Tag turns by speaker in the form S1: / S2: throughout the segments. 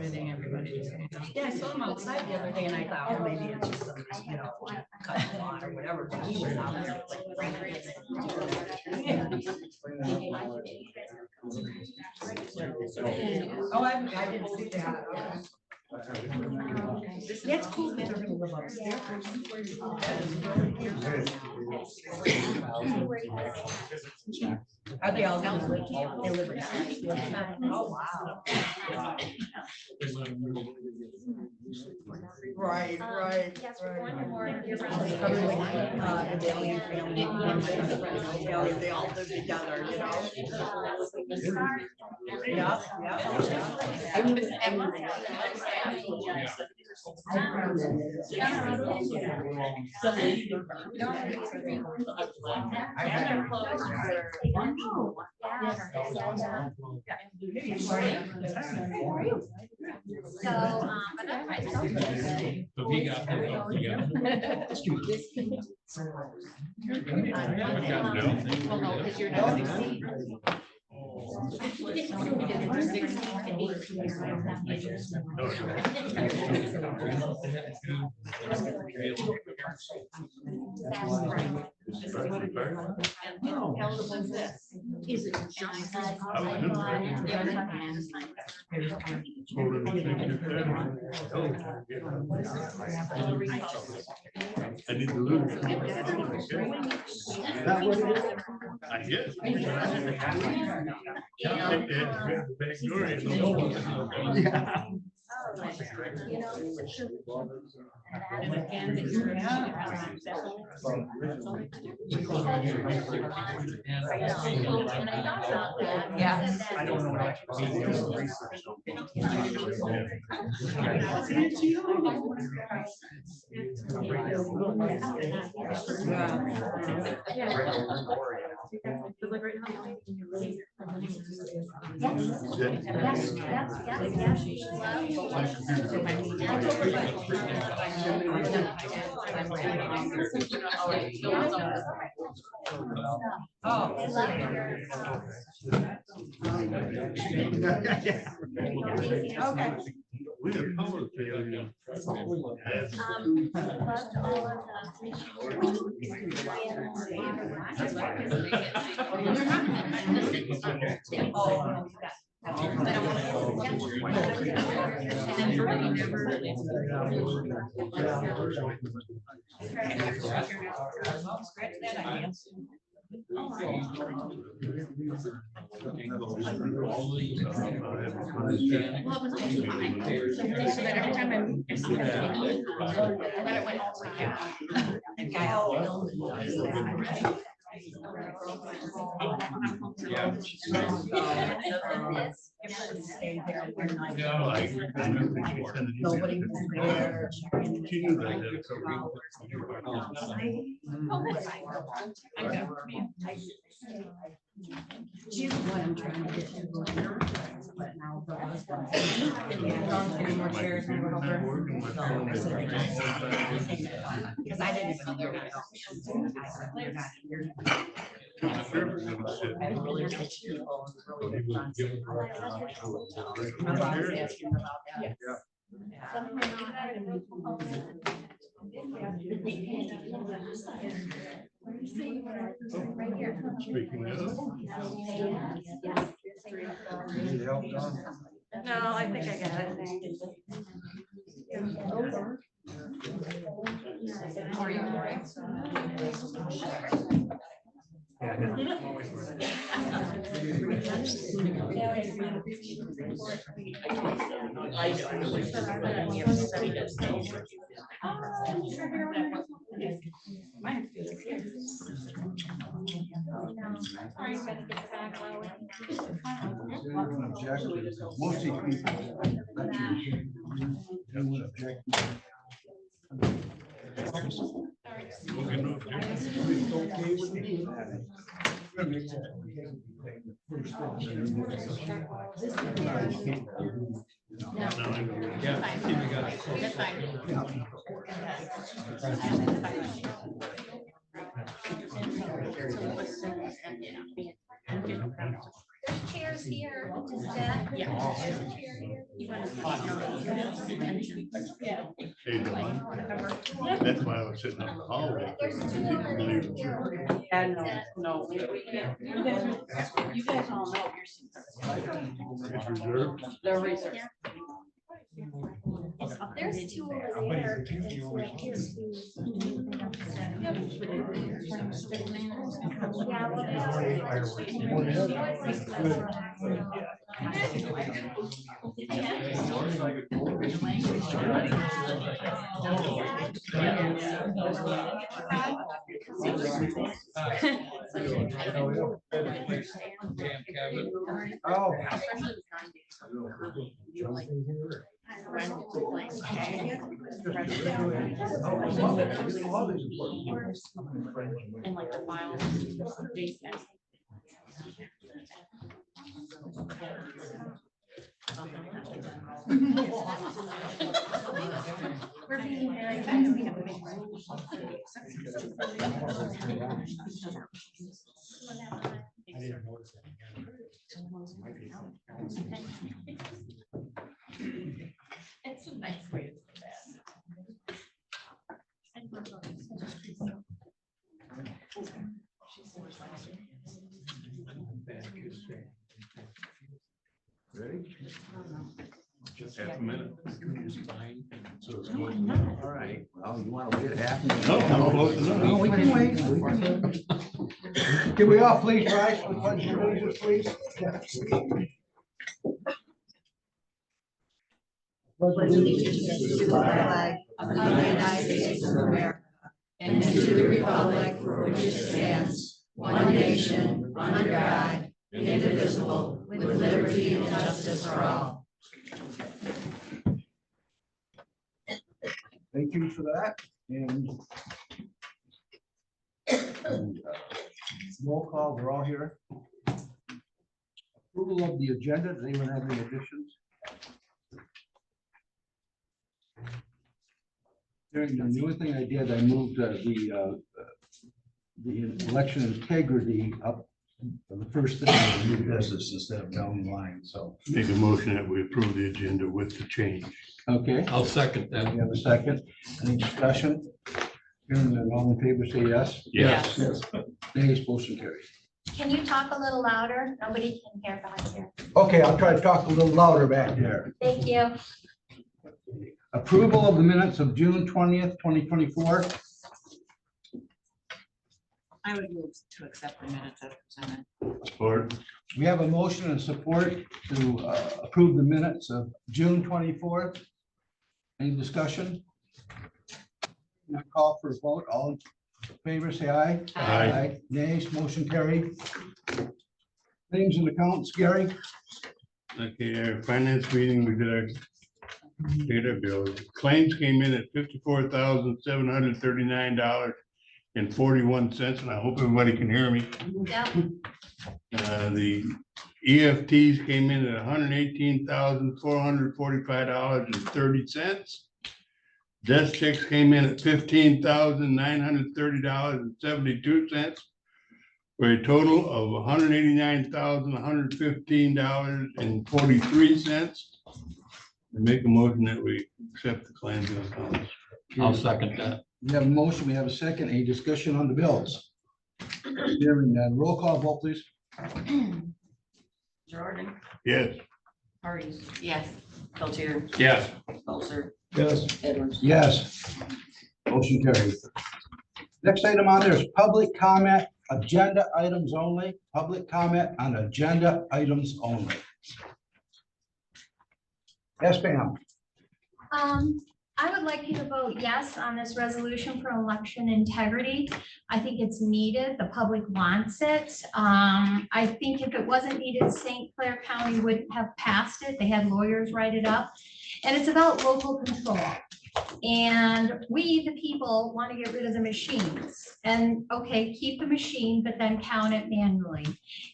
S1: everything, everybody just.
S2: Yeah, I saw him outside the other day and I thought, well, maybe it's just, you know, cut the lawn or whatever, but he was out there like. Oh, I didn't see that. Yeah, it's cool that they're gonna live upstairs. Are they all gonna live here? They live in house. Oh, wow. Right.
S3: Yes, we're going to more.
S2: The Italian family, one of my best friends is Italian, they all live together, you know? Yeah.
S3: So, but I'm fine.
S4: So he got that.
S1: Well, no, because you're not 16.
S2: Is it just?
S4: I need to lose. That what it is? I guess.
S2: Yeah.
S5: I don't know what
S2: Okay.
S4: We have power failure.
S1: So that every time I see that, and then it went all the way down. And guy out.
S2: Nobody was there.
S4: She knew that.
S2: She's the one I'm trying to get to. But now her husband. Getting more chairs and whatever. So I said, because I didn't even know they're not. I said, they're not here. I really rich people. Really good friends. Remember I was asking about that?
S4: Speaking of.
S2: No, I think I got it. How are you, Lori?
S5: Mostly people. It's okay with me.
S1: That's fine.
S3: There's chairs here.
S1: Yeah. You want
S4: Hey, Dawn, that's why I was sitting on the hallway.
S2: And no, we can't. You guys all know your secrets.
S4: It's reserved.
S2: They're research.
S3: There's two over there. and two right here, too. Yeah, well,
S5: Oh.
S2: And like the files.
S3: we're being very kind. We have to make
S2: It's a nice way to say
S5: Ready?
S4: Just half a minute.
S5: So it's going. All right, well, you want to wait a half minute?
S4: No, I'm close enough.
S5: No, we can wait. We can wait. Can we all please rise for the pledge of allegiance, please?
S2: allegiance to the flag of the United States of America and to the republic for which it stands, one nation, under God, indivisible, with liberty and justice for all.
S5: Thank you for that. And roll call, we're all here. Approval of the agenda. Does anyone have any additions? Hearing none. The only thing I did, I moved the election integrity up for the first thing on the new business instead of down the line, so.
S4: Make a motion that we approve the agenda with the change.
S5: Okay,
S6: I'll second that.
S5: we have a second. Any discussion? Hearing none, all in favor, say yes.
S6: Yes.
S5: Nays, motion carries.
S3: Can you talk a little louder? Nobody can hear back here.
S5: Okay, I'll try to talk a little louder back there.
S3: Thank you.
S5: Approval of the minutes of June 20th, 2024.
S2: I would move to accept the minutes as presented.
S4: Support.
S5: We have a motion and support to approve the minutes of June 24th. Any discussion? Not call for a vote. All in favor, say aye.
S4: Aye.
S5: Nays, motion carried. Claims and accounts, Gary.
S4: Okay, our finance meeting, we paid our bills. Claims came in at $54,739.41, and I hope everybody can hear me.
S3: Yep.
S4: The EFTs came in at $118,445.30. Desk checks came in at $15,930.72, for a total of $189,115.43. Make a motion that we accept the claims and accounts.
S6: I'll second that.
S5: We have a motion, we have a second. Any discussion on the bills? Hearing none. Roll call vote, please.
S2: Jordan,
S4: Yes.
S2: Hardy, yes. Peltier,
S6: Yes.
S2: Spencer,
S5: Yes.
S2: Edwards.
S5: Yes. Motion carried. Next item on there is public comment, agenda items only, public comment on agenda items only. Yes, ma'am.
S3: I would like you to vote yes on this resolution for election integrity. I think it's needed. The public wants it. I think if it wasn't needed, St. Clair County wouldn't have passed it. They had lawyers write it up. And it's about local control. And we, the people, want to get rid of the machines. And okay, keep the machine, but then count it manually.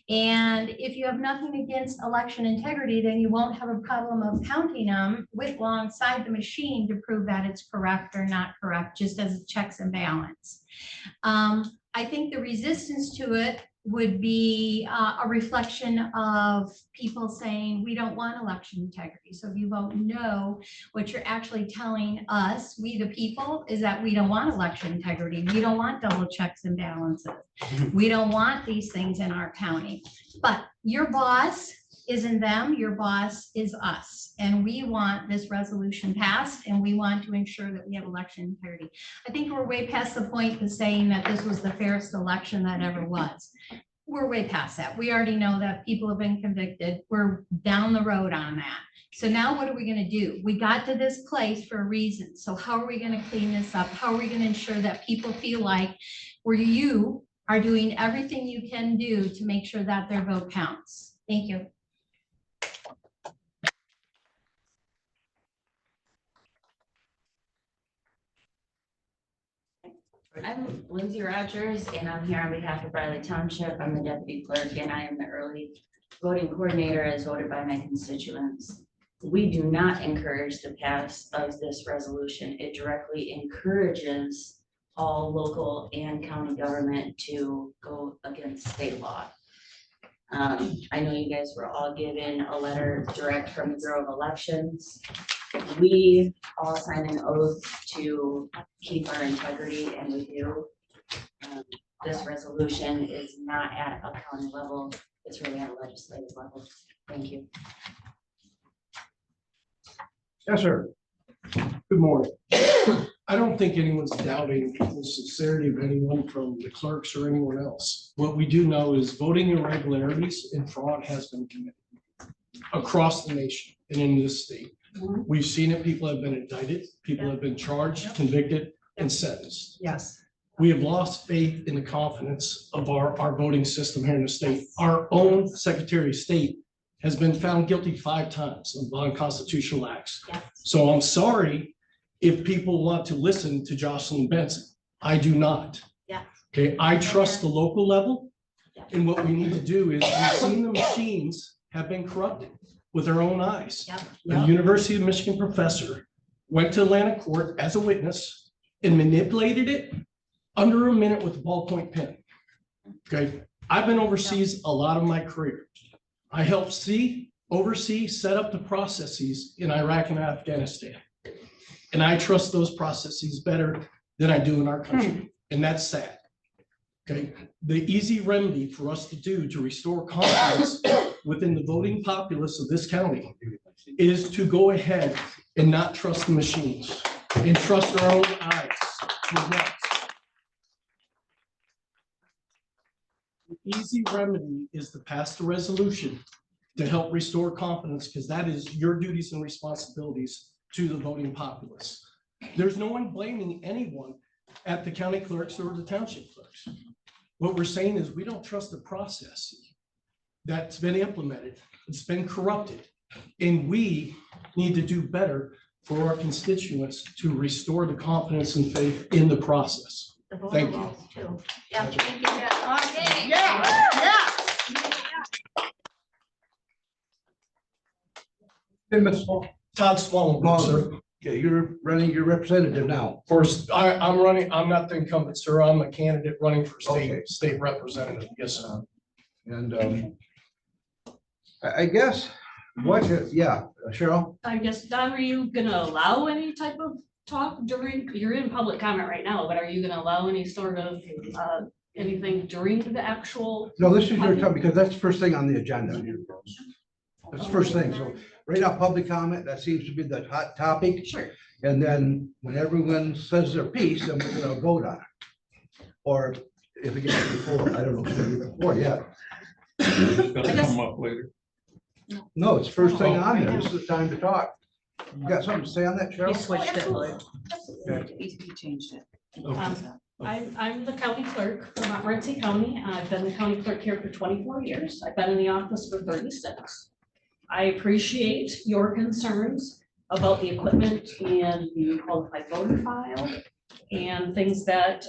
S3: And if you have nothing against election integrity, then you won't have a problem of counting them with alongside the machine to prove that it's correct or not correct, just as checks and balance. I think the resistance to it would be a reflection of people saying, we don't want election integrity. So if you vote no, what you're actually telling us, we the people, is that we don't want election integrity. We don't want double checks and balances. We don't want these things in our county. But your boss isn't them, your boss is us. And we want this resolution passed, and we want to ensure that we have election integrity. I think we're way past the point of saying that this was the fairest election that ever was. We're way past that. We already know that people have been convicted. We're down the road on that. So now what are we gonna do? We got to this place for a reason. So how are we gonna clean this up? How are we gonna ensure that people feel like you are doing everything you can do to make sure that their vote counts? Thank you.
S7: I'm Lindsay Rogers, and I'm here on behalf of Riley Township. I'm the deputy clerk, and I am the early voting coordinator as voted by my constituents. We do not encourage the pass of this resolution. It directly encourages all local and county government to go against state law. I know you guys were all given a letter direct from the Bureau of Elections. We all signed an oath to keep our integrity, and we do. This resolution is not at a county level, it's really at a legislative level. Thank you.
S8: Yes, sir. Good morning. I don't think anyone's doubting the sincerity of anyone from the clerks or anyone else. What we do know is voting irregularities and fraud has been committed across the nation and in this state. We've seen it. People have been indicted, people have been charged, convicted, and sentenced.
S2: Yes.
S8: We have lost faith in the confidence of our voting system here in the state. Our own Secretary of State has been found guilty 5 times of unconstitutional acts.
S7: Yes.
S8: So I'm sorry if people want to listen to Jocelyn Benson. I do not.
S7: Yeah.
S8: Okay, I trust the local level.
S7: Yeah.
S8: And what we need to do is, we've seen the machines have been corrupted with our own eyes.
S7: Yep.
S8: A University of Michigan professor went to Atlanta court as a witness and manipulated it under a minute with a ballpoint pen. Okay, I've been overseas a lot of my career. I helped oversee, set up the processes in Iraq and Afghanistan. And I trust those processes better than I do in our country, and that's sad. Okay, the easy remedy for us to do to restore confidence within the voting populace of this county is to go ahead and not trust the machines and trust our own eyes. The easy remedy is to pass the resolution to help restore confidence, because that is your duties and responsibilities to the voting populace. There's no one blaming anyone at the county clerks or the township clerks. What we're saying is, we don't trust the process that's been implemented. It's been corrupted. And we need to do better for our constituents to restore the confidence and faith in the process.
S3: The voter
S8: Thank you.
S3: rolls too. Yeah, thank you. Okay.
S5: Hey, Ms.
S8: Todd Swallow, sir.
S5: Okay, you're running your representative now.
S8: First, I'm running, I'm not the incumbent, sir. I'm a candidate running for
S5: Okay.
S8: state representative. Yes, sir.
S5: And I guess, Cheryl?
S9: I guess, Don, are you gonna allow any type of talk during, you're in public comment right now, but are you gonna allow any sort of, anything during the actual?
S5: No, this is your time, because that's the first thing on the agenda. That's the first thing. So right now, public comment, that seems to be the hot topic.
S9: Sure.
S5: And then when everyone says their piece, then we're gonna vote on it. Or if it gets before, I don't know if it's gonna be before yet.
S6: It's gonna come up later.
S5: No, it's first thing on there. This is the time to talk. You got something to say on that,
S2: He
S5: Cheryl?
S2: switched it.
S5: Okay.
S2: He changed it.
S9: I'm the county clerk for Montmorency County. I've been the county clerk here for 24 years. I've been in the office for 36. I appreciate your concerns about the equipment and the qualified voter file and things that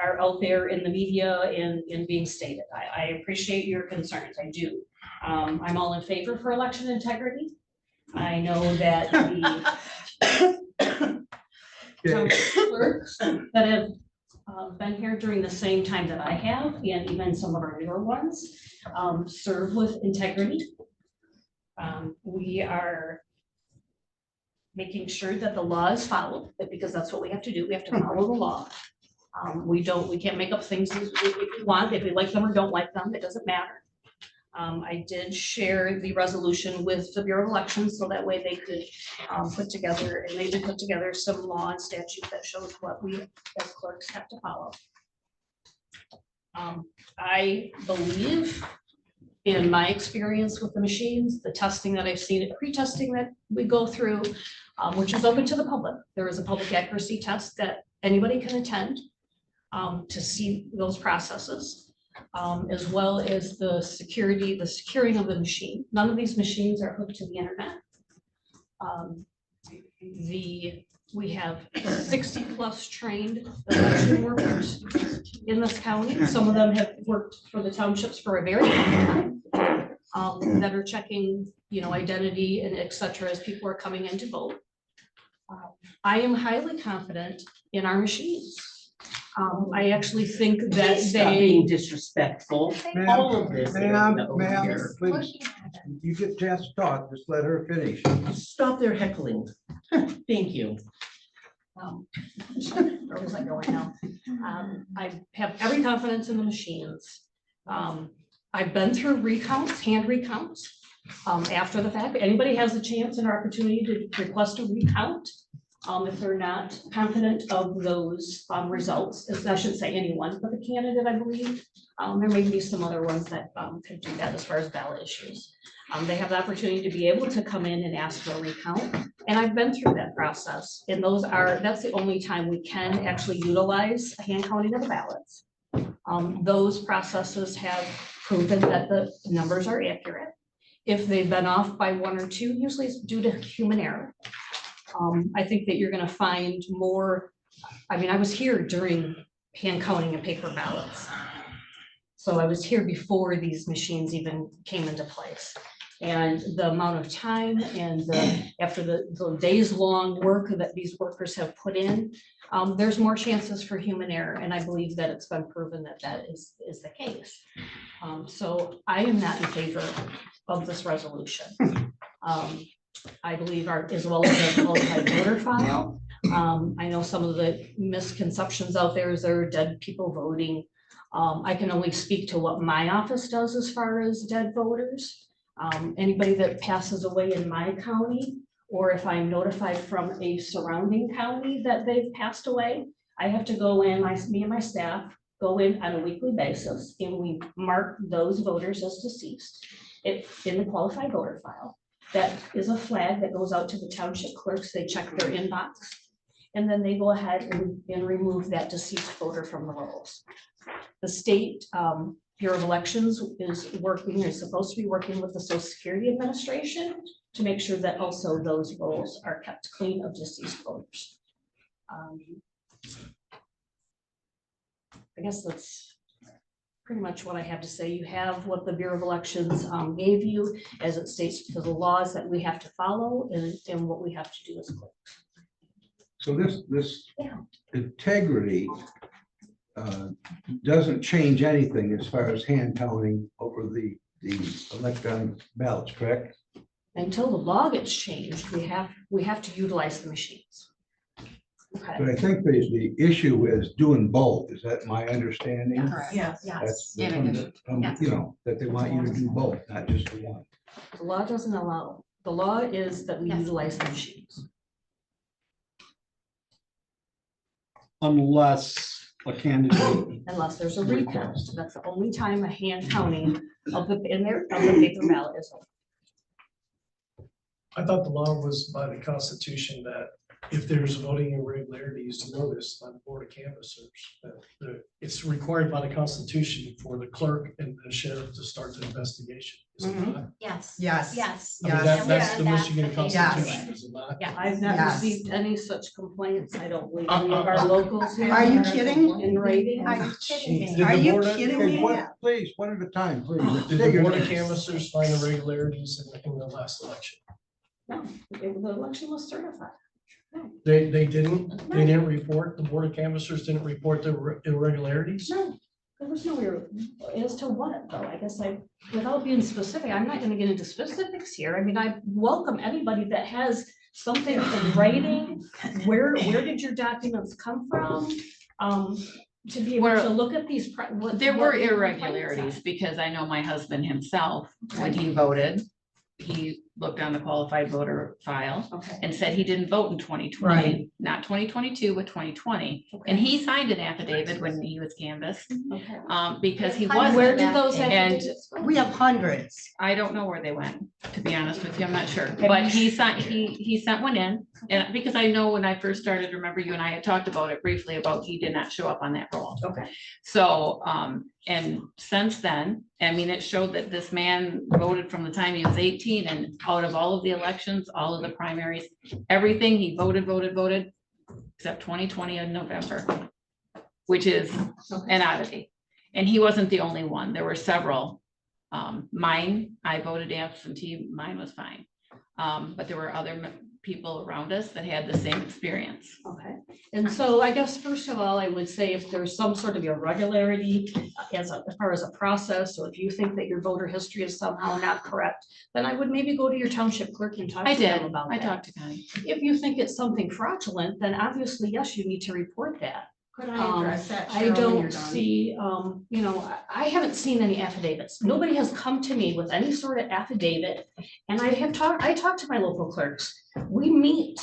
S9: are out there in the media and being stated. I appreciate your concerns, I do. I'm all in favor for election integrity. I know that the town clerks that have been here during the same time that I have, and even some of our newer ones, serve with integrity. We are making sure that the law is followed, because that's what we have to do. We have to follow the law. We can't make up things if we want, if we like them or don't like them, it doesn't matter. I did share the resolution with the Bureau of Elections, so that way they could put together, and they did put together some law and statute that shows what we as clerks have to follow. I believe, in my experience with the machines, the testing that I've seen, pre-testing that we go through, which is open to the public. There is a public accuracy test that anybody can attend to see those processes, as well as the securing of the machine. None of these machines are hooked to the internet. We have 60+ trained election workers in this county. Some of them have worked for the townships for a very long time, that are checking, identity and et cetera, as people are coming in to vote. I am highly confident in our machines. I actually think that
S10: Stop being disrespectful. All of this.
S5: Ma'am,
S10: over
S5: ma'am,
S10: here.
S5: please, you get a chance to talk, just let her finish.
S10: Stop their heckling. Thank you.
S9: Where was I going now? I have every confidence in the machines. I've been through recounts, hand recounts, after the fact. Anybody has a chance and opportunity to request a recount, if they're not confident of those results, as I shouldn't say anyone, but the candidate, I believe. There may be some other ones that could do that as far as ballot issues. They have the opportunity to be able to come in and ask for a recount. And I've been through that process. And that's the only time we can actually utilize a hand counting of the ballots. Those processes have proven that the numbers are accurate. If they've been off by 1 or 2, usually it's due to human error. I think that you're going to find more. I was here during hand counting and paper ballots. So I was here before these machines even came into place. And the amount of time and after the days long work that these workers have put in, there's more chances for human error. And I believe that it's been proven that that is the case. So I am not in favor of this resolution. I believe as well as the qualified voter file. I know some of the misconceptions out there is there are dead people voting. I can only speak to what my office does as far as dead voters. Anybody that passes away in my county, or if I'm notified from a surrounding county that they've passed away, I have to go in, me and my staff go in on a weekly basis, and we mark those voters as deceased in the qualified voter file. That is a flag that goes out to the township clerks. They check their inbox, and then they go ahead and remove that deceased voter from the rolls. The state Bureau of Elections is supposed to be working with the Social Security Administration to make sure that also those rolls are kept clean of deceased voters. I guess that's pretty much what I have to say. You have what the Bureau of Elections gave you as it states to the laws that we have to follow and what we have to do as clerks.
S5: So this integrity doesn't change anything as far as hand counting over the electronic ballots, correct?
S9: Until the law gets changed, we have to utilize the machines. Okay.
S5: But I think the issue is doing both. Is that my understanding?
S2: Correct. Yes.
S5: That's
S2: In addition.
S5: that they want you to do both, not just the one.
S9: The law doesn't allow, the law is that we
S2: Yes.
S9: utilize the machines.
S6: Unless a candidate,
S9: Unless there's a recount. That's the only time a hand counting of the paper ballot is.
S8: I thought the law was by the Constitution that if there's voting irregularities noticed by the Board of Canvassers, that it's required by the Constitution for the clerk and the sheriff to start the investigation. Is it not?
S3: Yes.
S2: Yes.
S3: Yes.
S8: I mean,
S2: Yes.
S8: that's the
S3: That's
S8: Michigan
S3: the case.
S8: Constitution, is it not?
S9: Yeah, I've not
S2: Yes.
S9: received any such complaints. I don't believe any of our locals. here
S2: Are you kidding?
S9: In writing.
S3: Are you kidding me?
S8: Did the
S2: Are you
S8: Board of-
S2: kidding
S5: Okay,
S2: me?
S5: please, one at a time, please.
S8: Did
S5: Say
S8: the
S5: your
S8: Board of
S5: name.
S8: Canvassers find irregularities in the last election?
S9: No, the election was certified.
S8: They didn't report, the Board of Canvassers didn't report the irregularities?
S9: No, there was no, as to what though, I guess without being specific, I'm not gonna get into specifics here. I mean, I welcome anybody that has something in writing. Where did your documents come from? To be able to look at these.
S1: There were irregularities because I know my husband himself, when he voted, he looked on the qualified voter file
S9: Okay.
S1: and said he didn't vote in 2020, not 2022, but 2020. And he signed an affidavit when he was canvassed,
S9: Okay.
S1: because he was.
S9: Where did those
S1: And
S9: affidavits go?
S10: We have hundreds.
S1: I don't know where they went, to be honest with you, I'm not sure, but he sent one in. And because I know when I first started, remember you and I had talked about it briefly about he did not show up on that roll.
S9: Okay.
S1: So, and since then, I mean, it showed that this man voted from the time he was 18, and out of all of the elections, all of the primaries, everything, he voted, except 2020 in November, which is an oddity. And he wasn't the only one. There were several. Mine, I voted absentee, mine was fine. But there were other people around us that had the same experience.
S9: Okay, and so I guess first of all, I would say if there's some sort of irregularity as far as a process, or if you think that your voter history is somehow not correct, then I would maybe go to your township clerk and talk
S1: I
S9: to them
S1: did,
S9: about
S1: I
S9: that.
S1: talked to Connie.
S9: If you think it's something fraudulent, then obviously, yes, you need to report that.
S2: Could I address that,
S9: I
S2: Cheryl, when you're
S9: don't
S2: done?
S9: see, you know, I haven't seen any affidavits. Nobody has come to me with any sort of affidavit. And I talked to my local clerks. We meet,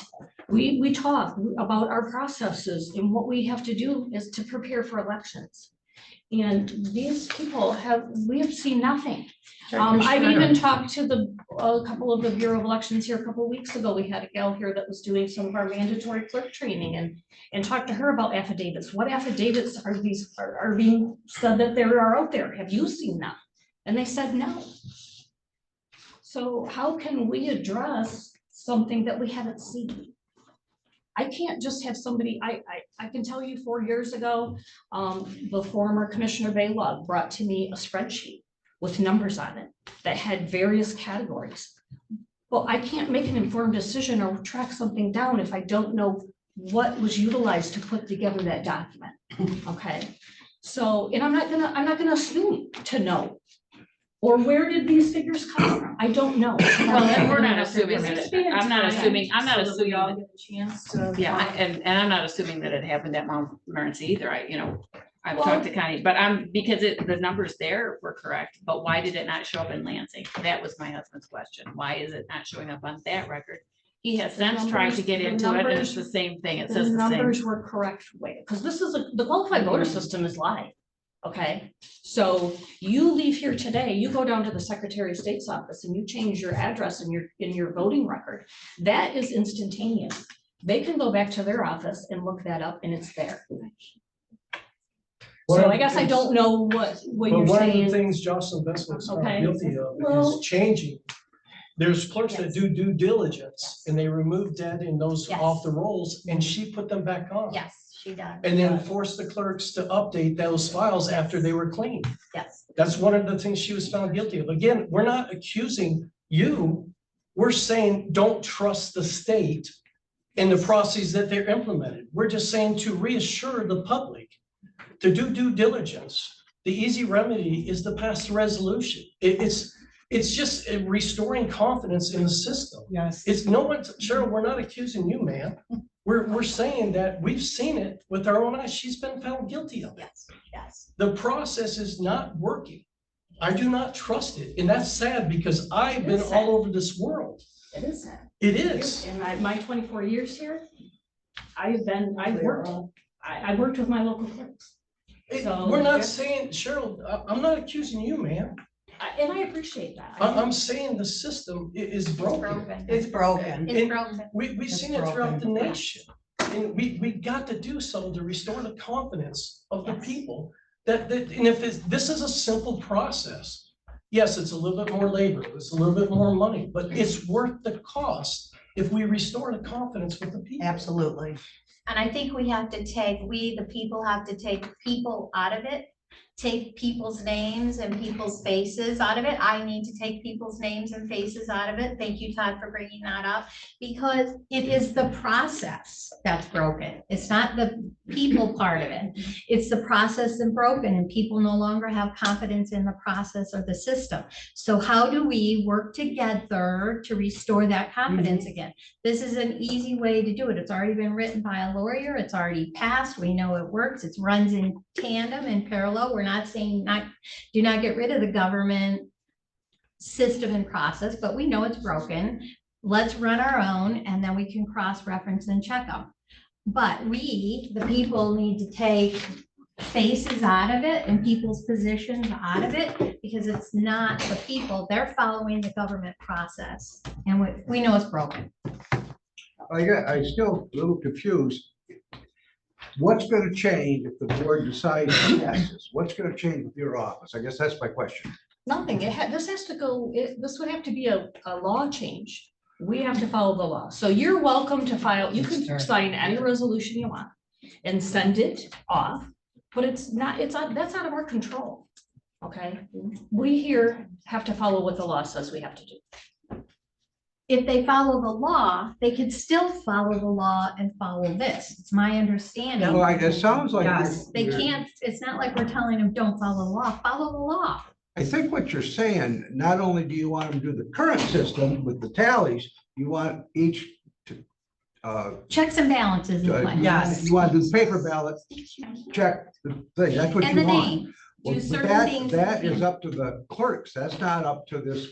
S9: we talk about our processes, and what we have to do is to prepare for elections. And these people we have seen nothing. I've even talked to a couple of the Bureau of Elections here a couple of weeks ago. We had a gal here that was doing some of our mandatory clerk training and talked to her about affidavits. What affidavits are being said that there are out there? Have you seen them? And they said no. So how can we address something that we haven't seen? I can't just have somebody, I can tell you 4 years ago, the former Commissioner Baylog brought to me a spreadsheet with numbers on it that had various categories. Well, I can't make an informed decision or track something down if I don't know what was utilized to put together that document. Okay, so, and I'm not gonna assume to know. Or where did these figures come from? I don't know.
S1: Well, and we're not assuming that,
S9: It's being
S1: I'm not assuming,
S9: so that we all
S1: that-
S9: get a chance to.
S1: yeah, and I'm not assuming that it happened at Montmorency either. I've
S9: Well-
S1: talked to Connie, but because the numbers there were correct, but why did it not show up in Lansing? That was my husband's question. Why is it not showing up on that record? He has since tried to get
S9: the
S1: into it, and
S9: numbers-
S1: it's the same thing. It
S9: The
S1: says the same.
S9: numbers were correct way, because this is the qualified voter system is live. Okay, so you leave here today, you go down to the Secretary of State's office and you change your address in your voting record. That is instantaneous. They can go back to their office and look that up and it's there. So I guess I don't know what
S8: But
S9: you're
S8: one of the
S9: saying.
S8: things Jocelyn Benson was found
S9: Okay.
S8: guilty of
S9: Well-
S8: is changing. There's clerks that
S9: Yes.
S8: do due diligence, and they remove dead and those
S3: Yes.
S8: off the rolls, and she put them back on.
S3: Yes, she does.
S8: And then forced the clerks to update those files after they were clean.
S3: Yes.
S8: That's one of the things she was found guilty of. Again, we're not accusing you. We're saying, don't trust the state in the processes that they're implemented. We're just saying to reassure the public to do due diligence. The easy remedy is to pass the resolution. It's just restoring confidence in the system.
S2: Yes.
S8: It's no one, Cheryl, we're not accusing you, man. We're saying that we've seen it with our own eyes. She's been found guilty of it.
S3: Yes, yes.
S8: The process is not working. I do not trust it. And that's sad because I've been all over this world.
S9: It is sad.
S8: It is.
S9: In my 24 years here, I worked with my local clerks. So-
S8: We're not saying, Cheryl, I'm not accusing you, man.
S9: And I appreciate that.
S8: I'm saying the system is broken.
S2: It's broken.
S3: It's broken.
S8: We've seen it throughout the nation. And we got to do something to restore the confidence of the
S3: Yes.
S8: people and if this is a simple process. Yes, it's a little bit more labor, it's a little bit more money, but it's worth the cost if we restore the confidence with the people.
S2: Absolutely.
S3: And I think we, the people, have to take people out of it take people's names and people's faces out of it. I need to take people's names and faces out of it. Thank you, Todd, for bringing that up, because it is the process that's broken. It's not the people part of it. It's the process that's broken, and people no longer have confidence in the process or the system. So how do we work together to restore that confidence again? This is an easy way to do it. It's already been written by a lawyer. It's already passed. We know it works. It runs in tandem and parallel. We're not saying do not get rid of the government system and process, but we know it's broken. Let's run our own, and then we can cross-reference and check them. But we, the people, need to take faces out of it and people's positions out of it, because it's not the people. They're following the government process, and we know it's broken.
S5: I still a little confused. What's gonna change if the board decides to pass this? What's gonna change with your office? I guess that's my question.
S9: Nothing. This has to go, this would have to be a law change. We have to follow the law. So you're welcome to file, you can sign any resolution you want and send it off, but that's out of our control. Okay? We here have to follow what the law says we have to do.
S3: If they follow the law, they could still follow the law and follow this. It's my understanding.
S5: Well, it sounds like.
S3: They can't, it's not like we're telling them, don't follow the law, follow the law.
S5: I think what you're saying, not only do you want them to do the current system with the tallies, you want each to,
S3: Checks and balances in place.
S2: Yes.
S5: you want to do the paper ballot, check the thing, that's what
S3: And
S5: you
S3: the
S5: want.
S3: name.
S5: Well,
S3: Do
S5: but
S3: certain things.
S5: that is up to the clerks, that's not up to this,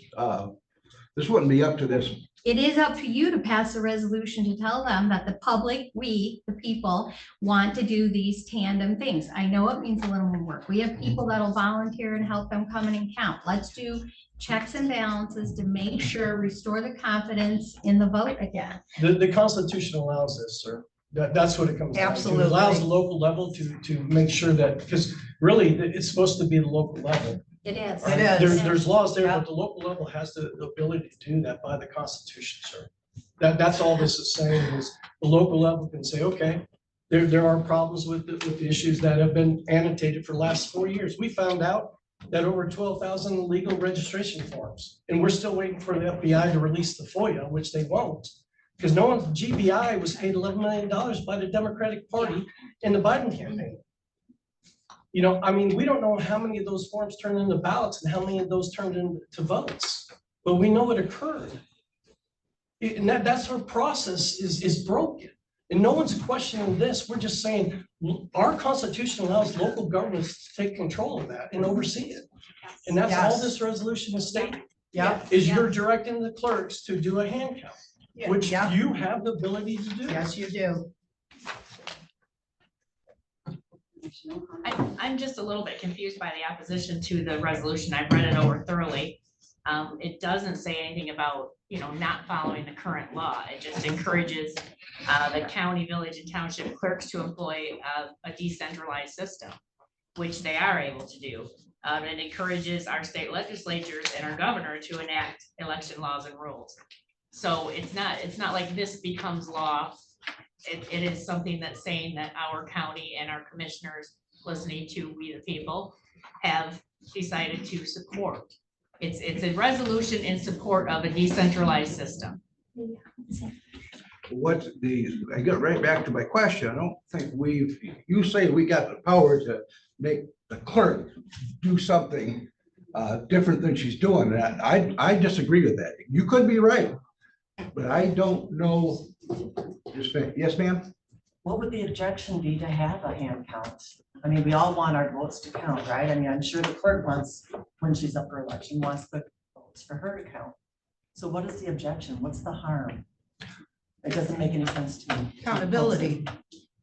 S5: this wouldn't be up to this.
S3: It is up to you to pass a resolution to tell them that the public, we, the people, want to do these tandem things. I know it means a little more work. We have people that'll volunteer and help them come in and count. Let's do checks and balances to make sure, restore the confidence in the vote again.
S8: The Constitution allows this, sir. That's what it comes down to.
S2: Absolutely.
S8: It allows the local level to make sure that, because really, it's supposed to be the local level.
S3: It is.
S2: It is.
S8: There's laws there,
S2: Yep.
S8: but the local level has the ability to do that by the Constitution, sir. That's all this is saying, is the local level can say, okay, there are problems with the issues that have been annotated for the last 4 years. We found out that over 12,000 legal registration forms, and we're still waiting for the FBI to release the FOIA, which they won't. Because GBI was paid $11 million by the Democratic Party in the Biden campaign. You know, I mean, we don't know how many of those forms turned into ballots and how many of those turned into votes, but we know it occurred. And that's our process is broken. And no one's questioning this. We're just saying our Constitution allows local governments to take control of that and oversee it. And that's all
S2: Yes.
S8: this resolution is stating,
S2: Yeah,
S8: is you're directing the clerks to do a hand count, which
S2: yeah.
S8: you have the ability to do.
S2: Yes, you do.
S11: I'm just a little bit confused by the opposition to the resolution. I've read it over thoroughly. It doesn't say anything about, not following the current law. It just encourages the county, village, and township clerks to employ a decentralized system, which they are able to do. It encourages our state legislatures and our governor to enact election laws and rules. So it's not like this becomes law. It is something that's saying that our county and our commissioners, listening to we the people, have decided to support. It's a resolution in support of a decentralized system.
S5: I get right back to my question. I don't think you say we got the power to make the clerk do something different than she's doing. That I disagree with that. You could be right, but I don't know. Yes, ma'am?
S10: What would the objection be to have a hand count? I mean, we all want our votes to count, right? I mean, I'm sure the clerk wants, when she's up for election, wants the votes for her to count. So what is the objection? What's the harm? It doesn't make any sense to me.
S2: Accountability.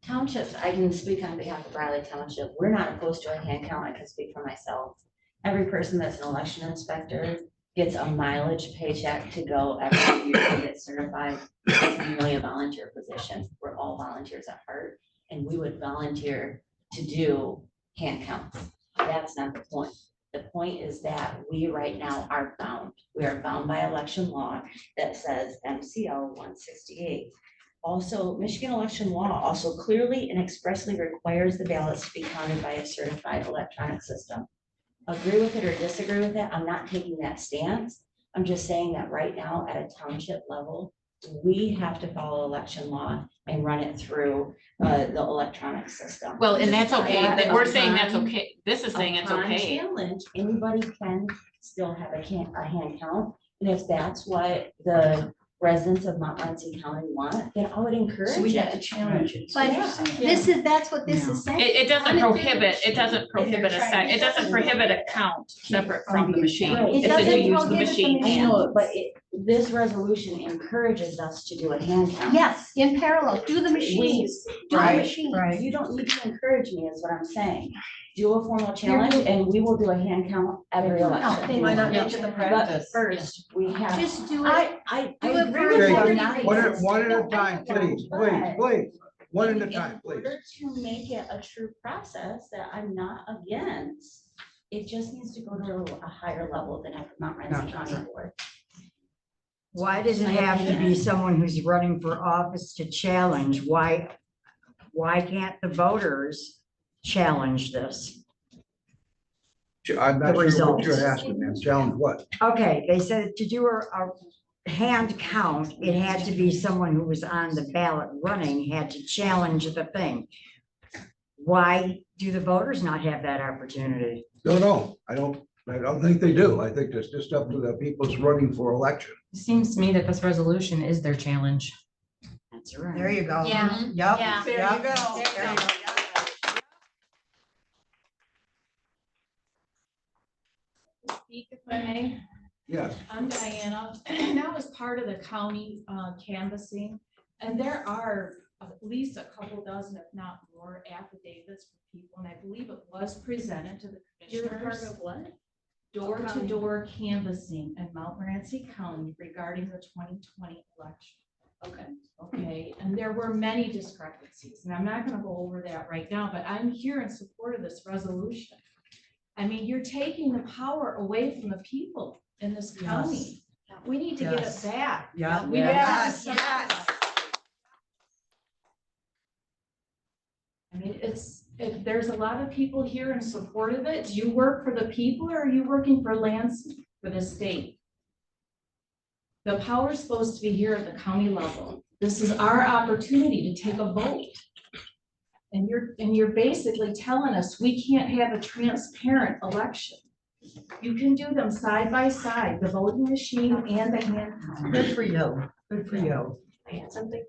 S7: Townships, I can speak on behalf of Riley Township. We're not opposed to a hand count. I can speak for myself. Every person that's an election inspector gets a mileage paycheck to go every year to get certified. It's really a volunteer position. We're all volunteers at heart, and we would volunteer to do hand counts. That's not the point. The point is that we right now are bound. We are bound by election law that says MCL 168. Also, Michigan election law also clearly and expressly requires the ballots to be counted by a certified electronic system. Agree with it or disagree with it, I'm not taking that stance. I'm just saying that right now at a township level, we have to follow election law and run it through the electronic system.
S1: Well, and that's okay, that we're saying that's
S7: Upon-
S1: okay, this is saying it's
S7: Upon
S1: okay.
S7: challenge, anybody can still have a hand count, and if that's what the residents of Montmorency County want, then I would encourage
S2: So we have to
S7: it.
S2: challenge it.
S3: But that's what this is saying.
S1: It doesn't prohibit, it doesn't prohibit a
S3: trying-
S1: it doesn't prohibit a count separate from the machine.
S7: Right.
S1: It
S3: It
S1: says you
S3: doesn't
S1: use the
S3: prohibit the
S1: machine
S7: I
S1: and.
S7: know, but this resolution encourages us to do a hand count.
S3: Yes, in parallel, do the machines, do the
S7: Right,
S3: machines.
S10: Right.
S7: You don't need to encourage me, is what I'm saying. Do a formal challenge and we will do a hand count every election.
S10: Why not make it the
S7: But
S10: practice?
S7: first, we have.
S3: Just do it.
S7: I
S3: Do it
S7: agree
S3: for
S7: with you.
S3: integrity.
S7: I'm not
S5: One
S7: against
S5: at
S7: it.
S5: a time, please, one at a time,
S7: In
S5: please.
S7: order to make it a true process that I'm not against, it just needs to go to a higher level than at the Montmorency County Board.
S12: Why does it have to be someone who's running for office to challenge? Why can't the voters challenge this?
S5: I'm not
S12: The
S5: sure what you're
S12: results.
S5: asking, ma'am. Challenge what?
S12: Okay, they said to do a hand count, it had to be someone who was on the ballot running, had to challenge the thing. Why do the voters not have that opportunity?
S5: No, I don't think they do. I think it's just up to the people who's running for election.
S2: It seems to me that this resolution is their challenge.
S12: That's right.
S10: There you go.
S3: Yeah.
S10: Yep.
S3: Yeah.
S10: There you go.
S3: There you go.
S13: Speak if I may.
S5: Yes.
S13: I'm Diana, and that was part of the county canvassing. And there are at least a couple dozen, if not more, affidavits from people, and I believe it was presented to the
S7: You're part
S13: commissioners.
S7: of what?
S13: Door-to-door canvassing in Montmorency County regarding the 2020 election.
S7: Okay.
S13: Okay, and there were many discrepancies, and I'm not gonna go over that right now, but I'm here in support of this resolution. I mean, you're taking the power away from the people in this county. We need to get it
S10: Yes.
S13: back.
S10: Yeah.
S13: We have
S10: Yes,
S13: to-
S10: yes.
S13: I mean, if there's a lot of people here in support of it, do you work for the people or are you working for Lansing, for the state? The power is supposed to be here at the county level. This is our opportunity to take a vote. And you're basically telling us we can't have a transparent election. You can do them side by side, the voting machine and the hand count.
S10: Good for you. Good for you.
S13: I had something.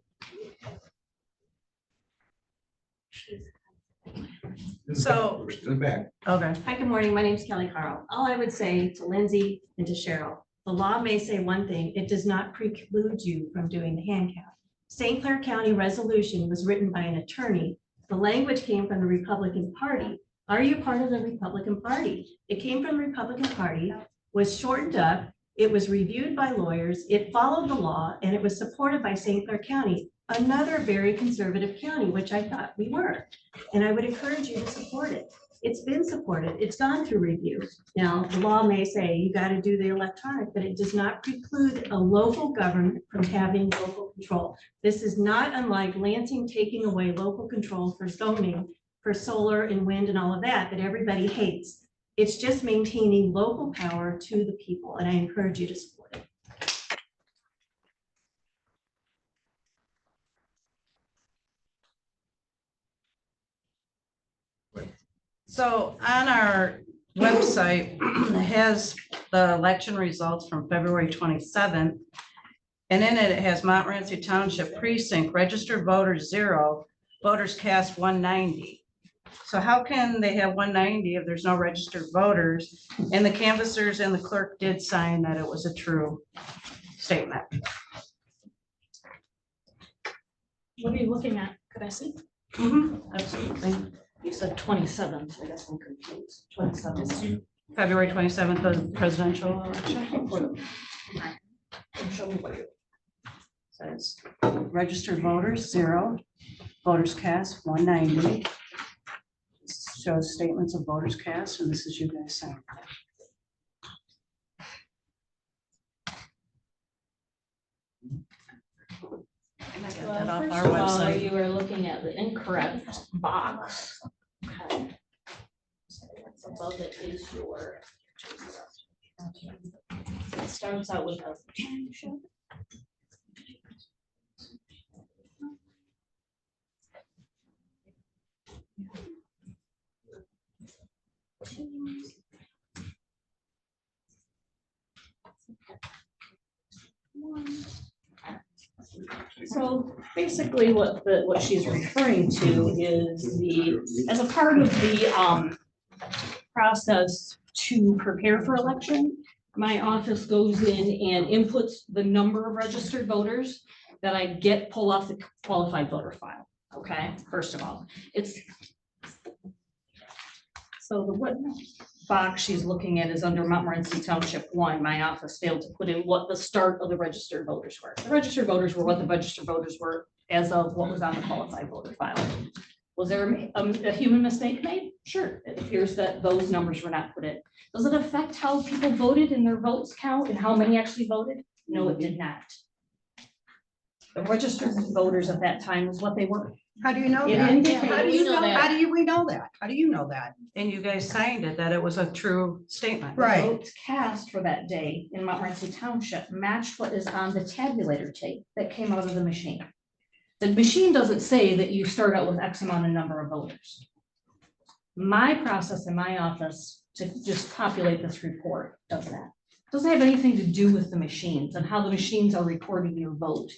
S10: So-
S5: In the back.
S10: Okay.
S14: Hi, good morning. My name is Kelly Carl. All I would say to Lindsay and to Cheryl, the law may say one thing, it does not preclude you from doing the hand count. St. Clair County resolution was written by an attorney. The language came from the Republican Party. Are you part of the Republican Party? It came from the Republican Party, was shortened up, it was reviewed by lawyers, it followed the law, and it was supported by St. Clair County, another very conservative county, which I thought we were. And I would encourage you to support it. It's been supported. It's gone through review. Now, the law may say you got to do the electronic, but it does not preclude a local government from having local control. This is not unlike Lansing taking away local control for zoning, for solar and wind and all of that, that everybody hates. It's just maintaining local power to the people, and I encourage you to support it.
S10: So on our website, it has the election results from February 27th. And in it, it has Montmorency Township precinct, registered voters 0, voters cast 190. So how can they have 190 if there's no registered voters? And the canvassers and the clerk did sign that it was a true statement.
S9: What are you looking at? Could I see?
S10: Absolutely.
S9: You said 27th, so I guess I'm confused. 27th.
S10: February 27th, the presidential election.
S9: Show me what you.
S10: Says registered voters 0, voters cast 190. Shows statements of voters cast, and this is you guys saying. that off
S9: First
S10: our
S9: of all,
S10: website.
S9: you are looking at the incorrect box. Okay. So what's above it is your. It starts out with a. So basically what she's referring to is as a part of the process to prepare for election, my office goes in and inputs the number of registered voters that I get pull off the qualified voter file. Okay, first of all, it's. So the what box she's looking at is under Montmorency Township 1. My office failed to put in what the start of the registered voters were. The registered voters were what the registered voters were as of what was on the qualified voter file. Was there a human mistake made? Sure, it appears that those numbers were not put in. Does it affect how people voted and their votes count and how many actually voted? No, it did not. The registered voters at that time was what they were.
S2: How do you know
S9: It
S2: that?
S9: indicates-
S2: How do you know,
S1: that.
S2: how do you, we know that? How do you know that?
S10: And you guys signed it, that it was a true statement.
S9: The
S2: Right.
S9: votes cast for that day in Montmorency Township matched what is on the tabulator tape that came out of the machine. The machine doesn't say that you start out with X amount of number of voters. My process in my office to just populate this report does that. Doesn't have anything to do with the machines and how the machines are recording your vote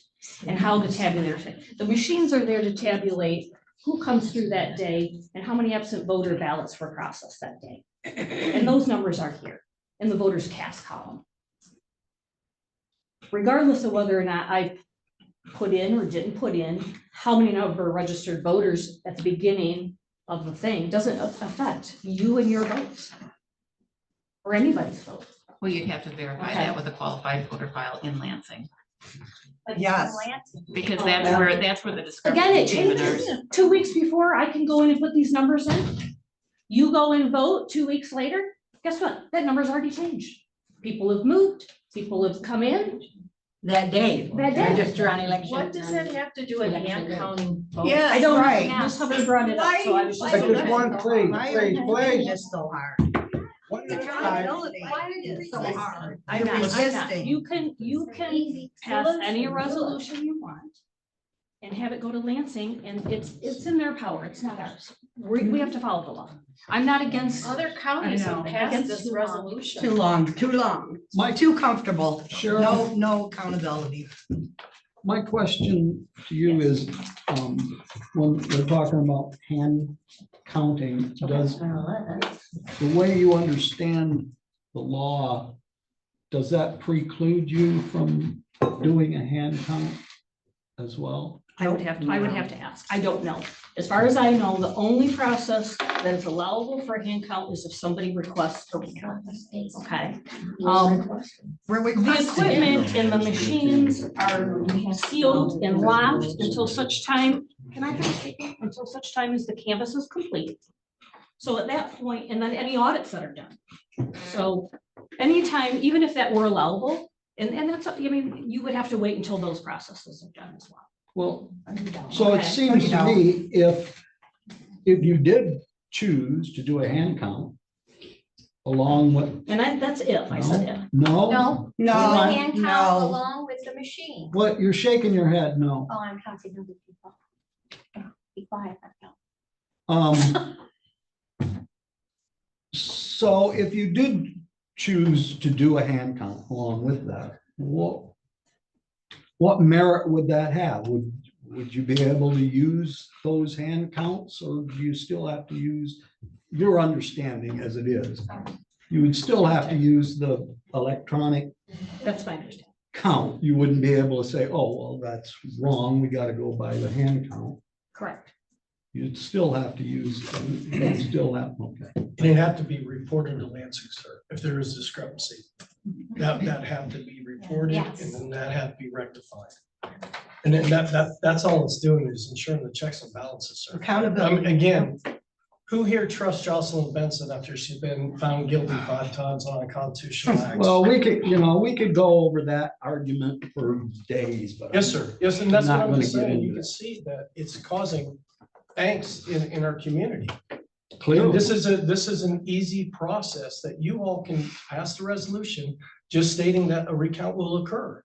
S9: and how the tabulator. The machines are there to tabulate who comes through that day and how many absent voter ballots were processed that day. And those numbers are here in the voters cast column. Regardless of whether or not I put in or didn't put in how many number of registered voters at the beginning of the thing doesn't affect you and your votes. Or anybody's vote.
S1: Well, you'd have to verify that with a qualified voter file in Lansing,
S2: Yes.
S1: because that's where the discrepancy.
S9: Again, it
S1: came in
S9: changes.
S1: ours.
S9: 2 weeks before I can go in and put these numbers in. You go and vote 2 weeks later, guess what? That number's already changed. People have moved, people have come in.
S12: That day.
S9: That day.
S12: Register on election.
S13: What does that have to do with hand counting votes?
S2: Yes,
S9: I don't know,
S2: right.
S9: Ms. Hubbard brought it up, so I was just.
S5: I just want, please,
S2: Why
S5: please,
S2: are you
S5: please.
S2: making this so hard?
S5: One at a time.
S2: Accountability. Why is it so hard?
S9: I'm not,
S2: resisting.
S9: You can pass any resolution you want and have it go to Lansing, and it's in their power, it's not ours. We have to follow the law. I'm not against.
S13: Other counties
S9: I know.
S13: have passed
S9: Against
S13: this
S9: too long.
S13: resolution.
S2: Too long, too long.
S5: Mike.
S2: Too comfortable.
S5: Sure.
S2: No accountability.
S5: My question to you is, when we're talking about hand counting, does the way you understand the law, does that preclude you from doing a hand count as well?
S9: I would have to ask. I don't know. As far as I know, the only process that is allowable for a hand count is if somebody requests a recount. Okay.
S2: We're
S9: The
S2: requesting.
S9: equipment and the machines are sealed and locked until such time, until such time as the canvas is complete. So at that point, and then any audits that are done. So anytime, even if that were allowable, and that's, I mean, you would have to wait until those processes are done as well.
S5: Well, so it
S9: Okay.
S5: seems to me if you did choose to do a hand count along with.
S9: And that's if, I said if.
S5: No,
S3: No,
S2: No,
S3: hand count
S2: no.
S3: along with the machine.
S5: what, you're shaking your head, no.
S3: Oh, I'm counting hundred people. Be quiet.
S5: So if you did choose to do a hand count along with that, what merit would that have? Would you be able to use those hand counts, or do you still have to use your understanding as it is? You would still have to use the electronic
S9: That's my understanding.
S5: count. You wouldn't be able to say, oh, well, that's wrong. We got to go by the hand count.
S9: Correct.
S5: You'd still have to use, you'd still have, okay.
S8: It'd have to be reported to Lansing, sir, if there is discrepancy. That have to be reported,
S3: Yes.
S8: and then that have to be rectified. And then that's all it's doing is ensuring the checks and balances, sir.
S2: Accountability.
S8: Again, Who here trusts Jocelyn Benson after she's been found guilty 5 times on unconstitutional acts?
S6: Well, we could go over that argument for days, but.
S8: Yes, sir. Yes, and that's
S6: Not
S8: what I'm
S6: gonna
S8: just
S6: get
S8: saying.
S6: into
S8: You can
S6: that.
S8: see that it's causing angst in our community. And
S6: Clearly,
S8: this is an easy process that you all can pass the resolution just stating that a recount will occur.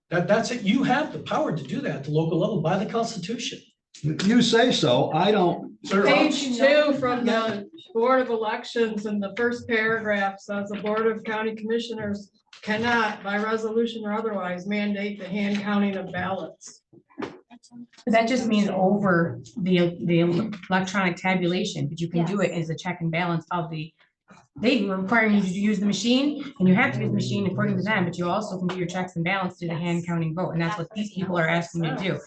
S8: That's it. You have the power to do that at the local level by the Constitution.
S6: you say so, I don't.
S15: Page 2 from the Board of Elections in the first paragraph says the Board of County Commissioners cannot by resolution or otherwise mandate the hand counting of ballots.
S2: That just means over the electronic tabulation, but you can do it as a check and balance of they require you to use the machine, and you have to use the machine according to them, but you also can do your checks and balance through the hand counting vote, and that's what these people are asking you to do.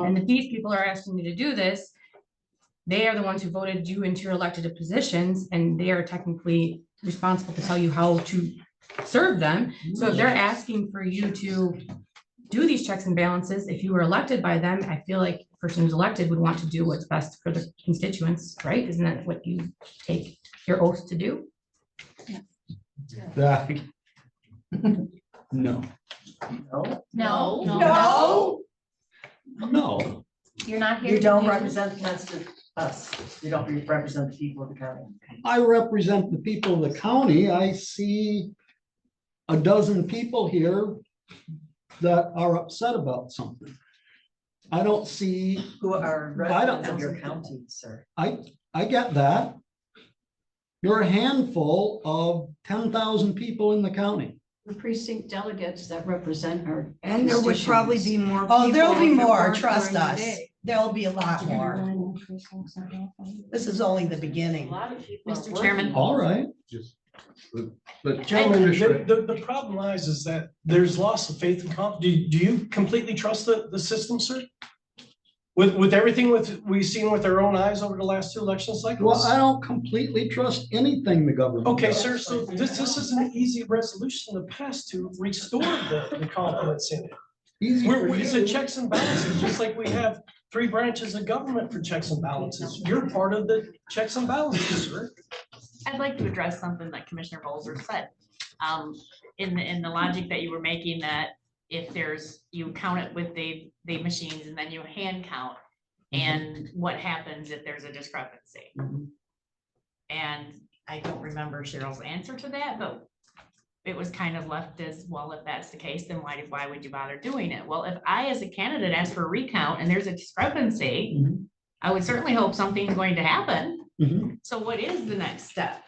S2: And if these people are asking you to do this, they are the ones who voted you into your elected positions, and they are technically responsible to tell you how to serve them. So if they're asking for you to do these checks and balances, if you were elected by them, I feel like the person who's elected would want to do what's best for the constituents, right? Isn't that what you take your oath to do?
S6: That- No,
S3: No,
S6: no,
S3: you're not here.
S10: You
S3: to
S10: don't
S3: do-
S10: represent us. You don't represent the people of the county.
S6: I represent the people of the county. I see a dozen people here that are upset about something. I don't see,
S10: Who are
S6: I don't-
S10: residents of your county, sir.
S6: I get that. You're a handful of 10,000 people in the county.
S12: The precinct delegates that represent our.
S16: And there would probably be more.
S17: Oh, there'll
S16: people
S17: be
S16: if it
S17: more,
S16: weren't
S17: trust
S16: during the
S17: us.
S16: day.
S17: There'll be a lot more. This is only the beginning.
S7: Mr. Chairman.
S6: All right.
S5: But gentlemen, the problem lies is that there's loss of faith and confidence. Do you completely trust the system, sir? With everything we've seen with our own eyes over the last 2 election cycles?
S6: Well, I don't completely trust anything the government.
S5: Okay,
S6: does.
S5: sir, so this is an easy resolution to pass to restore the confidence in it.
S6: Easy for
S5: It's
S6: you.
S5: a checks and balances, just like we have 3 branches of government for checks and balances. You're part of the checks and balances, sir.
S11: I'd like to address something that Commissioner Bolzer said. In the logic that you were making, that if you count it with the machines and then you hand count, and what happens if there's a discrepancy? And I don't remember Cheryl's answer to that, but it was kind of left as, well, if that's the case, then why would you bother doing it? Well, if I, as a candidate, ask for a recount and there's a discrepancy, I would certainly hope something's going to happen. So what is the next step?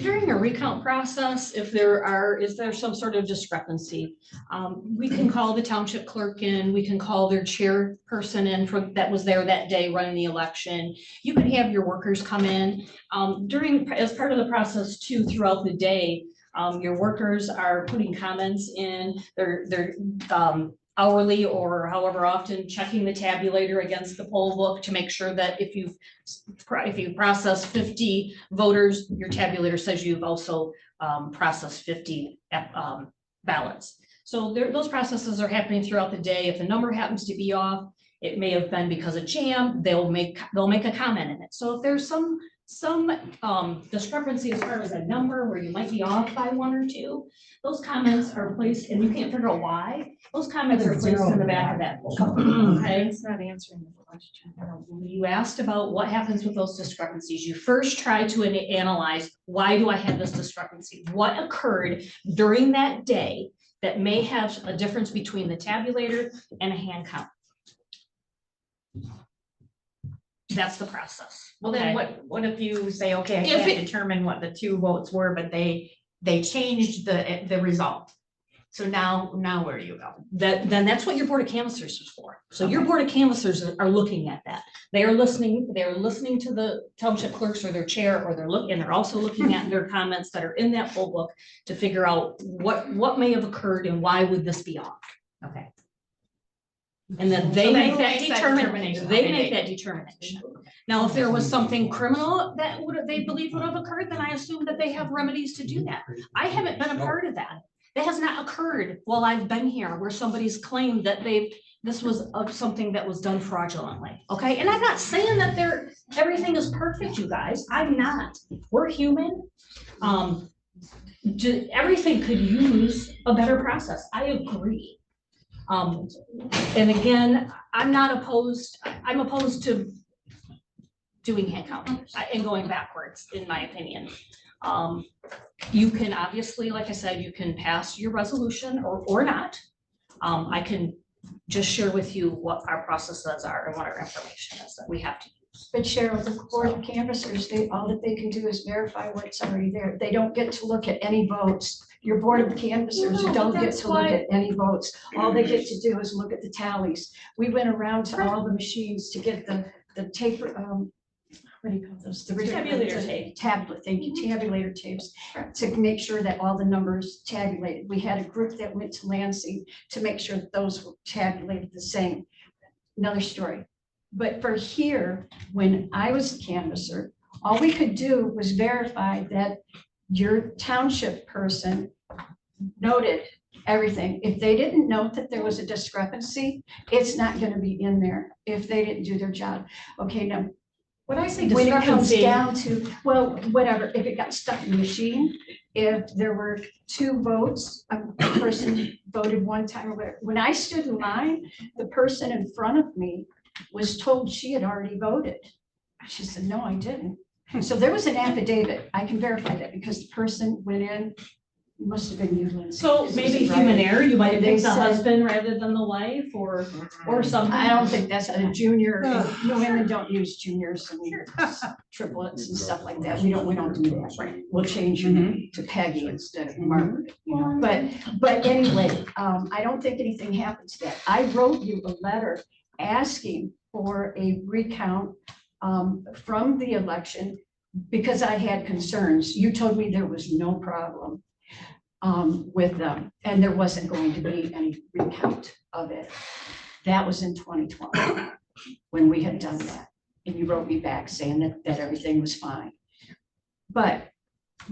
S9: During a recount process, is there some sort of discrepancy? We can call the township clerk in, we can call their chairperson in that was there that day running the election. You can have your workers come in, as part of the process too, throughout the day. Your workers are putting comments in, they're hourly or however often checking the tabulator against the poll book to make sure that if you process 50 voters, your tabulator says you've also processed 50 ballots. So those processes are happening throughout the day. If the number happens to be off, it may have been because of jam, they'll make a comment in it. So if there's some discrepancy as far as a number where you might be off by 1 or 2, those comments are placed, and you can't figure out why, those comments are placed in the back of that book. Okay,
S2: It's not answering the question.
S9: you asked about what happens with those discrepancies. You first try to analyze, why do I have this discrepancy? What occurred during that day that may have a difference between the tabulator and a hand count? That's the process.
S11: Well, then what if you say, okay, I can't determine what the 2 votes were, but they changed the result? So now where do you go?
S9: Then that's what your Board of Canvassers is for. So your Board of Canvassers are looking at that. They are listening to the township clerks or their chair, or they're also looking at their comments that are in that poll book to figure out what may have occurred and why would this be off.
S11: Okay.
S9: And then
S11: So
S9: they
S11: then
S9: make
S11: who
S9: that
S11: makes that
S9: determination.
S11: determination?
S9: They
S11: Okay,
S9: make
S11: they-
S9: that determination. Now, if there was something criminal that they believe would have occurred, then I assume that they have remedies to do that. I haven't been a part of that. That has not occurred while I've been here, where somebody's claimed that they've this was something that was done fraudulently, okay? And I'm not saying that everything is perfect, you guys, I'm not. We're human. Everything could use a better process, I agree. And again, I'm opposed to doing hand count and going backwards, in my opinion. You can obviously, like I said, you can pass your resolution or not. I can just share with you what our processes are and what our information is that we have to use.
S2: But Cheryl, the board of canvassers, all that they can do is verify what's already there. They don't get to look at any votes. Your board of canvassers
S9: No,
S2: don't get
S9: that's
S2: to look
S9: why-
S2: at any votes. All they get to do is look at the tallies. We went around to all the machines to get the tape, what do you call those? The
S9: Tabulator tape.
S2: Tablet, thank you, tabulator tapes, to make sure that all the numbers tabulated. We had a group that went to Lansing to make sure that those were tabulated the same. Another story. But for here, when I was a canvasser, all we could do was verify that your township person noted everything. If they didn't note that there was a discrepancy, it's not gonna be in there if they didn't do their job. Okay, now,
S9: When I say
S2: when it comes
S9: discrepancy,
S2: down to, well, whatever, if it got stuck in the machine, if there were 2 votes, a person voted one time or whatever. When I stood in line, the person in front of me was told she had already voted. She said, no, I didn't. So there was an affidavit. I can verify that because the person went in, must have been you, Lindsay.
S9: so maybe
S2: Right.
S9: human error, you might have
S2: They
S9: picked the
S2: said-
S9: husband rather than the wife or something.
S2: I don't think that's a junior, no, women don't use juniors and triplets and stuff like that. We don't do that. Right. We'll change you to Peggy instead of Margaret, you know, but anyway, I don't think anything happens to that. I wrote you a letter asking for a recount from the election because I had concerns. You told me there was no problem with them, and there wasn't going to be any recount of it. That was in 2012, when we had done that, and you wrote me back saying that everything was fine. But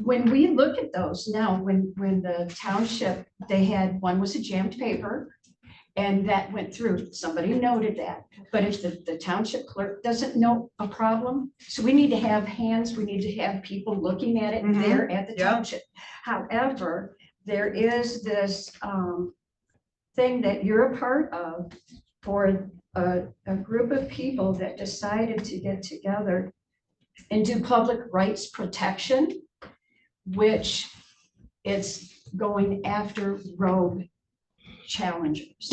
S2: when we look at those now, when the township, they had, one was a jammed paper, and that went through, somebody noted that. But if the township clerk doesn't know a problem, so we need to have hands, we need to have people looking at it there at the township. However, there is this thing that you're a part of for a group of people that decided to get together and do public rights protection, which it's going after rogue challengers,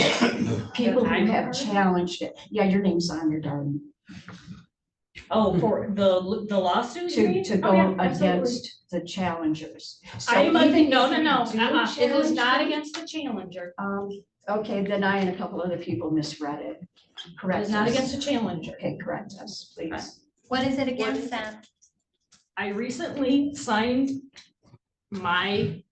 S2: people who have challenged it. Yeah, your name's on your darling.
S9: Oh, for the lawsuit? you mean?
S2: To
S9: Oh,
S2: go
S9: yeah, absolutely.
S2: against the challengers. So
S9: I might
S2: even
S9: be, no,
S2: if
S9: no,
S2: you do
S9: no, it was
S2: challenge
S9: not
S2: them,
S9: against the challenger.
S2: Okay, then I and a couple other people misread it.
S9: It
S2: Correct
S9: was not
S2: us.
S9: against the challenger.
S2: Okay, correct us, please.
S3: What is it against them?
S9: I recently signed my,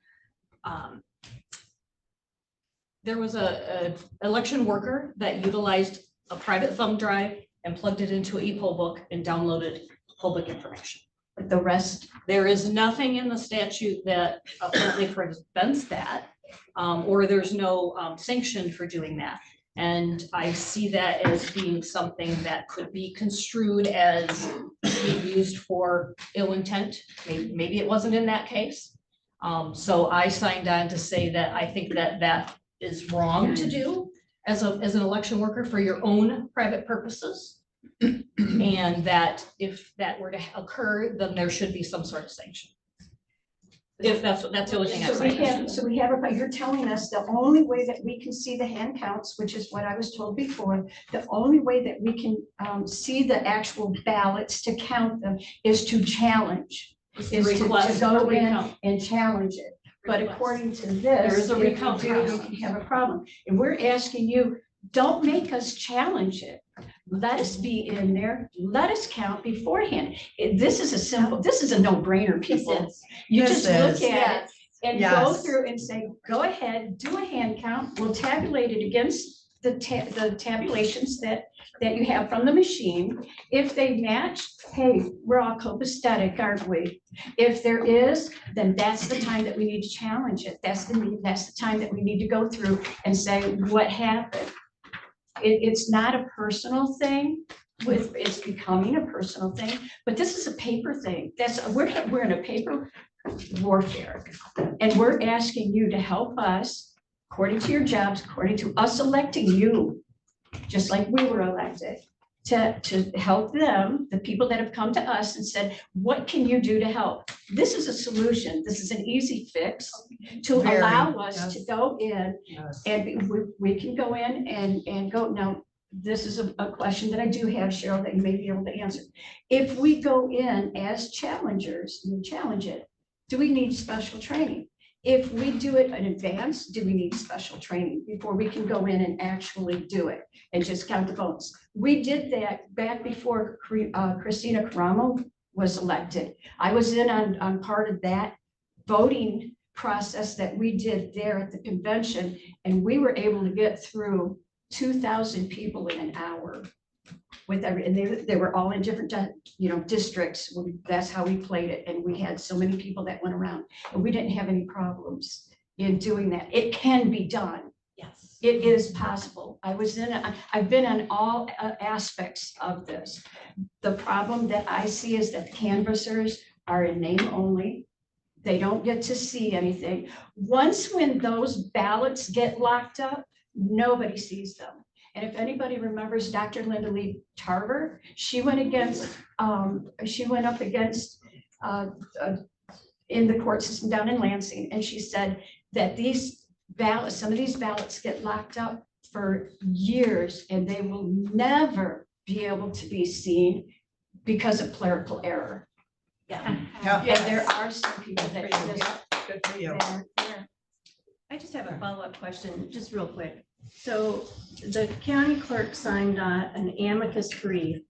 S9: there was a election worker that utilized a private thumb drive and plugged it into an e-poll book and downloaded public information.
S2: But the rest,
S9: there is nothing in the statute that apparently prevents that, or there's no sanction for doing that. And I see that as being something that could be construed as being used for ill intent. Maybe it wasn't in that case. So I signed on to say that I think that that is wrong to do as an election worker for your own private purposes. And that if that were to occur, then there should be some sort of sanction. If that's the only thing I'm saying.
S2: So we have, but you're telling us the only way that we can see the hand counts, which is what I was told before, the only way that we can see the actual ballots to count them is to challenge. Is to
S9: Request
S2: go
S9: a
S2: in
S9: recount.
S2: and challenge it. But according to this.
S9: There is a
S2: if we
S9: recount
S2: do, we
S9: process.
S2: can have a problem. And we're asking you, don't make us challenge it. Let us be in there. Let us count beforehand. This is a no-brainer, people. You
S17: This
S2: just look
S17: is.
S2: at it and go
S17: Yes.
S2: through and say, go ahead, do a hand count. We'll tabulate it against the tabulations that you have from the machine. If they match, hey, we're all copacetic, aren't we? If there is, then that's the time that we need to challenge it. That's the time that we need to go through and say, what happened? it's not a personal thing. It's becoming a personal thing, but this is a paper thing. We're in a paper warfare. And we're asking you to help us, according to your jobs, according to us electing you, just like we were elected, to help them, the people that have come to us and said, what can you do to help? This is a solution. This is an easy fix to
S17: Very,
S2: allow us to
S17: yes.
S2: go in and we can go in and go. Now, this is a question that I do have, Cheryl, that you may be able to answer. If we go in as challengers and challenge it, do we need special training? If we do it in advance, do we need special training before we can go in and actually do it and just count the votes? We did that back before Christina Caramo was elected. I was in on part of that voting process that we did there at the convention, and we were able to get through 2,000 people in an hour with and they were all in different, districts. That's how we played it. And we had so many people that went around, and we didn't have any problems in doing that. It can be done.
S14: Yes.
S2: It is possible. I've been on all aspects of this. The problem that I see is that canvassers are in name only. They don't get to see anything. Once when those ballots get locked up, nobody sees them. And if anybody remembers Dr. Linda Lee Tarver, she went up against in the court system down in Lansing, and she said that some of these ballots get locked up for years, and they will never be able to be seen because of clerical error.
S14: Yeah.
S2: And there are some people that just.
S17: Good for you.
S14: I just have a follow-up question, just real quick. So the county clerk signed on an amicus brief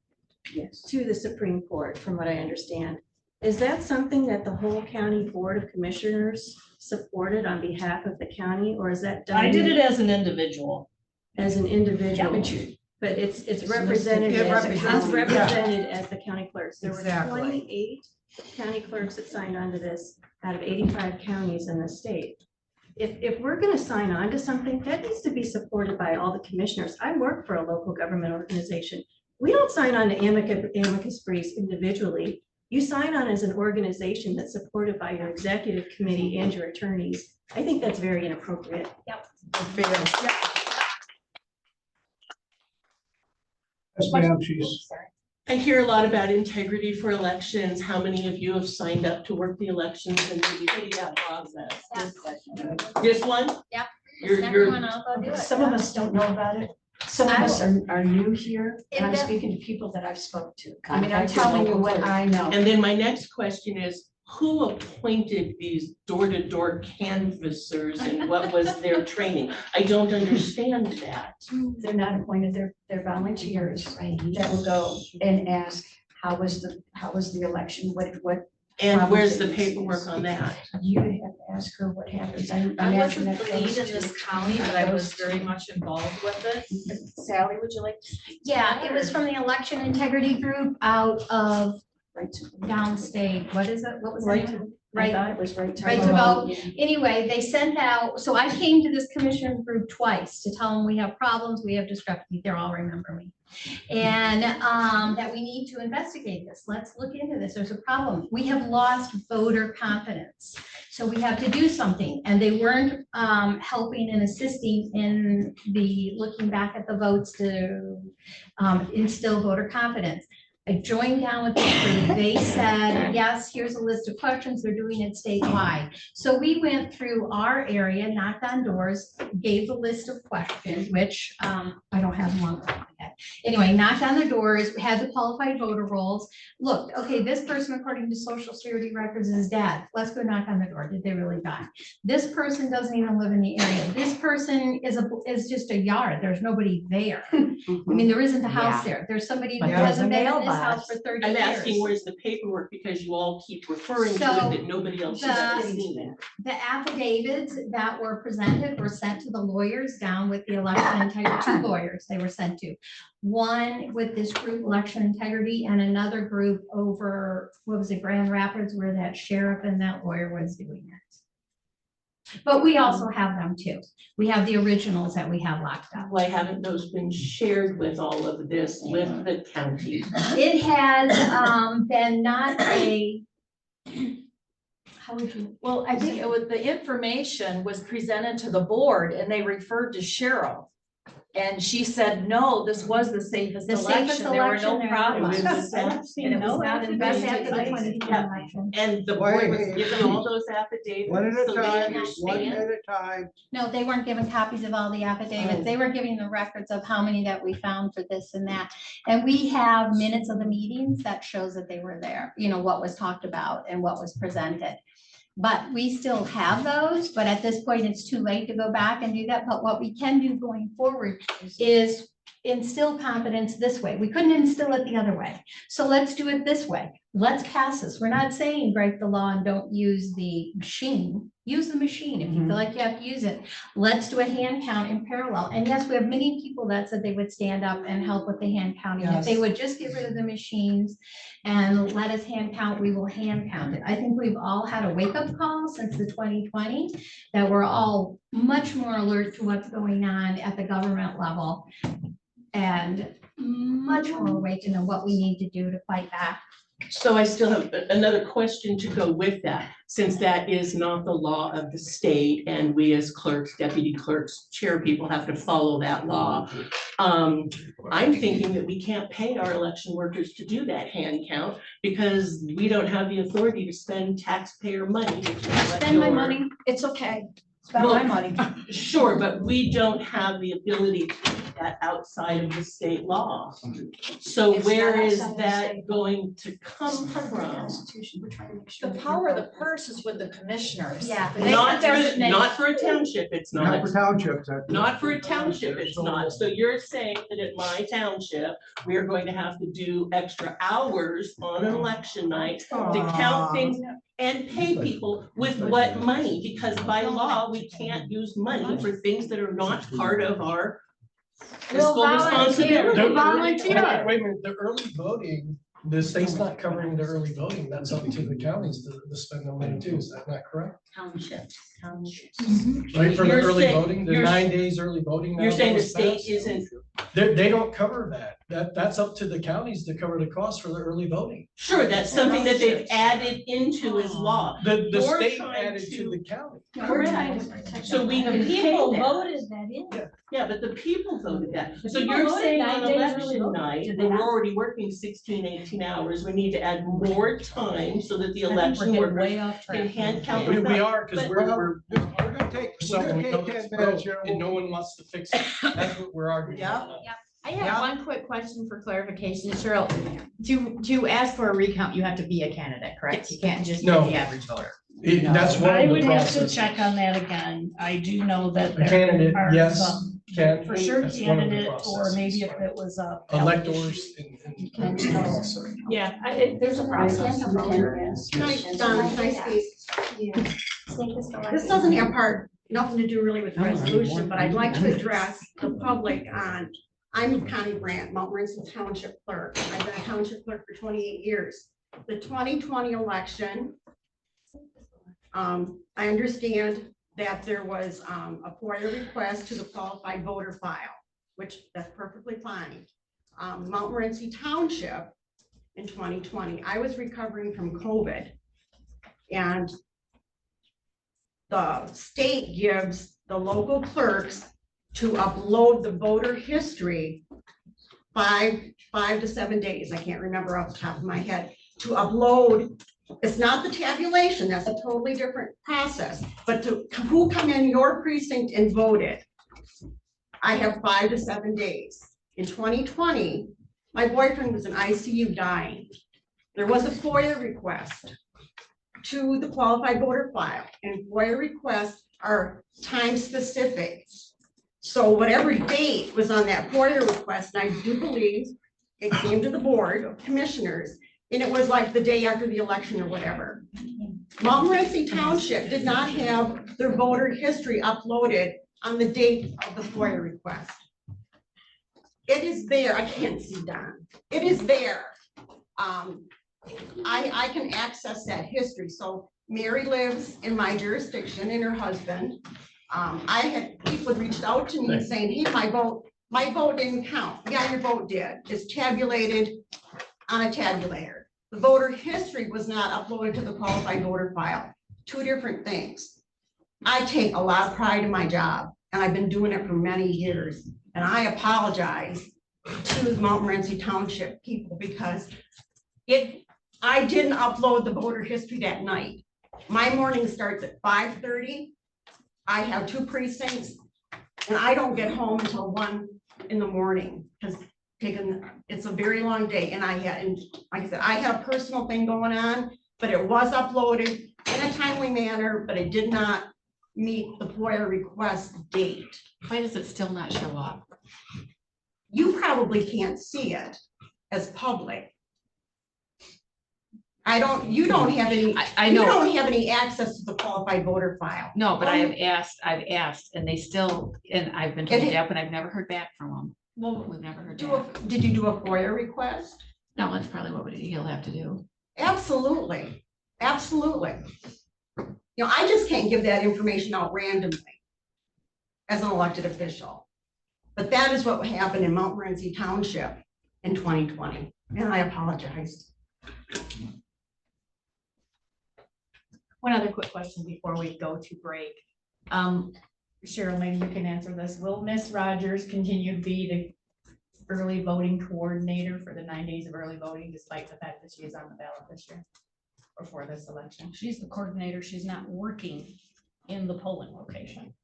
S14: to the Supreme Court, from what I understand. Is that something that the whole county board of commissioners supported on behalf of the county, or is that done?
S10: I did it as an individual.
S14: As an individual, but it's represented as the county clerks. There were
S17: Exactly.
S14: 28 county clerks that signed on to this out of 85 counties in the state. If we're going to sign on to something, that needs to be supported by all the commissioners. I work for a local government organization. We don't sign on to amicus briefs individually. You sign on as an organization that's supported by your executive committee and your attorneys. I think that's very inappropriate.
S2: Yep.
S5: Yes, ma'am, she's.
S8: I hear a lot about integrity for elections. How many of you have signed up to work the elections and maybe the process? Just one?
S3: Yep.
S2: Some of us don't know about it. Some of us are new here, and I'm speaking to people that I've spoken to. I mean, I'm telling you what I know.
S8: And then my next question is, who appointed these door-to-door canvassers and what was their training? I don't understand that.
S2: They're not appointed, they're volunteers that will go and ask, how was the election? What?
S8: And where's the paperwork on that?
S2: You have to ask her what happens.
S15: I wasn't the lead in this county, but I was very much involved with it.
S2: Sally, would you like to?
S3: Yeah, it was from the election integrity group out of downstate. What is it? What was
S2: Right
S3: it?
S2: to,
S3: Right.
S2: I thought it was right to.
S3: Right to vote. Anyway, they sent out, so I came to this commissioner group twice to tell them we have problems, we have discrepancies, they all remember me. And that we need to investigate this. Let's look into this. There's a problem. We have lost voter confidence. So we have to do something. And they weren't helping and assisting in the looking back at the votes to instill voter confidence. I joined down with the group. They said, yes, here's a list of questions. They're doing it statewide. So we went through our area, knocked on doors, gave the list of questions, which I don't have them on my head. Anyway, knocked on the doors, had the qualified voter rolls. Look, okay, this person, according to social security records, is dead. Let's go knock on the door. Did they really die? This person doesn't even live in the area. This person is just a yard. There's nobody there. I mean, there isn't a house there. There's somebody that hasn't been in this house for 30 years.
S8: I'm asking where's the paperwork because you all keep referring to it that nobody else has seen it.
S3: The affidavits that were presented were sent to the lawyers down with the election integrity, 2 lawyers they were sent to. One with this group, election integrity, and another group over, what was it, Grand Rapids, where that sheriff and that lawyer was doing it. But we also have them too. We have the originals that we have locked up.
S18: Why haven't those been shared with all of this with the county?
S3: It has been not a. How would you?
S2: Well, I think it was, the information was presented to the board and they referred to Cheryl. And she said, no, this was the safest
S3: The safest
S2: election. There were no
S3: election there.
S2: problems.
S18: And was that-
S2: And it was not
S3: That's after the
S2: investigated.
S3: 2020
S18: Yeah.
S3: election.
S18: And the board was
S5: Wait.
S18: given all those affidavits.
S5: One at a
S18: so they
S5: time, one
S18: understand.
S5: at a time.
S3: No, they weren't given copies of all the affidavits.
S18: Oh.
S3: They were giving the records of how many that we found for this and that. And we have minutes of the meetings that shows that they were there, you know, what was talked about and what was presented. But we still have those, but at this point, it's too late to go back and do that. But what we can do going forward is instill confidence this way. We couldn't instill it the other way. So let's do it this way. Let's pass this. We're not saying break the law and don't use the machine. Use the machine if you feel like you have to use it. Let's do a hand count in parallel. And yes, we have many people that said they would stand up and help with the hand counting. If they
S17: Yes.
S3: would just get rid of the machines and let us hand count, we will hand count it. I think we've all had a wake-up call since the 2020, that we're all much more alert to what's going on at the government level and much more awake to know what we need to do to fight back.
S18: So I still have another question to go with that, since that is not the law of the state and we as clerks, deputy clerks, chair people have to follow that law. I'm thinking that we can't pay our election workers to do that hand count because we don't have the authority to spend taxpayer money. which is what
S2: Spend my
S18: your-
S2: money. It's okay. Spend my money.
S18: Sure, but we don't have the ability to do that outside of the state law. So
S2: It's
S18: where
S2: not
S18: is
S2: outside of the
S18: that
S2: state.
S18: going to come from?
S2: The power of the purse is with the commissioners.
S3: Yeah.
S18: Not for a township, it's
S5: Not
S18: not.
S5: for townships.
S18: Not for a township, it's not. So you're saying that at my township, we are going to have to do extra hours on an election night to count things and pay people with what money? Because by law, we can't use money for things that are not part of our fiscal
S3: volunteer.
S18: responsibility.
S8: Wait a minute, the early voting, the state's not covering the early voting, that's up to the counties to spend the money too, is that not correct?
S7: Townships.
S8: Right, for the
S18: You're
S8: early
S18: saying-
S8: voting, the
S18: you're-
S8: 9 days early voting. now
S18: You're saying the
S8: that was
S18: state
S8: passed?
S18: isn't,
S8: They don't cover that, that's up to the counties to cover the cost for the early voting.
S18: sure, that's something that they've added into as law.
S8: The
S18: You're
S8: state
S18: trying
S8: added to the county.
S18: So we can pay
S3: People
S18: that.
S3: voted that in.
S18: Yeah, but the people voted that. So
S3: people
S18: you're
S3: voted
S18: saying
S3: 9
S18: on
S3: days early
S18: election
S3: voting.
S18: night,
S3: Did they
S18: when we're
S3: not?
S18: already working 16, 18 hours, we need to add more time so that the
S2: I think we're
S18: election
S2: getting
S18: workers
S2: way off
S18: can
S2: track.
S18: hand count.
S8: We
S18: the
S8: are, because
S18: But-
S8: we're
S5: We're gonna take,
S8: something we know
S5: 10
S8: it's
S5: minutes
S8: broke
S5: here.
S8: and no one wants to fix it, that's what we're arguing about.
S2: I
S5: Yeah.
S2: have one quick question for clarification, Cheryl. To ask for a recount, you have to be a candidate, correct? You can't just be
S8: No.
S2: the average voter.
S8: That's one
S15: I
S8: of the
S15: would have to
S8: processes.
S15: check on that again. I do know that
S8: A
S15: there
S8: candidate,
S15: are
S8: yes,
S15: some,
S8: can.
S15: for sure
S8: that's one of the
S15: candidate, or
S8: processes.
S15: maybe if it was a.
S8: Electors and.
S15: Yeah, there's a process.
S19: This doesn't have nothing to do really with resolution, but I'd like to address the public on, I'm Connie Brandt, Montmorency Township Clerk. I've been a township clerk for 28 years. The 2020 election, I understand that there was a FOIA request to the qualified voter file, which that's perfectly fine. Montmorency Township in 2020, I was recovering from COVID. And the state gives the local clerks to upload the voter history 5 to 7 days. I can't remember off the top of my head to upload. It's not the tabulation. That's a totally different process, but to who come in your precinct and voted. I have 5 to 7 days. In 2020, my boyfriend was in ICU dying. There was a FOIA request to the qualified voter file, and FOIA requests are time specific. So whatever date was on that FOIA request, and I do believe it came to the board of commissioners, and it was like the day after the election or whatever. Montmorency Township did not have their voter history uploaded on the date of the FOIA request. It is there. I can't see Don. It is there. I can access that history. So Mary lives in my jurisdiction and her husband. I had people reached out to me saying, hey, my vote didn't count. Yeah, your vote did. It's tabulated on a tabulator. The voter history was not uploaded to the qualified voter file. Two different things. I take a lot of pride in my job, and I've been doing it for many years. And I apologize to the Montmorency Township people because I didn't upload the voter history that night. My morning starts at 5:30. I have 2 precincts, and I don't get home until 1 in the morning because it's a very long day. And like I said, I had a personal thing going on, but it was uploaded in a timely manner, but it did not meet the FOIA request date.
S1: Why does it still not show up?
S19: You probably can't see it as public. You don't have any,
S1: I know.
S19: You don't have any access to the qualified voter file.
S1: No, but I've asked, and they still, and I've been told that, but I've never heard back from them.
S19: Well,
S1: We've never heard back.
S19: did you do a FOIA request?
S1: No, that's probably what he'll have to do.
S19: Absolutely, absolutely. You know, I just can't give that information out randomly as an elected official. But that is what happened in Montmorency Township in 2020, and I apologize.
S11: One other quick question before we go to break. Cheryl, maybe you can answer this. Will Miss Rogers continue to be the early voting coordinator for the 9 days of early voting, despite the fact that she is on the ballot this year or for this election?
S9: She's the coordinator. She's not working in the polling location.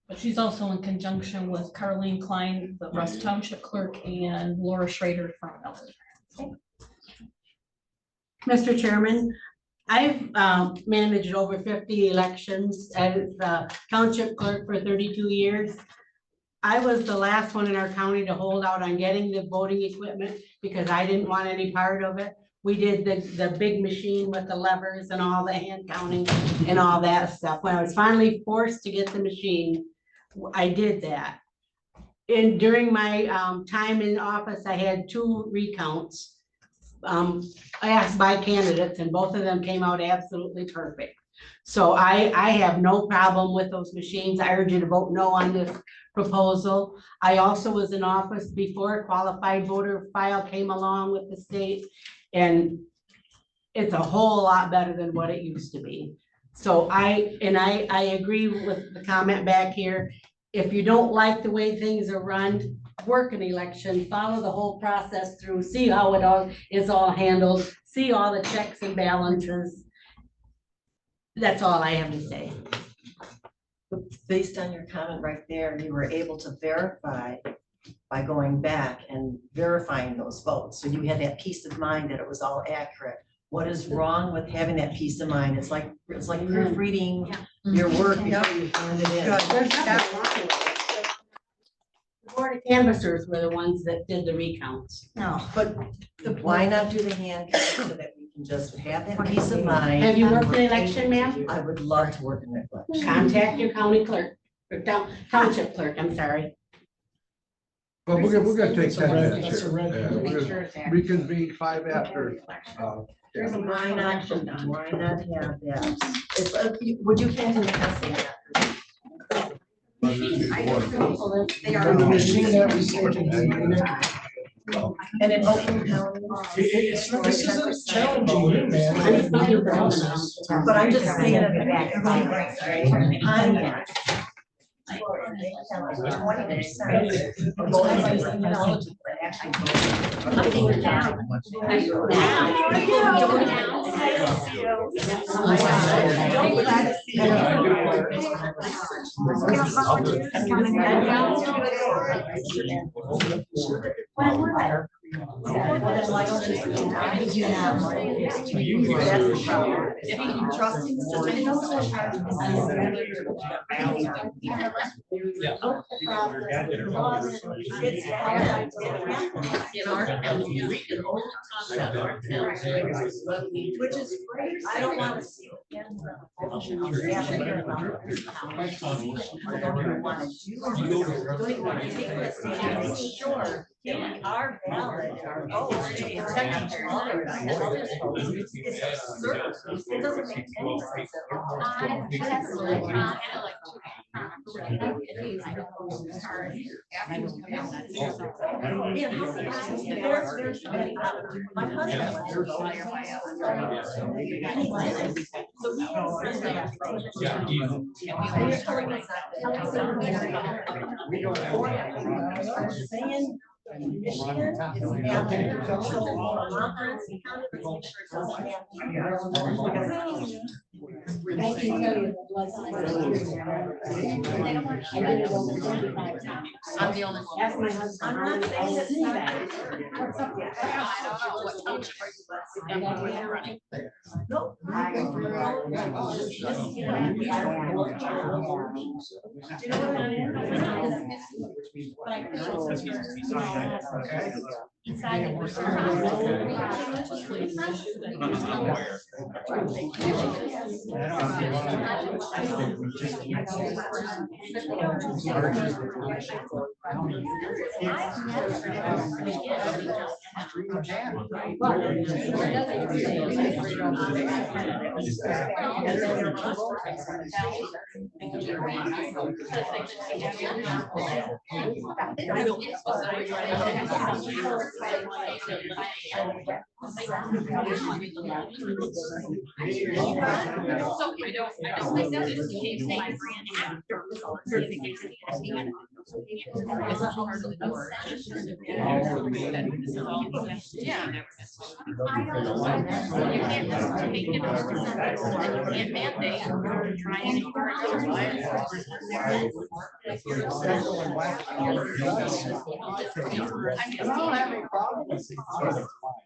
S9: But she's also in conjunction with Carleen Klein, the Russ Township clerk, and Laura Schrader from Miller.
S20: Mr. Chairman, I've managed over 50 elections as the township clerk for 32 years. I was the last one in our county to hold out on getting the voting equipment because I didn't want any part of it. We did the big machine with the levers and all the hand counting and all that stuff. When I was finally forced to get the machine, I did that. And during my time in office, I had 2 recounts asked by candidates, and both of them came out absolutely perfect. So I have no problem with those machines. I urge you to vote no on this proposal. I also was in office before a qualified voter file came along with the state, and it's a whole lot better than what it used to be. So I agree with the comment back here. If you don't like the way things are run, work an election, follow the whole process through, see how it all is all handled, see all the checks and balances. That's all I have to say.
S10: Based on your comment right there, you were able to verify by going back and verifying those votes. So you had that peace of mind that it was all accurate. What is wrong with having that peace of mind? It's like proofreading your work before you hand it in.
S20: The Board of canvassers were the ones that did the recounts.
S10: No, but why not do the hand count so that we can just have that peace of mind?
S20: Have you worked an election, ma'am?
S10: I would love to work in that election.
S20: Contact your county clerk, or township clerk, I'm sorry.
S5: Well, we're gonna take 10 minutes
S8: That's a
S5: here.
S8: red.
S5: Yeah, we're gonna reconvene 5 after.
S10: There's a why not have that? It's, would you care to make us say that?
S19: They are.
S8: The machine that we sent in.
S10: And in Oakland County.
S8: This isn't challenging you, man. I know your process.
S10: But I'm just saying it back. I'm 20. Which is great. I don't want to see it. Sure. Our ballot and our vote should protect each other. It doesn't make any sense at all. My husband went to vote. Saying Michigan is ballot. So Montmorency County, let's make sure it doesn't
S1: I'm the only one.
S10: Ask my husband. I'm not saying it's not. Nope.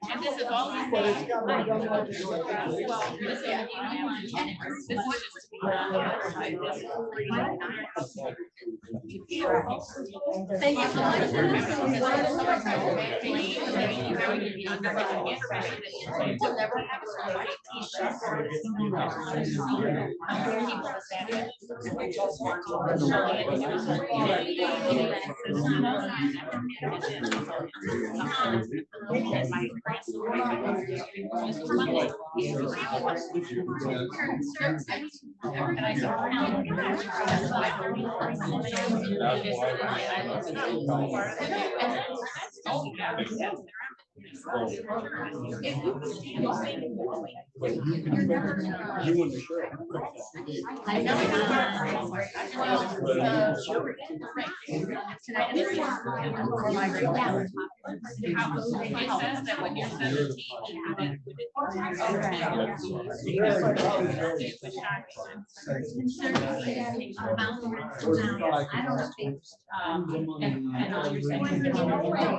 S1: And this is all. Thank you so much. We'll never have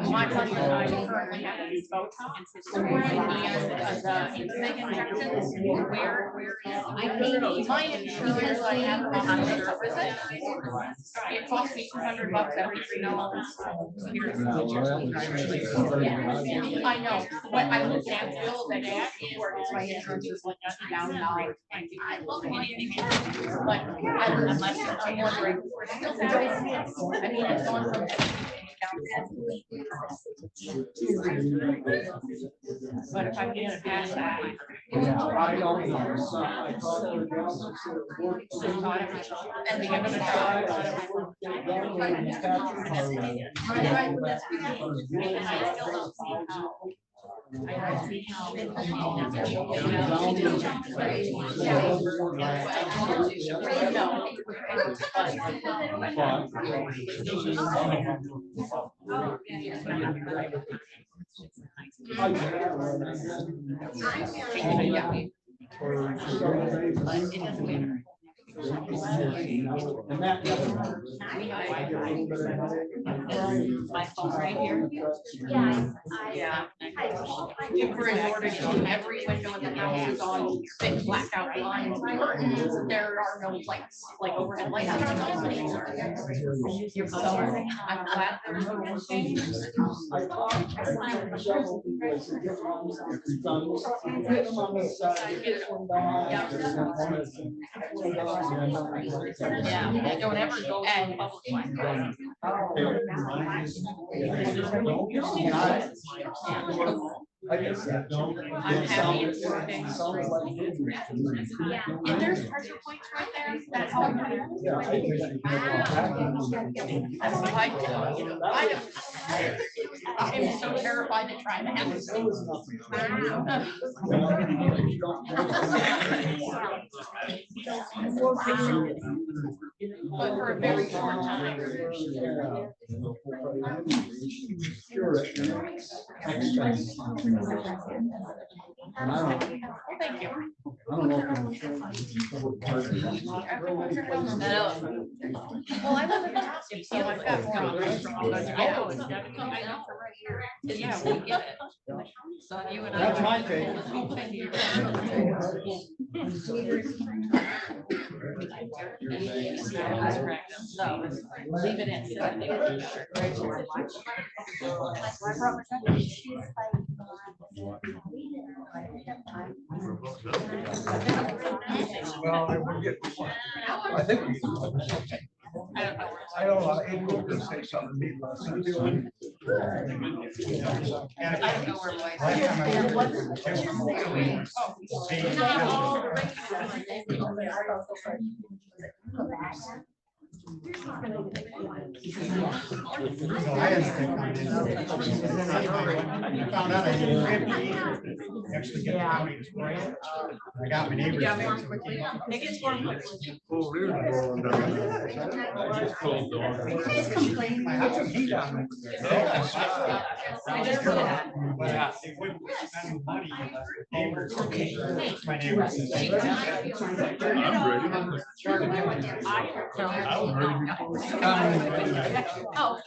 S1: My husband and I currently have these Botox and my insurance, I have that covers it. It costs me $200 every 3 months. I know, but I looked at the bill that where my insurance is like down now. I love anything, but I'm wondering, we're still having, I mean, it's gone from. But if I get past that.
S6: I don't know.
S1: And the other my phone right here. Yeah. If we're in order to do every window in the house is on big blacked out blinds, there are no lights, like overhead lights. So I'm glad there's no changes. Yeah, don't ever go to a public one. I'm happy it's working. And there's pressure points right there. That's how. I'm so terrified to try to have this. But for a very short time. Thank you.
S6: I don't know.
S1: Well, I live in the house, so I've got more. Yeah, we get it. So you and I.
S6: That's my take.
S1: No, leave it in.
S5: Well, I think we. I don't know, Amy was gonna say something to me last time.
S1: I don't know where
S5: Actually get the county to spray it. I got my neighbors.
S1: It gets warm quickly.
S4: Oh, really?
S5: Just complaining. I have some heat on there.
S1: I just put it on.
S5: But they wouldn't spend money. Neighbors. My neighbors.
S1: Oh.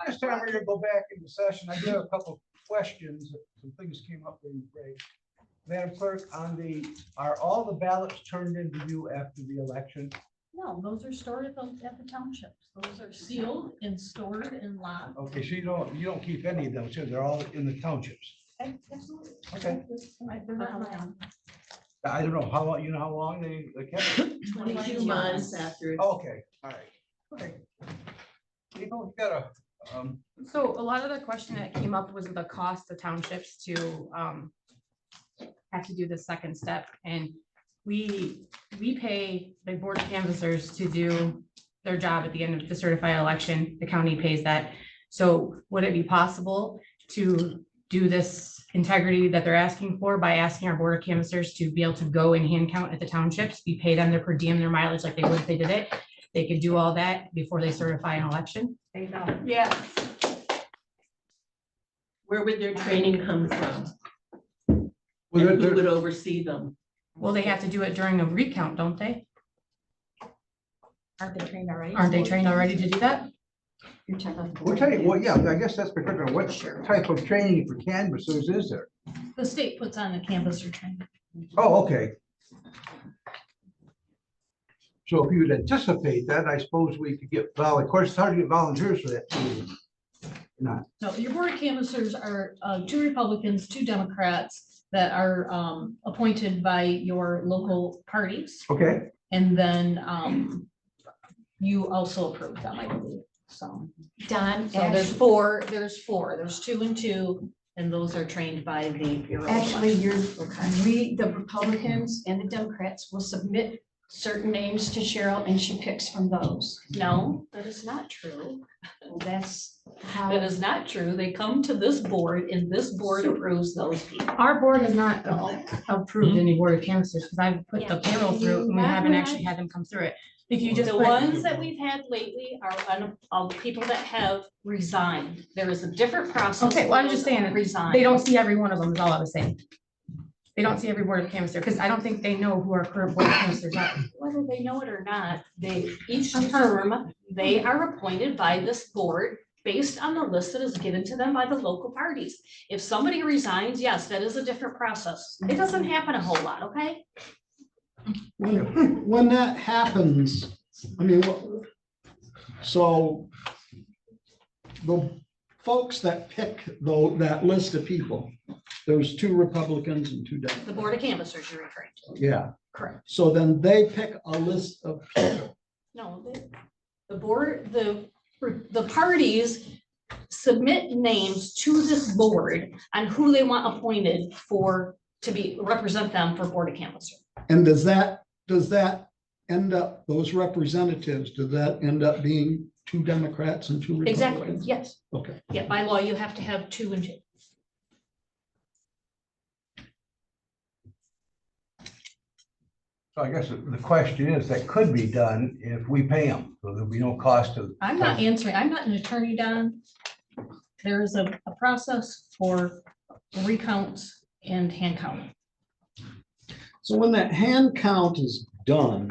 S5: This time we're gonna go back into session. I did a couple questions. Some things came up in the break. Madam Clerk, are all the ballots turned into you after the election?
S9: No, those are stored at the townships. Those are sealed and stored and locked.
S5: Okay, so you don't keep any of those, so they're all in the townships.
S9: Absolutely.
S5: Okay.
S9: They're not mine.
S5: I don't know how long, you know how long they kept it?
S18: 22 months after.
S5: Okay, all right. Okay. You know, we got a,
S2: So a lot of the question that came up was the cost of townships to have to do the second step. And we pay the board of canvassers to do their job at the end of the certified election. The county pays that. So would it be possible to do this integrity that they're asking for by asking our board of canvassers to be able to go and hand count at the townships? We pay them their per diem, their mileage like they would if they did it. They could do all that before they certify an election.
S9: There you go.
S2: Yeah.
S18: Where would their training come from?
S5: Well,
S18: And who would oversee them?
S2: Well, they have to do it during a recount, don't they?
S9: Aren't they trained already?
S2: Aren't they trained already to do that?
S5: we'll tell you, well, yeah, I guess that's because of what type of training for canvassers is there?
S9: The state puts on the canvasser training.
S5: Oh, okay. So if you would anticipate that, I suppose we could get, of course, it's hard to get volunteers for that too. Not,
S9: No, your board of canvassers are 2 Republicans, 2 Democrats that are appointed by your local parties.
S5: okay,
S9: And then you also approve them, I believe, so.
S2: Don,
S9: So there's 4, there's 2 and 2, and those are trained by the Bureau. of
S2: actually,
S9: Elections.
S2: the Republicans and the Democrats will submit certain names to Cheryl and she picks from those.
S9: No, that is not true.
S2: Well, that's how.
S9: That is not true. They come to this board and this board approves those people.
S2: Our board has not approved any board of canvassers because I've put the payroll through and we haven't actually had them come through it. If you just.
S9: The
S2: put-
S9: ones that we've had lately are of people that have resigned. There is a different process.
S2: Okay, well, I'm just saying,
S9: Resign.
S2: they don't see every one of them is all I was saying. They don't see every board of canvasser because I don't think they know who our current board of canvassers are.
S9: Whether they know it or not, each term, they are appointed by this board based on the list that is given to them by the local parties. If somebody resigns, yes, that is a different process. It doesn't happen a whole lot, okay?
S6: When that happens, I mean, so the folks that pick though, that list of people, there's 2 Republicans and 2
S9: The
S6: Democrats.
S9: Board of Canvassers you're referring to.
S6: Yeah,
S9: Correct.
S6: so then they pick a list of people.
S9: No, the board, the parties submit names to this board on who they want appointed to represent them for Board of Canvasser.
S6: And does that end up, those representatives, does that end up being 2 Democrats and 2
S9: Exactly,
S6: Republicans?
S9: yes.
S6: Okay.
S9: Yeah, by law, you have to have 2 and 2.
S5: So I guess the question is, that could be done if we pay them, so there'll be no cost to.
S9: I'm not answering, I'm not an attorney, Don. There is a process for recounts and hand counting.
S6: So when that hand count is done,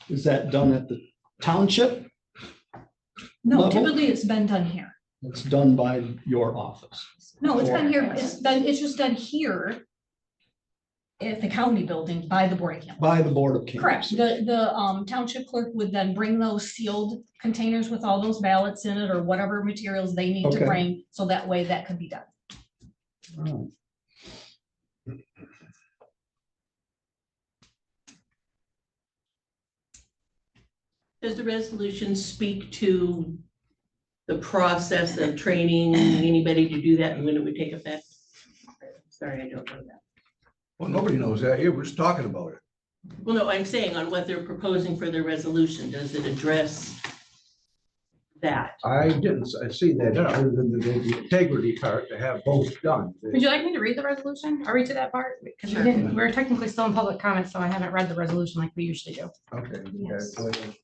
S6: is that done at the township?
S9: No,
S6: level?
S9: typically it's been done here.
S6: It's done by your office.
S9: No, it's done here, it's just done here at the county building by the Board of Canvassers.
S6: By the Board of
S9: Correct.
S6: Canvassers.
S9: The township clerk would then bring those sealed containers with all those ballots in it or whatever materials they need to
S6: Okay.
S9: bring, so that way that could be done.
S6: Oh.
S18: Does the resolution speak to the process of training anybody to do that and when it would take effect? Sorry, I don't know that.
S5: Well, nobody knows that here. We're just talking about it.
S18: Well, no, I'm saying on what they're proposing for their resolution. Does it address that?
S5: I didn't see that, other than the integrity part to have both done.
S2: Would you like me to read the resolution? I'll read to that part, because
S18: Sure.
S2: we're technically still in public comment, so I haven't read the resolution like we usually do.
S5: Okay.
S2: Yes.
S5: go ahead.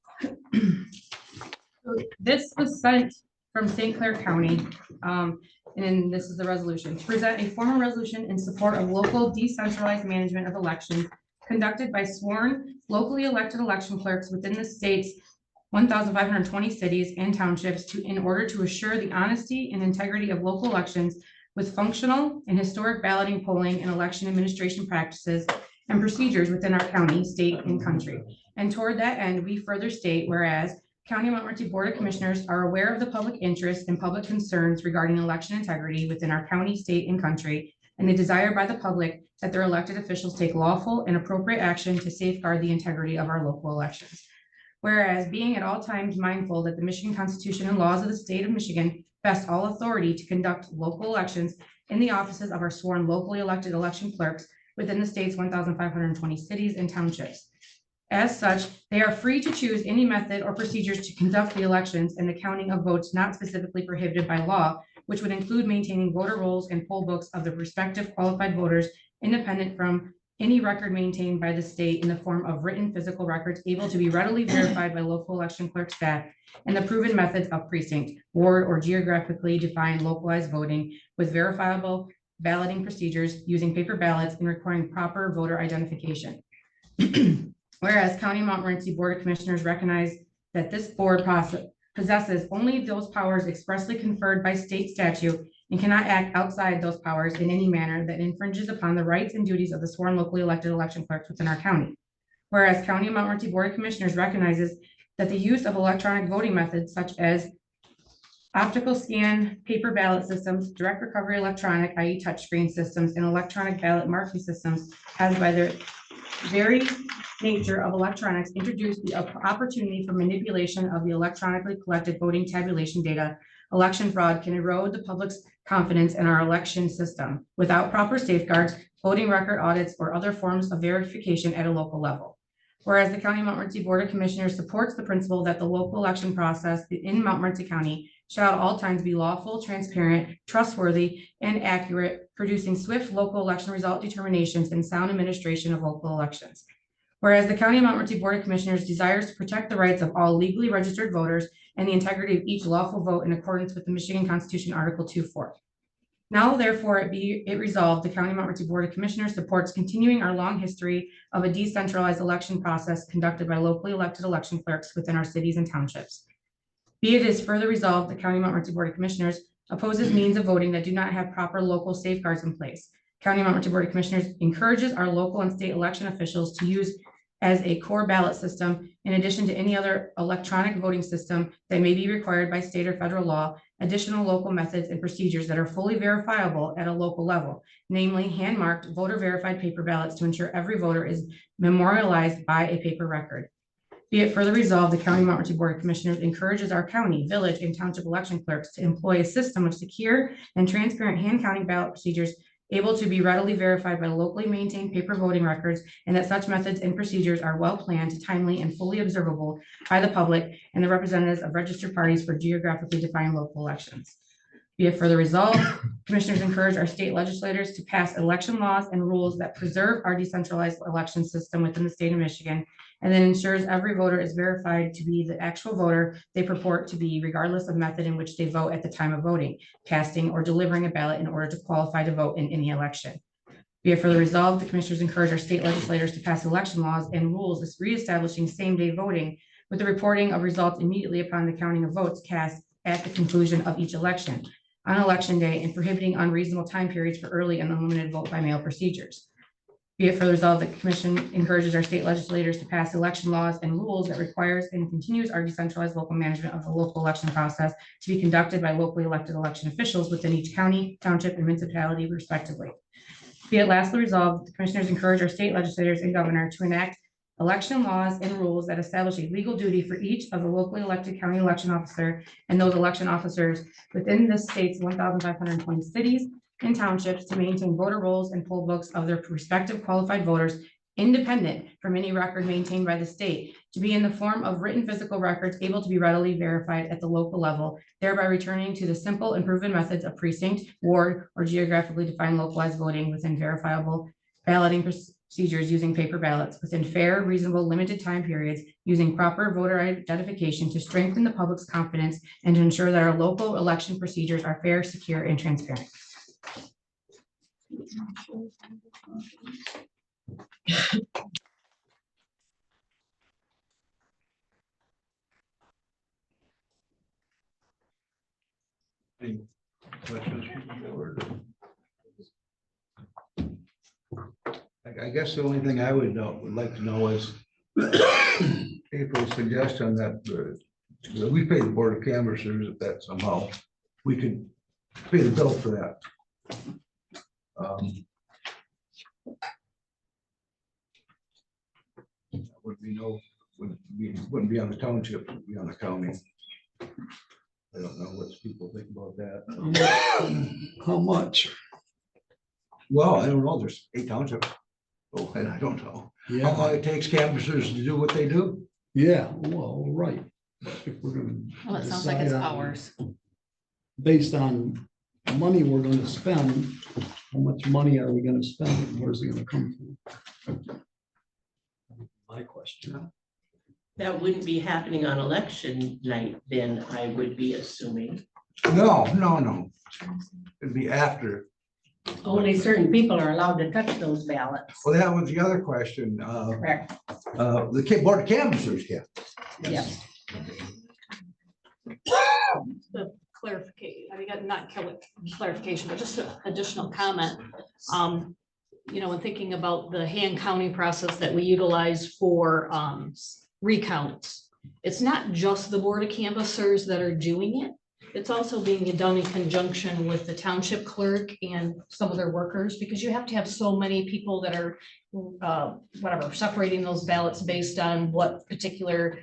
S2: This was sent from St. Clair County, and this is the resolution. To present a formal resolution in support of local decentralized management of elections conducted by sworn locally elected election clerks within the state's 1,520 cities and townships in order to assure the honesty and integrity of local elections with functional and historic balloting, polling, and election administration practices and procedures within our county, state, and country. And toward that end, we further state, whereas County of Montmorency Board of Commissioners are aware of the public interest and public concerns regarding election integrity within our county, state, and country, and the desire by the public that their elected officials take lawful and appropriate action to safeguard the integrity of our local elections. Whereas being at all times mindful that the Michigan Constitution and laws of the state of Michigan vest all authority to conduct local elections in the offices of our sworn locally elected election clerks within the state's 1,520 cities and townships. As such, they are free to choose any method or procedures to conduct the elections and the counting of votes not specifically prohibited by law, which would include maintaining voter rolls and poll books of the respective qualified voters independent from any record maintained by the state in the form of written physical records able to be readily verified by local election clerk staff, and the proven methods of precinct, ward, or geographically defined localized voting with verifiable balloting procedures using paper ballots and requiring proper voter identification. Whereas County of Montmorency Board of Commissioners recognize that this board possesses only those powers expressly conferred by state statute and cannot act outside those powers in any manner that infringes upon the rights and duties of the sworn locally elected election clerks within our county. Whereas County of Montmorency Board of Commissioners recognizes that the use of electronic voting methods such as optical scan, paper ballot systems, direct recovery electronic, i.e. touchscreen systems, and electronic ballot marking systems has by their very nature of electronics introduced the opportunity for manipulation of the electronically collected voting tabulation data. Election fraud can erode the public's confidence in our election system without proper safeguards, voting record audits, or other forms of verification at a local level. Whereas the County of Montmorency Board of Commissioners supports the principle that the local election process in Montmorency County shall at all times be lawful, transparent, trustworthy, and accurate, producing swift local election result determinations and sound administration of local elections. Whereas the County of Montmorency Board of Commissioners desires to protect the rights of all legally registered voters and the integrity of each lawful vote in accordance with the Michigan Constitution, Article 2.4. Now, therefore, it resolved, the County of Montmorency Board of Commissioners supports continuing our long history of a decentralized election process conducted by locally elected election clerks within our cities and townships. Be it is further resolved, the County of Montmorency Board of Commissioners opposes means of voting that do not have proper local safeguards in place. County of Montmorency Board of Commissioners encourages our local and state election officials to use as a core ballot system, in addition to any other electronic voting system that may be required by state or federal law, additional local methods and procedures that are fully verifiable at a local level, namely hand-marked, voter-verified paper ballots to ensure every voter is memorialized by a paper record. Be it further resolved, the County of Montmorency Board of Commissioners encourages our county, village, and township election clerks to employ a system of secure and transparent hand counting ballot procedures able to be readily verified by locally maintained paper voting records, and that such methods and procedures are well planned, timely, and fully observable by the public and the representatives of registered parties for geographically defined local elections. Be it further resolved, commissioners encourage our state legislators to pass election laws and rules that preserve our decentralized election system within the state of Michigan, and then ensures every voter is verified to be the actual voter they purport to be, regardless of method in which they vote at the time of voting, casting, or delivering a ballot in order to qualify to vote in any election. Be it further resolved, the commissioners encourage our state legislators to pass election laws and rules reestablishing same-day voting with the reporting of results immediately upon the counting of votes cast at the conclusion of each election on election day, and prohibiting unreasonable time periods for early and unlimited vote by mail procedures. Be it further resolved, the commission encourages our state legislators to pass election laws and rules that requires and continues our decentralized local management of the local election process to be conducted by locally elected election officials within each county, township, and municipality respectively. Be it lastly resolved, the commissioners encourage our state legislators and governor to enact election laws and rules that establish a legal duty for each of the locally elected county election officer and those election officers within the state's 1,520 cities and townships to maintain voter rolls and poll books of their respective qualified voters, independent from any record maintained by the state, to be in the form of written physical records able to be readily verified at the local level, thereby returning to the simple and proven methods of precinct, ward, or geographically defined localized voting within verifiable balloting procedures using paper ballots within fair, reasonable, limited time periods, using proper voter identification to strengthen the public's confidence and to ensure that our local election procedures are fair, secure, and transparent.
S5: Any questions from the board? I guess the only thing I would like to know is April's suggestion that we pay the board of canvassers, if that somehow we could pay the bill for that. Wouldn't be on the township, it would be on the county. I don't know what people think about that.
S6: How much?
S5: Well, I don't know, there's 8 townships. Oh, and I don't know how long it takes canvassers to do what they do.
S6: Yeah, well, right. If we're gonna
S1: Well, it sounds like it's
S6: decide on-
S1: hours.
S6: Based on money we're gonna spend, how much money are we gonna spend? Where's it gonna come from? My question.
S18: That wouldn't be happening on election night, then I would be assuming.
S5: No. It'd be after.
S20: Only certain people are allowed to touch those ballots.
S5: Well, that was the other question.
S20: Correct.
S5: The board of canvassers can.
S20: Yes.
S9: The clarification, I mean, not clarification, but just an additional comment. You know, when thinking about the hand counting process that we utilize for recounts, it's not just the board of canvassers that are doing it. It's also being done in conjunction with the township clerk and some of their workers, because you have to have so many people that are separating those ballots based on what particular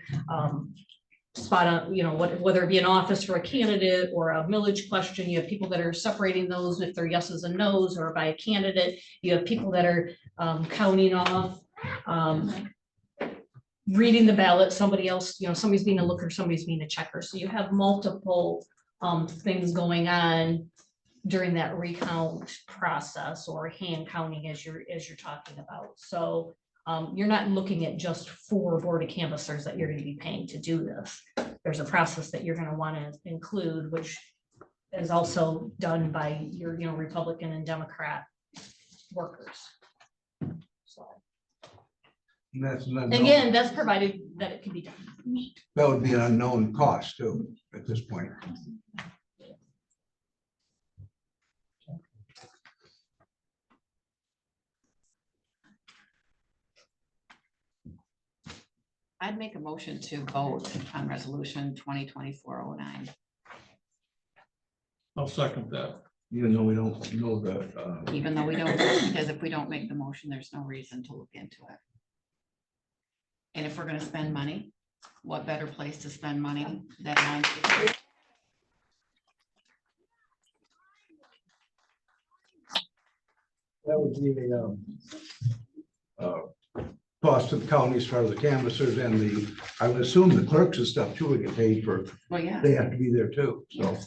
S9: spot on, you know, whether it be an office for a candidate or a millage question. You have people that are separating those if they're yeses and nos, or by a candidate. You have people that are counting off, reading the ballot, somebody else, you know, somebody's being a looker, somebody's being a checker. So you have multiple things going on during that recount process, or hand counting as you're talking about. So you're not looking at just 4 board of canvassers that you're going to be paying to do this. There's a process that you're going to want to include, which is also done by your, you know, Republican and Democrat workers. So again, that's provided that it can be done.
S5: That would be an unknown cost too, at this point.
S1: I'd make a motion to vote on resolution 2024-09.
S5: I'll second that. Even though we don't know that.
S1: Even though we don't, because if we don't make the motion, there's no reason to look into it. And if we're gonna spend money, what better place to spend money than on?
S5: That would be a cost to the county as far as the canvassers and the, I would assume the clerks and stuff too would get paid for.
S1: Well, yeah.
S5: They have to be there too, so.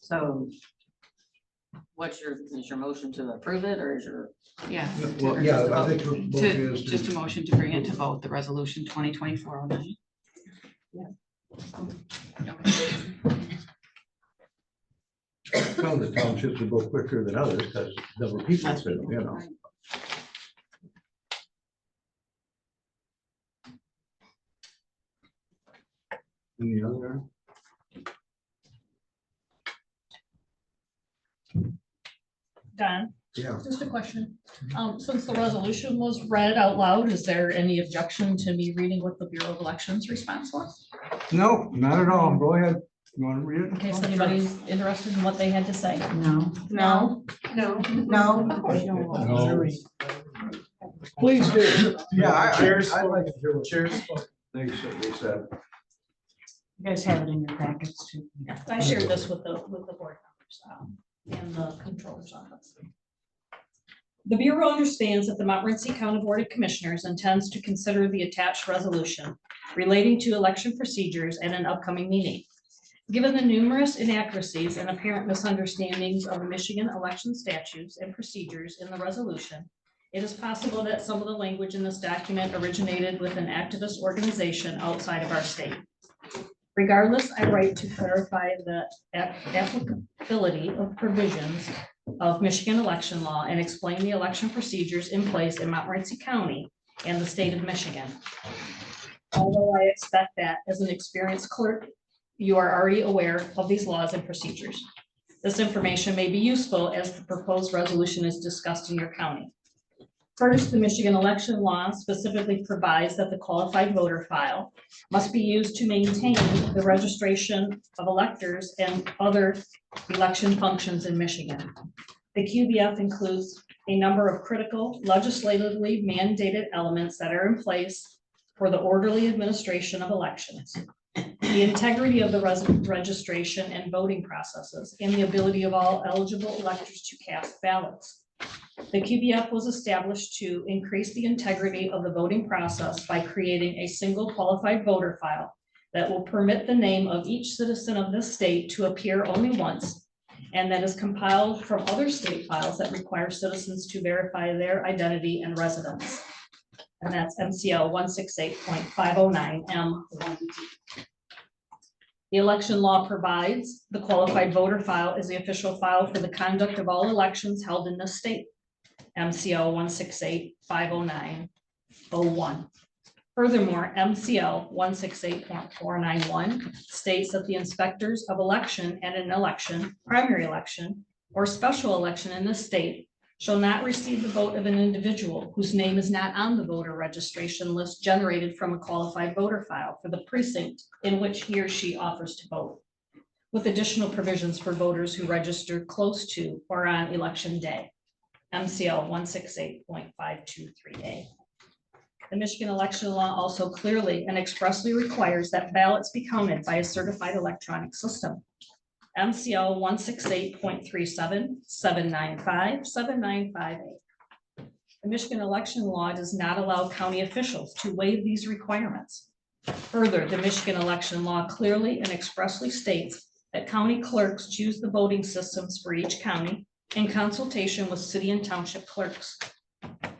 S2: So is your motion to approve it or is your?
S1: Yeah.
S5: Well, yeah, I think the motion is
S1: Just a motion to bring it to vote, the resolution 2024-09.
S5: Some of the townships will go quicker than others because there were people, you know. Any other?
S9: Don,
S5: Yeah.
S9: just a question. Since the resolution was read out loud, is there any objection to me reading what the Bureau of Elections response was?
S5: No, not at all. Go ahead. You want to read it?
S9: In case anybody's interested in what they had to say.
S12: No.
S9: No?
S19: No.
S5: No. Please do. Yeah, I'd like to hear what they said.
S2: You guys have it in your packets too.
S9: I shared this with the board members and the controller's office. The Bureau understands that the Montmorency County Board of Commissioners intends to consider the attached resolution relating to election procedures at an upcoming meeting. Given the numerous inaccuracies and apparent misunderstandings of the Michigan election statutes and procedures in the resolution, it is possible that some of the language in this document originated with an activist organization outside of our state. Regardless, I write to clarify the applicability of provisions of Michigan election law and explain the election procedures in place in Montmorency County and the state of Michigan. Although I expect that as an experienced clerk, you are already aware of these laws and procedures. This information may be useful as the proposed resolution is discussed in your county. First, the Michigan election law specifically provides that the qualified voter file must be used to maintain the registration of electors and other election functions in Michigan. The QBF includes a number of critical legislatively mandated elements that are in place for the orderly administration of elections. The integrity of the registration and voting processes and the ability of all eligible electors to cast ballots. The QBF was established to increase the integrity of the voting process by creating a single qualified voter file that will permit the name of each citizen of this state to appear only once, and that is compiled from other state files that require citizens to verify their identity and residence. And that's MCL 168.509M1D. The election law provides the qualified voter file is the official file for the conduct of all elections held in this state. MCL 168.50901. Furthermore, MCL 168.491 states that the inspectors of election at an election, primary election, or special election in this state shall not receive the vote of an individual whose name is not on the voter registration list generated from a qualified voter file for the precinct in which he or she offers to vote, with additional provisions for voters who register close to or on election day. MCL 168.523A. The Michigan election law also clearly and expressly requires that ballots be counted by a certified electronic system. MCL 168.37.795.795A. The Michigan election law does not allow county officials to waive these requirements. Further, the Michigan election law clearly and expressly states that county clerks choose the voting systems for each county in consultation with city and township clerks.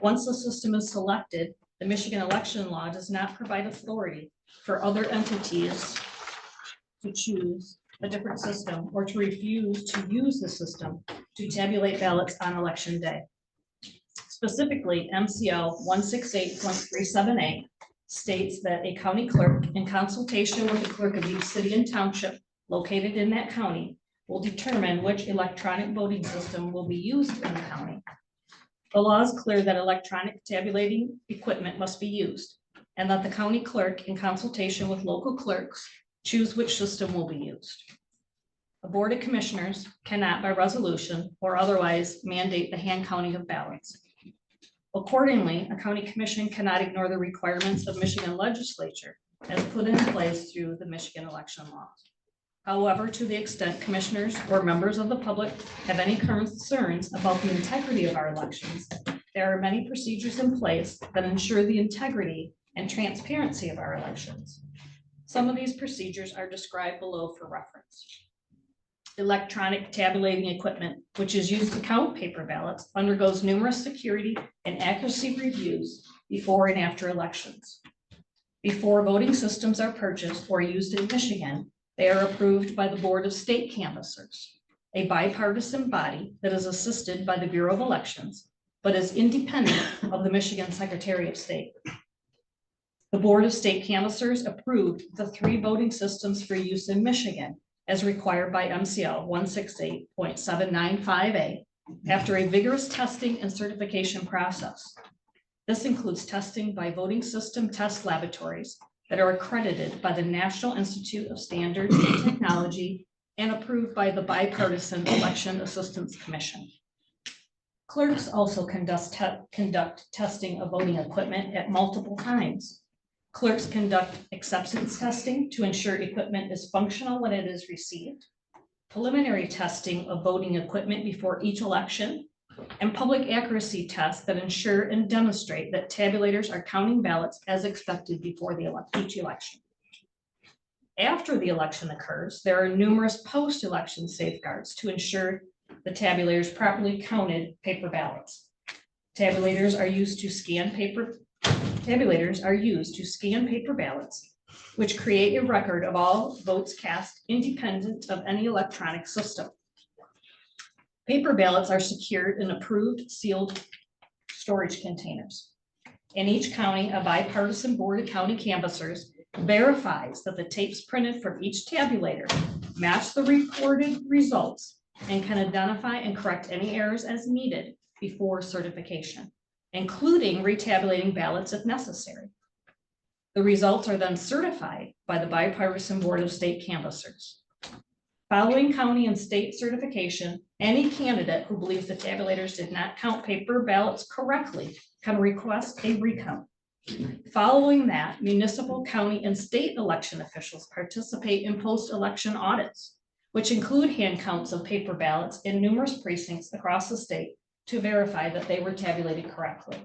S9: Once the system is selected, the Michigan election law does not provide authority for other entities to choose a different system or to refuse to use the system to tabulate ballots on election day. Specifically, MCL 168.37A states that a county clerk, in consultation with the clerk of each city and township located in that county, will determine which electronic voting system will be used in the county. The law is clear that electronic tabulating equipment must be used. and that the county clerk, in consultation with local clerks, choose which system will be used. The Board of Commissioners cannot by resolution or otherwise mandate the hand counting of ballots. Accordingly, a county commission cannot ignore the requirements of Michigan legislature as put in place through the Michigan election laws. However, to the extent commissioners or members of the public have any concerns about the integrity of our elections, there are many procedures in place that ensure the integrity and transparency of our elections. Some of these procedures are described below for reference. Electronic tabulating equipment, which is used to count paper ballots, undergoes numerous security and accuracy reviews before and after elections. Before voting systems are purchased or used in Michigan, they are approved by the Board of State Canvassers, a bipartisan body that is assisted by the Bureau of Elections, but is independent of the Michigan Secretary of State. The Board of State Canvassers approved the 3 voting systems for use in Michigan as required by MCL 168.795A after a vigorous testing and certification process. This includes testing by voting system test laboratories that are accredited by the National Institute of Standards and Technology and approved by the Bipartisan Election Assistance Commission. Clerks also conduct testing of voting equipment at multiple times. Clerks conduct acceptance testing to ensure equipment is functional when it is received, preliminary testing of voting equipment before each election, and public accuracy tests that ensure and demonstrate that tabulators are counting ballots as expected before each election. After the election occurs, there are numerous post-election safeguards to ensure the tabulators properly counted paper ballots. Tabulators are used to scan paper ballots, which create a record of all votes cast independent of any electronic system. Paper ballots are secured in approved sealed storage containers. In each county, a bipartisan board of county canvassers verifies that the tapes printed from each tabulator match the reported results and can identify and correct any errors as needed before certification, including retabulating ballots if necessary. The results are then certified by the bipartisan board of state canvassers. Following county and state certification, any candidate who believes the tabulators did not count paper ballots correctly can request a recount. Following that, municipal, county, and state election officials participate in post-election audits, which include hand counts of paper ballots in numerous precincts across the state to verify that they were tabulated correctly.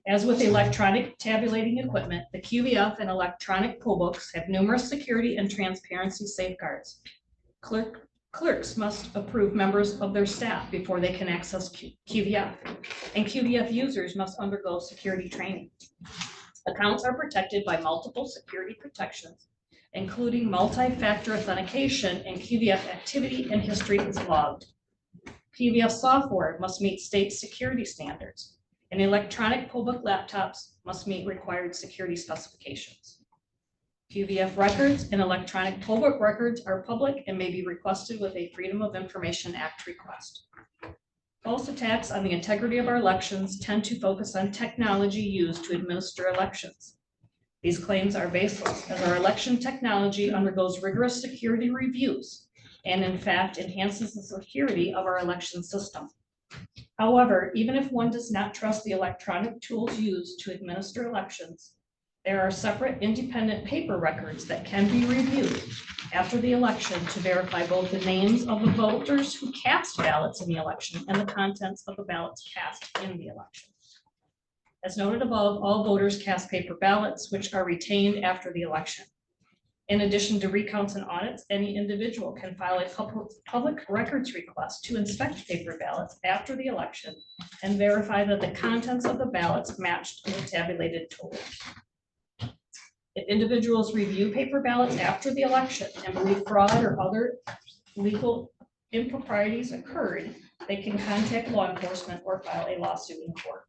S9: As with electronic tabulating equipment, the QVF and electronic poll books have numerous security and transparency safeguards. Clerks must approve members of their staff before they can access QVF, and QVF users must undergo security training. Accounts are protected by multiple security protections, including multi-factor authentication, and QVF activity and history is logged. QVF software must meet state security standards, and electronic poll book laptops must meet required security specifications. QVF records and electronic poll book records are public and may be requested with a Freedom of Information Act request. False attacks on the integrity of our elections tend to focus on technology used to administer elections. These claims are baseless, as our election technology undergoes rigorous security reviews and in fact enhances the security of our election system. However, even if one does not trust the electronic tools used to administer elections, there are separate independent paper records that can be reviewed after the election to verify both the names of the voters who cast ballots in the election and the contents of the ballots cast in the election. As noted above, all voters cast paper ballots, which are retained after the election. In addition to recounts and audits, any individual can file a public records request to inspect paper ballots after the election and verify that the contents of the ballots matched the tabulated totals. If individuals review paper ballots after the election and believe fraud or other legal improprieties occurred, they can contact law enforcement or file a lawsuit in court.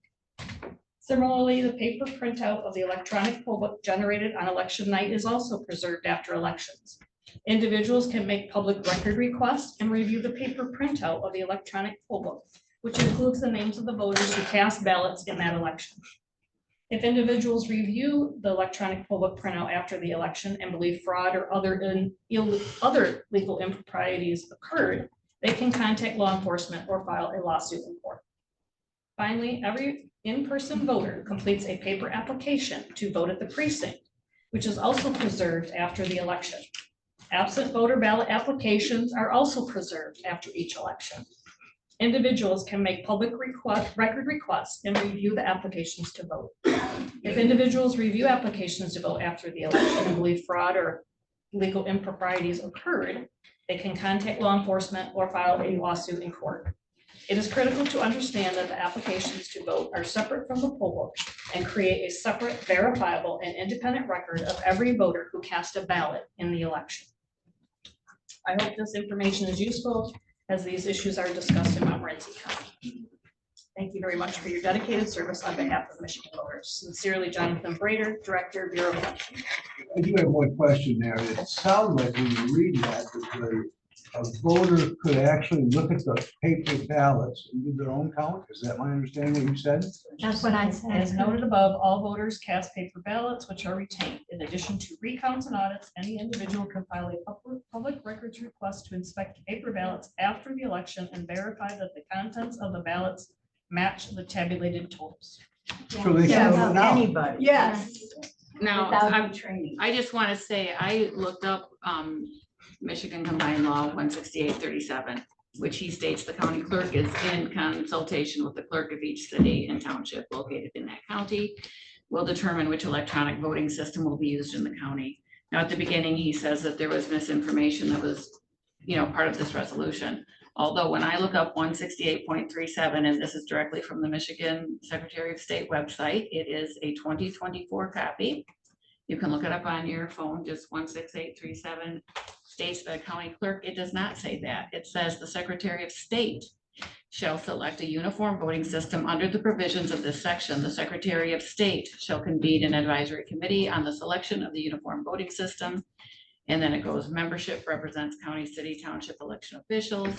S9: Similarly, the paper printout of the electronic poll book generated on election night is also preserved after elections. Individuals can make public record requests and review the paper printout of the electronic poll book, which includes the names of the voters who cast ballots in that election. If individuals review the electronic poll book printout after the election and believe fraud or other legal improprieties occurred, they can contact law enforcement or file a lawsuit in court. Finally, every in-person voter completes a paper application to vote at the precinct, which is also preserved after the election. Absent voter ballot applications are also preserved after each election. Individuals can make public record requests and review the applications to vote. If individuals review applications to vote after the election and believe fraud or legal improprieties occurred, they can contact law enforcement or file a lawsuit in court. It is critical to understand that the applications to vote are separate from the poll book and create a separate, verifiable, and independent record of every voter who cast a ballot in the election. I hope this information is useful as these issues are discussed in Montmorency County. Thank you very much for your dedicated service on behalf of Michigan voters. Sincerely, Jonathan Brader, Director, Bureau of Election.
S5: I do have one question there. It sounds like when you read that, a voter could actually look at the paper ballots and do their own count. Is that my understanding what you said?
S3: That's what I said.
S9: As noted above, all voters cast paper ballots which are retained. In addition to recounts and audits, any individual can file a public records request to inspect paper ballots after the election and verify that the contents of the ballots match the tabulated totals.
S5: So they can vote now.
S12: Anybody.
S9: Yes.
S1: Now,
S12: Without training.
S1: I just want to say, I looked up Michigan Combined Law 16837, which he states the county clerk is in consultation with the clerk of each city and township located in that county, will determine which electronic voting system will be used in the county. Now, at the beginning, he says that there was misinformation that was, part of this resolution. Although when I look up 168.37, and this is directly from the Michigan Secretary of State website, it is a 2024 copy. You can look it up on your phone, just 16837 states the county clerk. It does not say that. It says the Secretary of State shall select a uniform voting system under the provisions of this section. The Secretary of State shall convene an advisory committee on the selection of the uniform voting system. And then it goes, membership represents county, city, township election officials,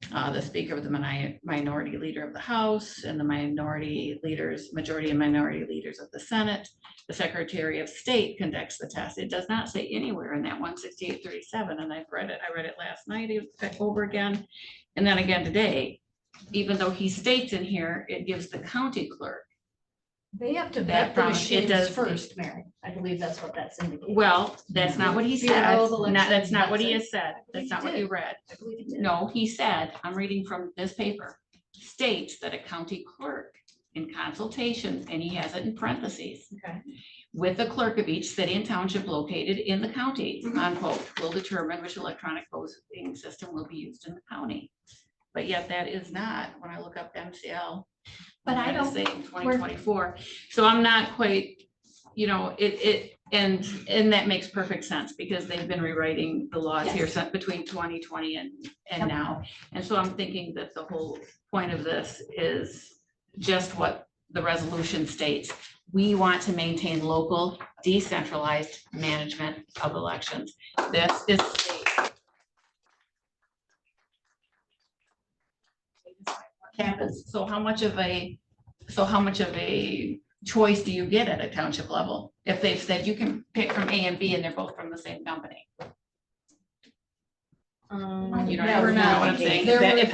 S1: the speaker of the minority leader of the House, and the majority and minority leaders of the Senate. The Secretary of State conducts the test. It does not say anywhere in that 16837, and I've read it. I read it last night over again, and then again today. Even though he states in here, it gives the county clerk.
S9: They have to
S1: That
S9: vet the
S1: from- it
S9: machines
S1: does-
S9: first, Mary. I believe that's what that's indicating.
S1: Well, that's not what he said.
S9: Bureau of Elections
S1: That's not what he
S9: vets
S1: has said. That's not what
S9: did.
S1: you read.
S9: I believe he did.
S1: No, he said, I'm reading from this paper, states that a county clerk in consultation, and he has it in parentheses,
S9: Okay.
S1: with the clerk of each city and township located in the county, unquote, will determine which electronic voting system will be used in the county. But yet that is not, when I look up MCL.
S3: But I
S1: that is
S3: don't-
S1: saying 2024. So I'm not quite, and that makes perfect sense because they've been rewriting the laws here between 2020 and now. And so I'm thinking that the whole point of this is just what the resolution states. We want to maintain local, decentralized management of elections. This is state. Happens. So how much of a choice do you get at a township level? If they've said you can pick from A and B and they're both from the same company. You know, you know what I'm saying? If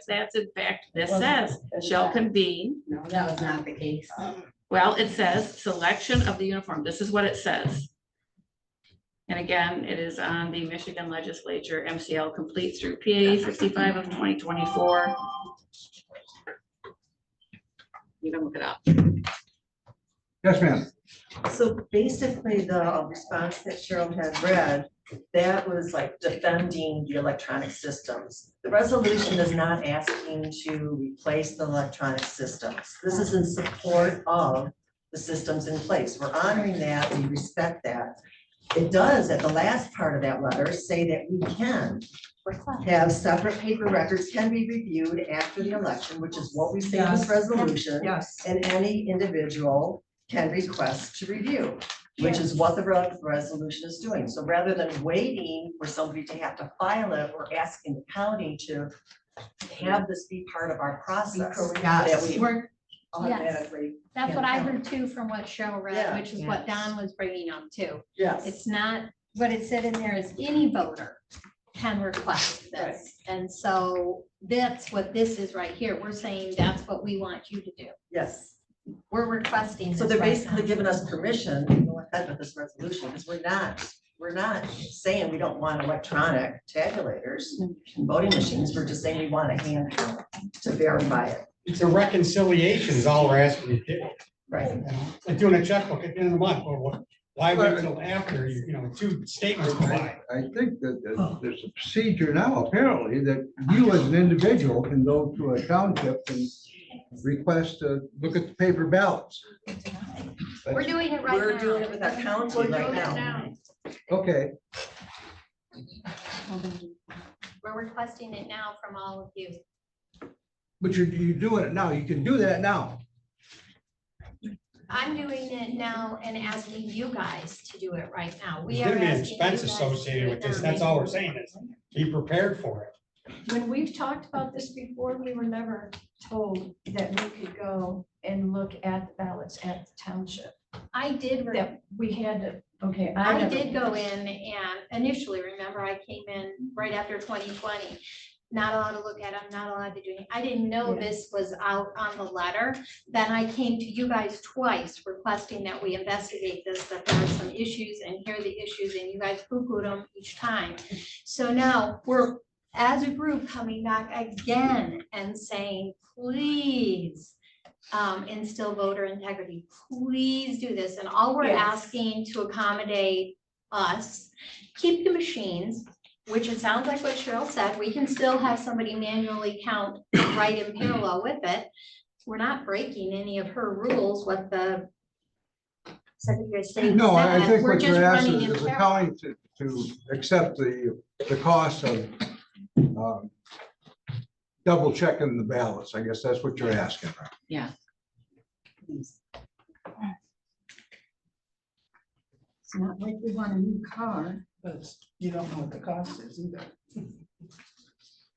S1: that's in fact, this says shall convene.
S12: No, that was not the case.
S1: Well, it says selection of the uniform. This is what it says. And again, it is on the Michigan Legislature MCL complete through PA 65 of 2024. You can look it up.
S5: Yes, ma'am.
S10: So basically, the response that Cheryl had read, that was like defending the electronic systems. The resolution is not asking to replace the electronic systems. This is in support of the systems in place. We're honoring that, we respect that. It does, at the last part of that letter, say that we can have separate paper records can be reviewed after the election, which is what we say in this resolution.
S17: Yes.
S10: And any individual can request to review, which is what the resolution is doing. So rather than waiting for somebody to have to file it, we're asking the county to have this be part of our process. That we automatically.
S3: That's what I heard too from what Cheryl read,
S10: Yeah.
S3: which is what Don was bringing up too.
S10: Yes.
S3: It's not, what it said in there is any voter can request this. And so that's what this is right here. We're saying that's what we want you to do.
S10: Yes.
S3: We're requesting.
S10: So
S3: this
S10: they're
S3: right
S10: basically
S3: now.
S10: giving us permission to go ahead with this resolution, because we're not saying we don't want electronic tabulators and voting machines. We're just saying we want a hand count to verify it.
S21: It's a reconciliation is all we're asking you to do.
S10: Right.
S21: Like doing a checkbook at the end of the month, or what? Why wait until after, two statements go by?
S5: I think that there's a procedure now, apparently, that you as an individual can go to a township and request to look at the paper ballots.
S3: We're doing it right now.
S10: We're doing it with our county
S3: We're
S10: right
S3: doing it
S10: now.
S5: Okay,
S3: We're requesting it now from all of you.
S5: but you're doing it now. You can do that now.
S3: I'm doing it now and asking you guys to do it right now. We
S21: There's
S3: are
S21: gonna be an
S3: asking you
S21: expense
S3: guys to
S21: associated
S3: do
S21: with
S3: it
S21: this.
S3: now.
S21: That's all we're saying is be prepared for it.
S13: When we've talked about this before, we were never told that we could go and look at the ballots at the township.
S3: I did,
S13: That we had to, okay.
S3: I
S13: never-
S3: did go in and initially, remember, I came in right after 2020. Not allowed to look at them, not allowed to do anything. I didn't know
S13: Yeah.
S3: this was out on the letter. Then I came to you guys twice requesting that we investigate this, that there are some issues and here are the issues, and you guys poo-pooed them each time. So now we're, as a group, coming back again and saying, please instill voter integrity. Please do this. And all we're
S13: Yes.
S3: asking to accommodate us, keep the machines, which it sounds like what Cheryl said, we can still have somebody manually count right in parallel with it. We're not breaking any of her rules, what the Secretary of State
S5: No, I
S3: said.
S5: think
S3: We're
S5: what
S3: just
S5: you're asking
S3: running in
S5: is the
S3: parallel.
S5: county to accept the cost of double checking the ballots. I guess that's what you're asking.
S12: Yeah.
S2: It's not like we want a new car.
S8: But you don't know what the cost is either.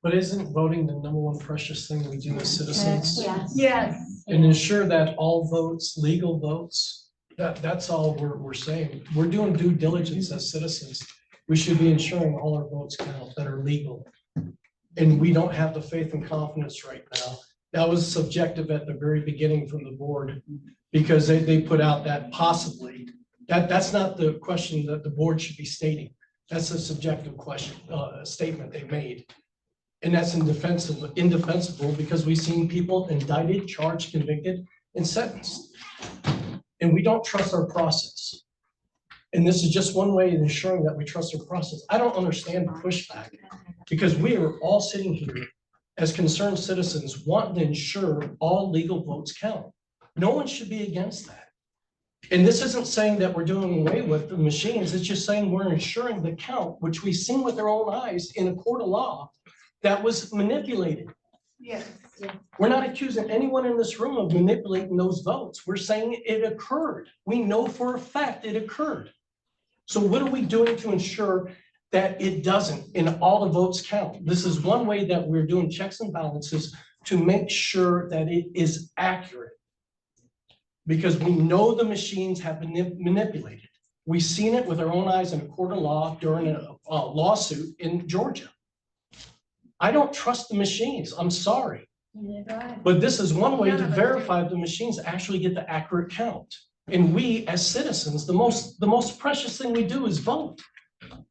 S8: But isn't voting the number one precious thing we do as citizens?
S3: Yes.
S8: And ensure that all votes, legal votes, that's all we're saying. We're doing due diligence as citizens. We should be ensuring all our votes count that are legal. And we don't have the faith and confidence right now. That was subjective at the very beginning from the board, because they put out that possibly, that's not the question that the board should be stating. That's a subjective question, statement they made. And that's indefensible because we've seen people indicted, charged, convicted, and sentenced. And we don't trust our process. And this is just one way of ensuring that we trust our process. I don't understand the pushback, because we are all sitting here as concerned citizens wanting to ensure all legal votes count. No one should be against that. And this isn't saying that we're doing away with the machines. It's just saying we're ensuring the count, which we've seen with our own eyes in a court of law, that was manipulated.
S13: Yes.
S8: We're not accusing anyone in this room of manipulating those votes. We're saying it occurred. We know for a fact it occurred. So what are we doing to ensure that it doesn't and all the votes count? This is one way that we're doing checks and balances to make sure that it is accurate. Because we know the machines have been manipulated. We've seen it with our own eyes in a court of law during a lawsuit in Georgia. I don't trust the machines. I'm sorry. But this is one way to verify the machines actually get the accurate count. And we as citizens, the most precious thing we do is vote.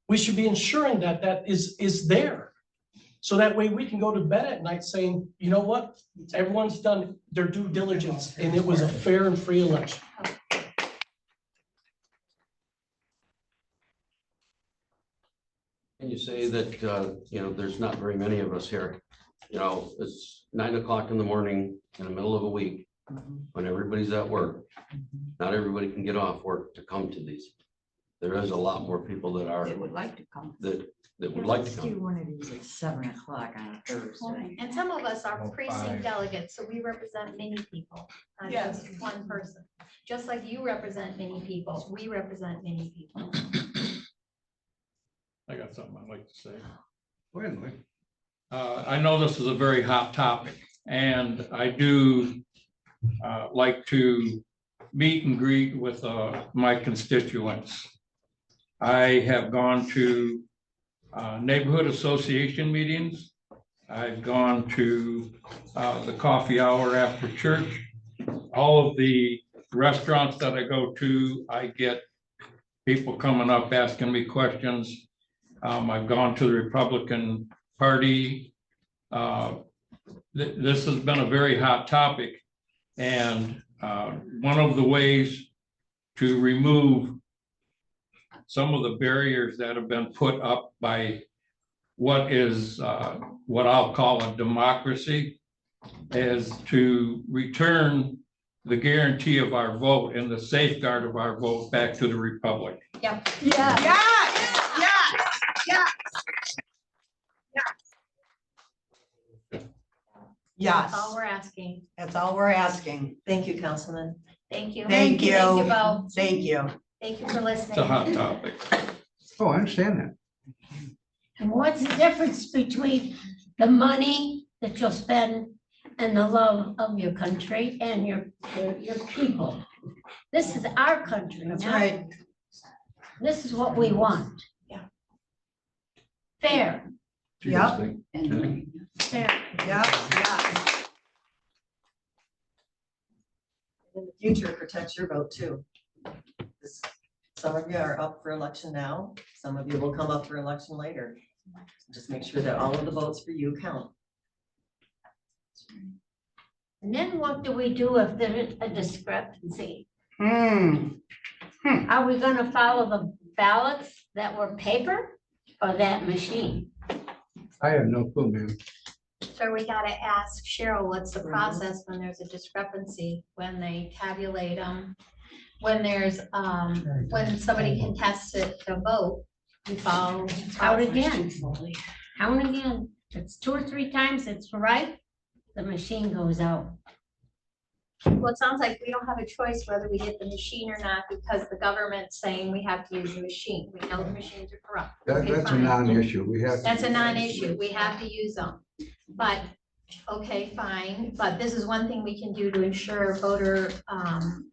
S8: We should be ensuring that that is there. So that way we can go to bed at night saying, you know what? Everyone's done their due diligence and it was a fair and free election.
S22: And you say that, there's not very many of us here. It's 9 o'clock in the morning in the middle of a week when everybody's at work. Not everybody can get off work to come to these. There is a lot more people that are.
S12: That would like to come.
S22: That would like to
S12: Let's
S22: come.
S12: do one of these at 7 o'clock on a Thursday.
S3: And some of us are precinct delegates, so we represent many people, not just one person. Just like you represent many people, we represent many people.
S23: I got something I'd like to say.
S5: Wait a minute.
S23: I know this is a very hot topic, and I do
S14: like to meet and greet with my constituents. I have gone to neighborhood association meetings. I've gone to the coffee hour after church. All of the restaurants that I go to, I get people coming up asking me questions. I've gone to the Republican Party. This has been a very hot topic. And one of the ways to remove some of the barriers that have been put up by what I'll call a democracy is to return the guarantee of our vote and the safeguard of our vote back to the Republic.
S3: Yep.
S19: Yes, yes, yes.
S17: Yes,
S3: That's all we're asking.
S17: that's all we're asking.
S10: Thank you, Councilman.
S3: Thank you.
S17: Thank you.
S3: Thank you both.
S17: Thank you.
S3: Thank you for listening.
S14: It's a hot topic.
S5: Oh, I understand that.
S16: And what's the difference between the money that you'll spend and the love of your country and your people? This is our country.
S17: That's
S16: now.
S17: right.
S16: This is what we want.
S17: Yeah.
S16: Fair,
S17: Yep.
S16: fair.
S17: Yep, yeah.
S10: In the future, it protects your vote too. Some of you are up for election now, some of you will come up for election later. Just make sure that all of the votes for you count.
S16: And then what do we do if there is a discrepancy? Are we gonna follow the ballots that were paper or that machine?
S5: I have no clue, man.
S3: So we gotta ask Cheryl, what's the process when there's a discrepancy, when they tabulate them? When there's, when somebody contests it to vote, you follow.
S16: Count again. Count again. If it's 2 or 3 times it's right, the machine goes out.
S3: Well, it sounds like we don't have a choice whether we get the machine or not, because the government's saying we have to use the machine. We know the machines are corrupt. Okay,
S5: That's a
S3: fine.
S5: non-issue. We have.
S3: That's a non-issue. We have to use them. But, okay, fine, but this is one thing we can do to ensure voter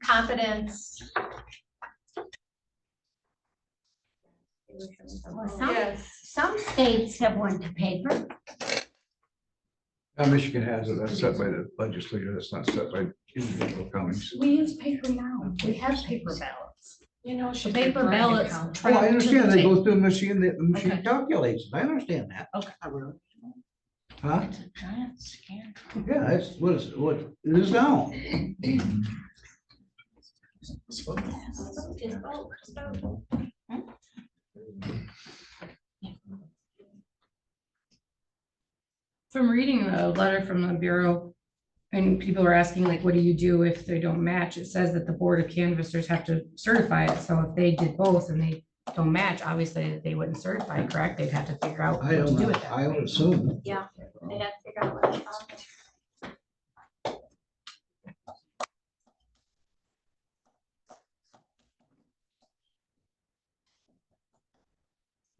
S3: confidence.
S16: Well, some states have went to paper.
S5: Michigan has it. That's set by the legislature. That's not set by individual counties.
S9: We use paper now. We have paper ballots.
S13: You know,
S9: The paper ballots.
S5: Oh, I
S9: track to the
S5: understand. They
S9: tape.
S5: go through the machine, the machine
S9: Okay.
S5: calculates it. I understand that.
S9: Okay.
S5: Huh?
S9: It's a giant scan.
S5: Yeah, that's what it is now.
S2: From reading the letter from the Bureau, and people are asking like, what do you do if they don't match? It says that the Board of Canvassers have to certify it. So if they did both and they don't match, obviously they wouldn't certify, correct? They'd have to figure out
S5: I
S2: what to
S5: don't
S2: do
S5: know.
S2: with that.
S5: I would assume.
S3: Yeah, they'd have to figure out what it's called.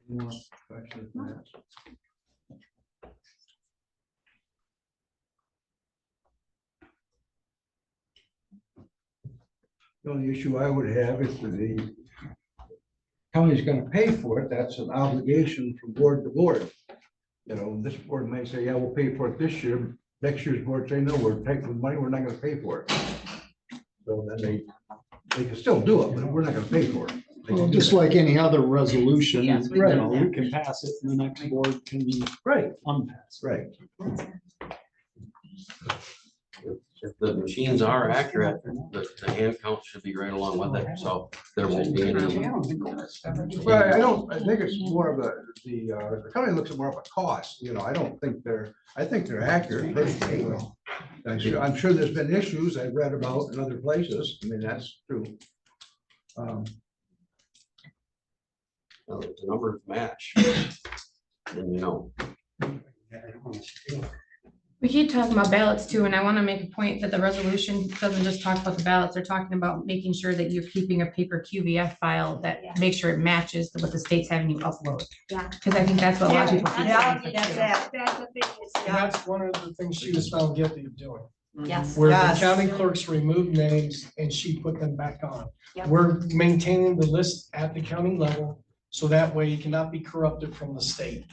S5: Any more questions on that? The only issue I would have is that the county's gonna pay for it. That's an obligation from board to board. You know, this board may say, yeah, we'll pay for it this year. Next year's board say, no, we're taking the money, we're not gonna pay for it. So then they can still do it, but we're not gonna pay for it. They
S6: Well,
S5: can do
S6: just
S5: that.
S6: like any other resolution, you
S5: Yes, we know
S6: know, we
S5: that.
S6: can pass it and the next board can be
S5: Right.
S6: unpassed.
S5: Right.
S22: If the machines are accurate, the hand count should be right along with it, so there won't be any.
S5: Right, I think it's more of the county looks at more of a cost, you know, I think they're accurate. Personally. I'm sure there's been issues I've read about in other places, I mean, that's true.
S22: The numbers match. Then you know.
S2: We keep talking about ballots too, and I want to make a point that the resolution doesn't just talk about the ballots. They're talking about making sure that you're keeping a paper QVF file that makes sure it matches what the state's having you upload.
S3: Yeah.
S2: Because I think that's what a lot of people. keep saying.
S17: That's it.
S15: And that's one of the things she was found guilty of doing.
S3: Yes.
S8: Where the
S19: Yes.
S8: county clerks removed names and she put them back on.
S3: Yep.
S8: We're maintaining the list at the county level, so that way it cannot be corrupted from the state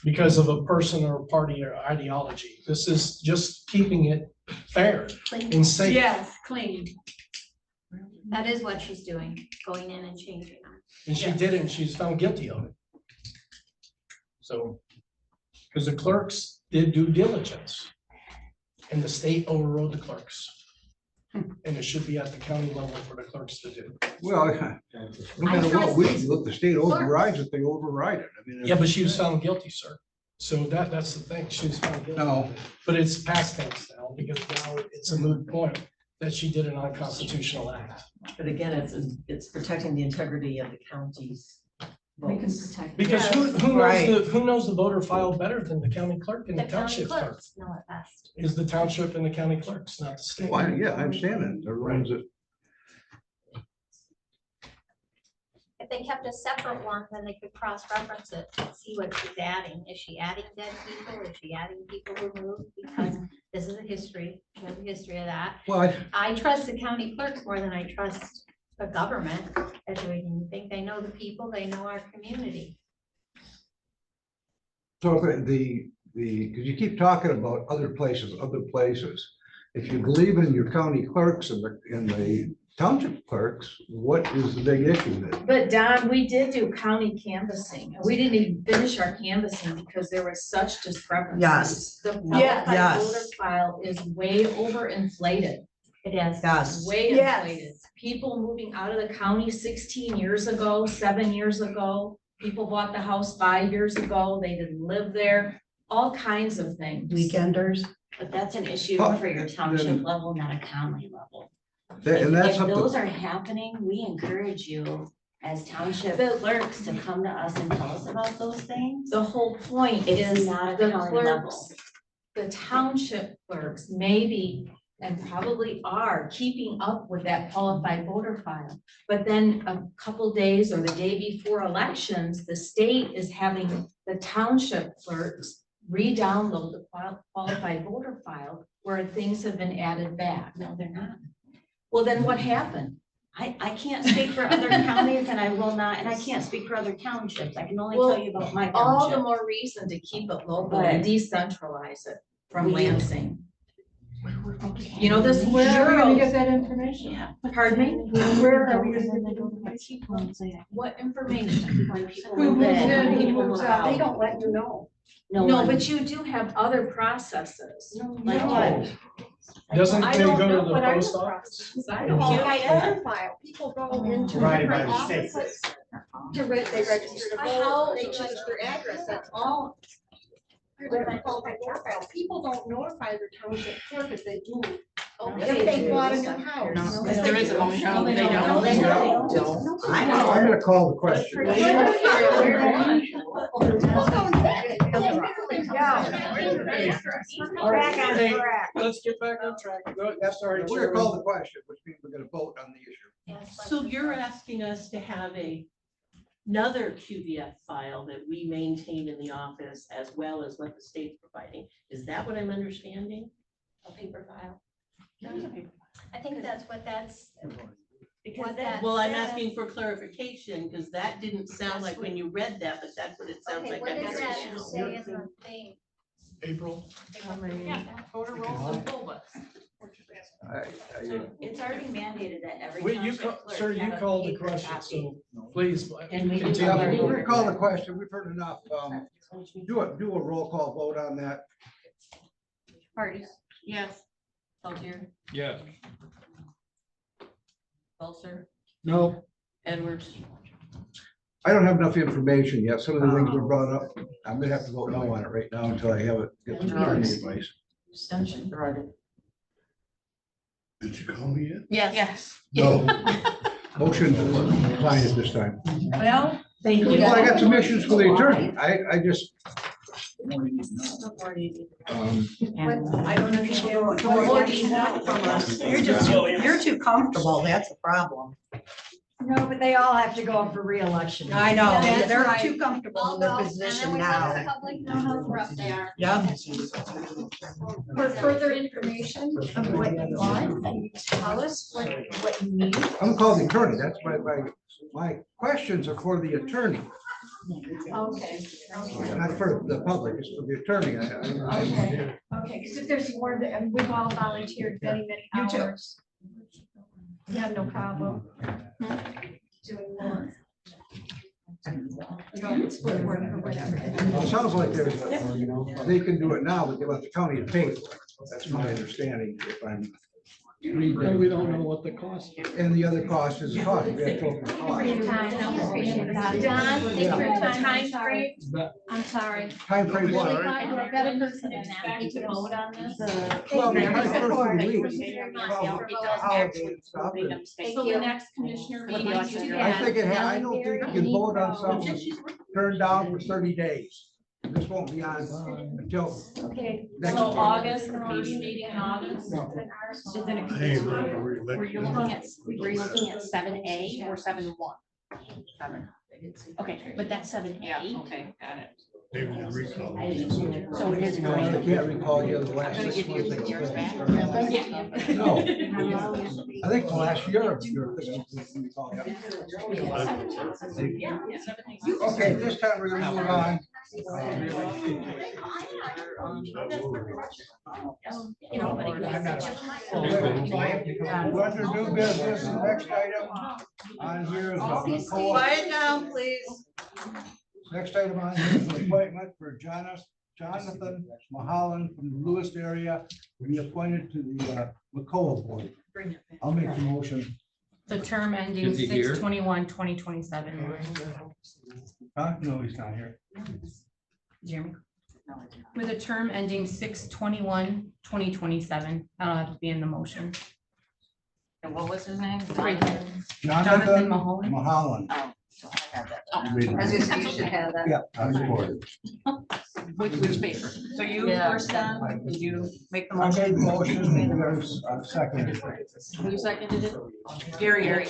S8: because of a person or a party or ideology. This is just keeping it fair and safe.
S9: Yes, clean.
S3: That is what she's doing, going in and changing them.
S8: And she did it, and she's found guilty of it. So, because the clerks did due diligence, and the state overrode the clerks. And it should be at the county level for the clerks to do.
S5: Well, no matter what we do, if the state overrides it, they override it. I mean.
S8: Yeah, but she was found guilty, sir. So that's the thing, she was found guilty.
S5: No.
S8: But it's past tense now, because now it's a moot point that she did an unconstitutional act.
S10: But again, it's protecting the integrity of the county's
S9: We can
S10: votes.
S9: protect.
S8: Because who knows the voter file better than the county clerk and the
S3: The county
S8: township clerk?
S3: clerks know it best.
S8: Is the township and the county clerks, not the state.
S5: Well, yeah, I understand that. They're the ones that.
S3: If they kept a separate one, then they could cross-reference it and see what she's adding. Is she adding dead people? Is she adding people who moved? Because this is a history, she has a history of that.
S5: Well,
S3: I trust the county clerks more than I trust the government at doing anything. They know the people, they know our community.
S5: So because you keep talking about other places. If you believe in your county clerks and the township clerks, what is the big issue then?
S13: But Don, we did do county canvassing. We didn't even finish our canvassing because there was such discrepancies.
S19: Yes.
S13: The
S19: Yes.
S13: qualified voter file is way overinflated.
S3: It is.
S19: Yes.
S13: Way
S15: Yes.
S13: inflated. People moving out of the county 16 years ago, 7 years ago. People bought the house 5 years ago. They didn't live there. All kinds of things.
S19: Weekenders.
S2: But that's an issue
S5: Oh,
S2: for your township
S5: then-
S2: level, not a county level.
S5: And that's
S2: If
S5: up
S2: those
S5: to,
S2: are happening, we encourage you as township
S13: The-
S2: clerks to come to us and tell us about those things.
S13: The whole point
S2: It's
S13: is
S2: not at
S13: the
S2: the county level.
S13: clerks, the township clerks maybe and probably are keeping up with that qualified voter file. But then a couple days or the day before elections, the state is having the township clerks re-download the qualified voter file where things have been added back.
S2: No, they're not.
S13: Well, then what happened?
S2: I can't speak for other counties and I will not, and I can't speak for other townships. I can only tell you about my
S13: All the
S2: township.
S13: more reason to keep it local and
S2: But-
S13: decentralize it from
S2: We-
S13: Lansing. You know, this
S15: Where are we gonna get
S13: Cheryl,
S15: that information?
S13: pardon me?
S15: Where are we gonna get that information?
S13: What information?
S15: Who moves in, who
S2: People
S15: moves
S2: are
S15: out?
S2: out.
S15: don't let you know.
S13: No, but you do have other processes.
S2: Like what?
S8: Doesn't
S13: I
S8: they
S13: don't
S8: go
S13: know
S8: to the
S13: what are
S8: post
S13: the
S8: office?
S13: processes. I don't
S15: Well,
S13: know.
S15: voter file, people go into
S21: Provided by
S15: different
S21: the state.
S15: offices they register to vote, they change their address, that's all. They're called by voter file. People don't notify their township clerk if they do. If they bought a new house.
S1: Yes, there is a motion.
S13: No, they don't.
S1: No,
S13: They
S1: don't.
S13: don't.
S5: I'm gonna call the question.
S8: Back on track. Let's get back on track. No, that's already.
S5: We're gonna call the question, which means we're gonna vote on the issue.
S18: So you're asking us to have another QVF file that we maintain in the office as well as what the state's providing. Is that what I'm understanding?
S3: A paper file. I think that's what that's.
S2: Because
S3: what
S2: that-
S3: that
S18: Well, I'm
S3: says.
S18: asking for clarification because that didn't sound like when you read that, but that's what it sounds
S3: Okay,
S18: like.
S3: what
S18: I'm
S3: does that
S18: hearing.
S3: say in the thing?
S8: April.
S9: Yeah, voter rolls and poll books.
S2: It's already mandated that every
S8: Wait, you
S2: township
S8: call,
S2: clerk
S8: sir, you
S2: have a
S8: called the
S2: paper
S8: question,
S2: copy.
S8: so please.
S2: And we do
S8: continue.
S2: cover-
S5: We're gonna call the question. We've heard enough. Do a roll call vote on that.
S2: Parties. Yes. Peltier,
S14: Yes.
S2: Belser,
S6: No,
S2: Edwards.
S5: I don't have enough information yet. Some of the things were brought up. I'm gonna have to vote no on it right now until I have it. Get some attorney advice.
S2: Abstention.
S4: Did you call me yet?
S2: Yes.
S5: No. Motion to decline it this time.
S2: Well, thank you.
S5: Well, I got some issues for the attorney. I just.
S19: I don't understand what more do you want from us. You're too comfortable, that's a problem.
S12: No, but they all have to go up for reelection.
S2: I know,
S12: That's
S2: they're
S12: right.
S2: too comfortable in their position now.
S3: Public know how corrupt they are.
S2: Yeah.
S3: For further information of what you want, can you tell us what you need?
S5: I'm called the attorney. That's my questions are for the attorney,
S3: Okay.
S5: not for the public, it's for the attorney.
S3: Okay, because if there's more that, we've all volunteered many, many
S2: You too.
S3: hours. You have no problem doing more. Split work or whatever.
S5: Well, it sounds like they can do it now, but they want the county to pay for it. That's my understanding, if I'm reading.
S6: And we don't know what the cost.
S5: And the other cost is the cost. We have to go for
S3: For your
S5: cost.
S3: time, I appreciate that. Don, thank you for your time frame. I'm sorry.
S5: Time frame
S3: Really
S5: what?
S3: glad you're a better person than that. We can vote on this.
S5: Well,
S3: Thank you
S5: my
S3: for
S5: first
S3: support.
S5: of the week.
S3: Appreciate your time.
S5: Well, holiday and stuff, and
S3: So the next commissioner meeting.
S5: I think I don't think you can vote on something turned down for 30 days. This won't be on until.
S3: Okay.
S5: next
S3: So
S5: week.
S3: August, the first meeting in August.
S4: I ain't voting for
S2: Were you
S4: reelection.
S2: looking at 7A or 7-1? Seven. Okay, but that's 7A.
S13: Okay, got it.
S4: Maybe the recall.
S2: So it is
S5: No, I
S2: going.
S5: can't recall you the last 6 months. No, I think the last year. Okay, this time we're gonna move on. Under new business, the next item on here is the co-op.
S2: Quiet down, please.
S5: Next item on here is the appointment for Jonathan Mahalan from the Lewis area to be appointed to the McCoa board. I'll make the motion.
S2: The term ending
S14: Is he here?
S2: 6/21/2027.
S5: Huh? No, he's not here.
S2: Jeremy? With a term ending 6/21/2027. That'll have to be in the motion.
S13: And what was his name?
S5: Jonathan
S2: Mahalan.
S5: Mahalan.
S13: Oh, so I have that.
S5: You read it.
S13: As you say, you should have that.
S5: Yeah, I support it.
S13: Which paper? So you
S2: Yeah.
S13: first, Don? Did you make the
S5: I made the
S13: motion?
S5: motion, there's a second.
S13: Who seconded it? Gary.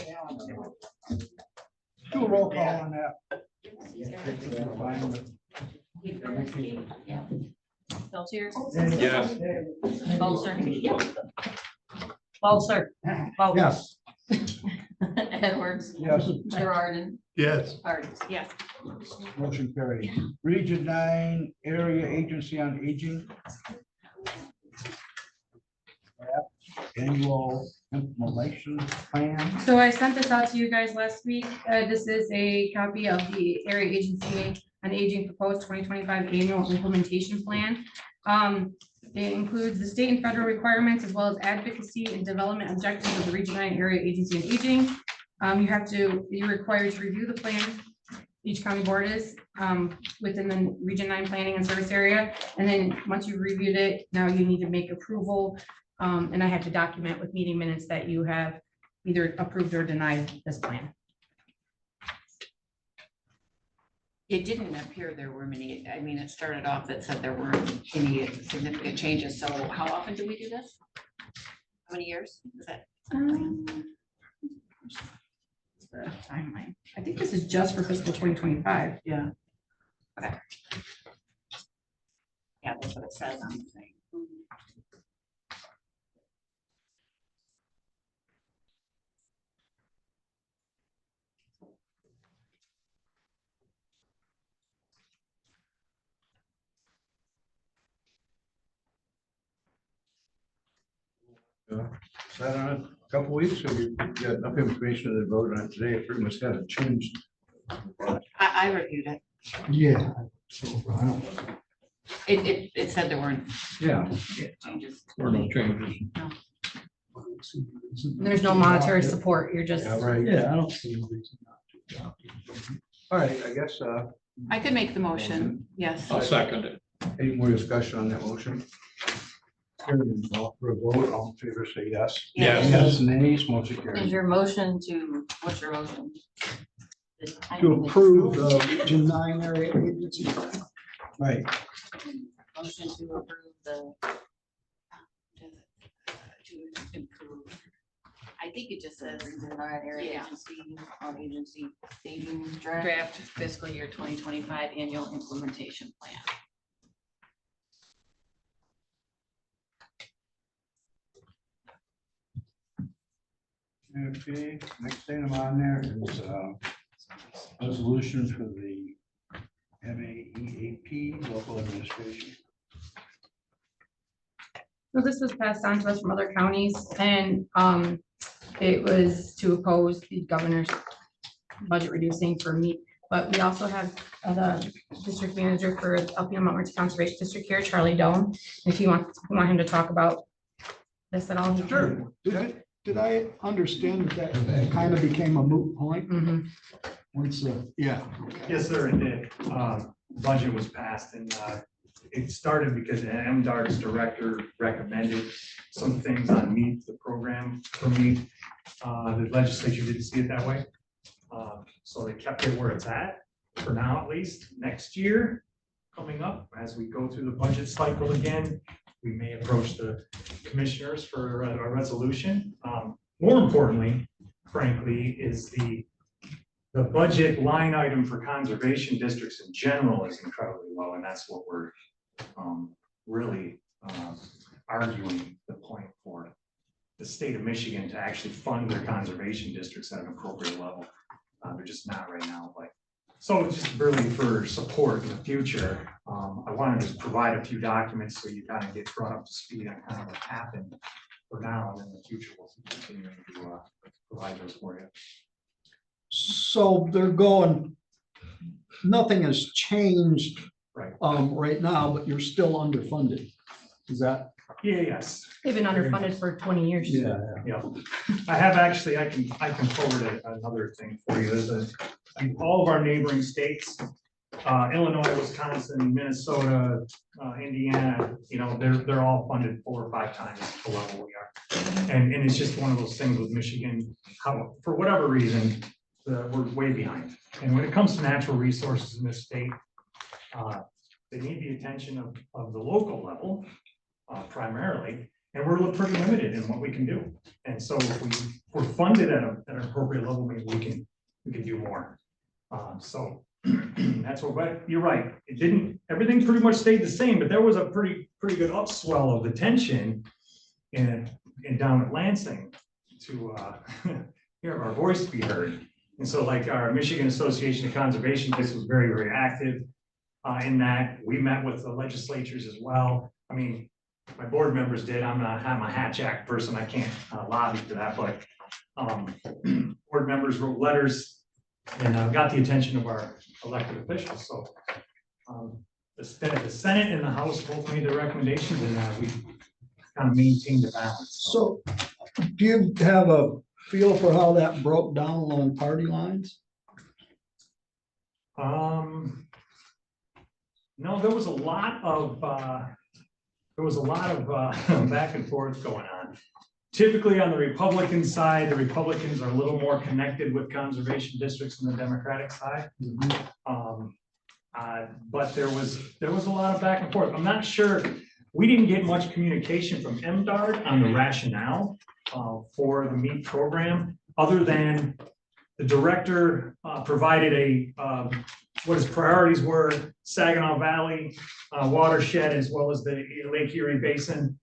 S5: Do a roll call on that.
S13: Peltier?
S14: Yes.
S13: Balser? Balser?
S5: Yes.
S13: Edwards?
S5: Yes.
S13: Gerardin?
S4: Yes.
S13: Harding? Yes.
S5: Motion carried. Region 9 Area Agency on Aging. Annual implementation plan.
S2: So I sent this out to you guys last week. This is a copy of the Area Agency on Aging proposed 2025 annual implementation plan. It includes the state and federal requirements as well as advocacy and development objectives of the Region 9 Area Agency on Aging. You're required to review the plan. Each county board is within the Region 9 planning and service area. And then once you've reviewed it, now you need to make approval. And I have to document with meeting minutes that you have either approved or denied this plan.
S1: It didn't appear there were many, I mean, it started off that said there weren't any significant changes, so how often do we do this? How many years is that?
S2: The timeline. I think this is just for fiscal 2025.
S1: Yeah. Okay. Yeah, that's what it says on the thing.
S5: Is that on a couple weeks, or you got enough information to vote on today? It pretty much hasn't changed.
S1: I reviewed it.
S5: Yeah. So, I don't-
S1: It said there weren't
S5: Yeah.
S1: changes.
S14: Or no changes.
S2: There's no monetary support. You're just.
S5: Yeah, right.
S6: Yeah, I don't see a reason not to.
S5: All right, I guess,
S1: I could make the motion, yes.
S14: I'll second it.
S5: any more discussion on that motion? Hearing none, call for a vote, all in favor, say yes.
S14: Yes.
S5: Yes, nays, motion
S13: Is
S5: carries.
S13: your motion what's your motion?
S6: To approve the Region 9 Area Agency.
S5: Right,
S13: Motion to approve the. To improve.
S1: I think it just says.
S2: Area
S1: Yeah.
S2: agency, agency savings draft.
S1: Draft fiscal year 2025 annual implementation plan.
S5: Okay, next item on there is resolution for the MAEAP local administration.
S2: So this was passed on to us from other counties and it was to oppose the governor's budget reducing for me. But we also have the district manager for LPM Montmorency Conservation District here, Charlie Doan. If you want him to talk about this at all. he can.
S6: Sure. Did I understand that that kind of became a moot point? Once, yeah.
S7: Yes, sir, it did. Budget was passed and it started because MDAR's director recommended some things on MEET, the program for MEET. The legislature didn't see it that way. So they kept it where it's at for now, at least. Next year, coming up, as we go through the budget cycle again, we may approach the commissioners for a resolution. More importantly, frankly, is the budget line item for conservation districts in general is incredibly low, and that's what we're really arguing the point for the state of Michigan to actually fund their conservation districts at an appropriate level. They're just not right now, but so just really for support in the future, I wanted to provide a few documents so you kind of get brought up to speed on kind of what happened for now, and in the future we'll continue to provide those for you.
S6: So they're going, nothing has changed
S7: right
S6: now, but you're still underfunded. Is that?
S7: Yeah, yes.
S2: They've been underfunded for 20 years.
S7: Yeah. I have actually, I can forward another thing for you. There's all of our neighboring states, Illinois, Wisconsin, Minnesota, Indiana, you know, they're all funded 4 or 5 times the level we are. And it's just one of those things with Michigan, how, for whatever reason, we're way behind. And when it comes to natural resources in this state, they need the attention of the local level primarily, and we're pretty limited in what we can do. And so if we're funded at an appropriate level, maybe we can do more. So that's what, but you're right. It didn't, everything pretty much stayed the same, but there was a pretty good upswell of attention in down at Lansing to hear our voice be heard. And so like our Michigan Association of Conservation Districts was very, very active in that. We met with the legislatures as well. I mean, my board members did. I'm a Hatch Act person. I can't lobby for that, but board members wrote letters and got the attention of our elected officials. So the Senate and the House both made their recommendations, and we kind of maintained the balance.
S6: So do you have a feel for how that broke down along party lines?
S7: No, there was a lot of back and forth going on. Typically on the Republican side, the Republicans are a little more connected with conservation districts than the Democratic side. But there was a lot of back and forth. I'm not sure, we didn't get much communication from MDARD on the rationale for the MEET program, other than the director provided what his priorities were: Saginaw Valley watershed, as well as the Lake Erie Basin.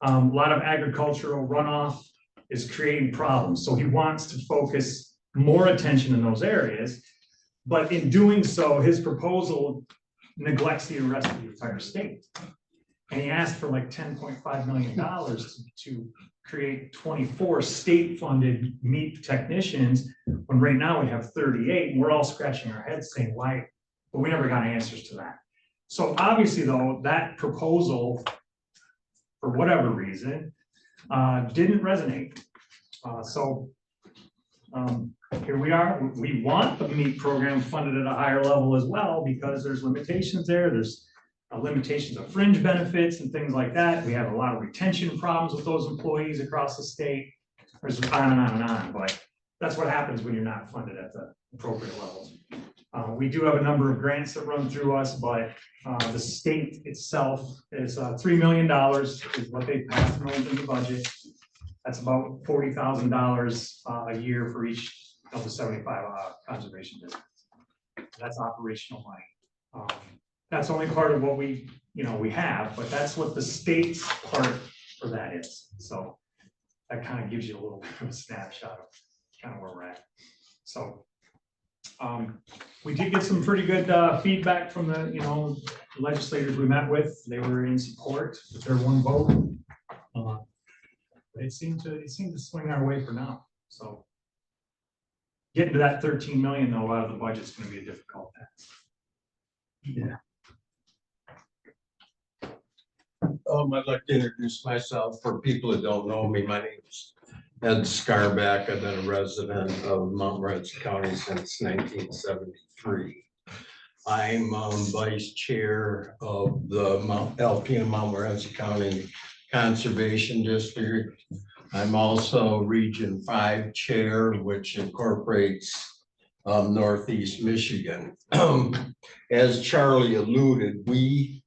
S7: A lot of agricultural runoff is creating problems. So he wants to focus more attention in those areas. But in doing so, his proposal neglects the rest of the entire state. And he asked for like $10.5 million to create 24 state-funded MEET technicians, when right now we have 38, and we're all scratching our heads saying why, but we never got answers to that. So obviously though, that proposal, for whatever reason, didn't resonate. Here we are. We want the MEET program funded at a higher level as well, because there's limitations there. There's limitations of fringe benefits and things like that. We have a lot of retention problems with those employees across the state. There's on and on and on, but that's what happens when you're not funded at the appropriate levels. We do have a number of grants that run through us, but the state itself is $3 million is what they passed in the budget. That's about $40,000 a year for each of the 75 conservation districts. That's operational money. That's only part of what we have, but that's what the state's part for that is. So that kind of gives you a little bit of a snapshot of kind of where we're at. So we did get some pretty good feedback from the legislators we met with. They were in support with their one vote. It seemed to swing our way for now. So getting to that 13 million though out of the budget is going to be a difficult task.
S11: Yeah. I'd like to introduce myself for people that don't know me. My name is Ed Scarback. I've been a resident of Montmorency County since 1973. I'm vice chair of the Alpena Montmorency County Conservation District. I'm also Region 5 chair, which incorporates Northeast Michigan. As Charlie alluded, we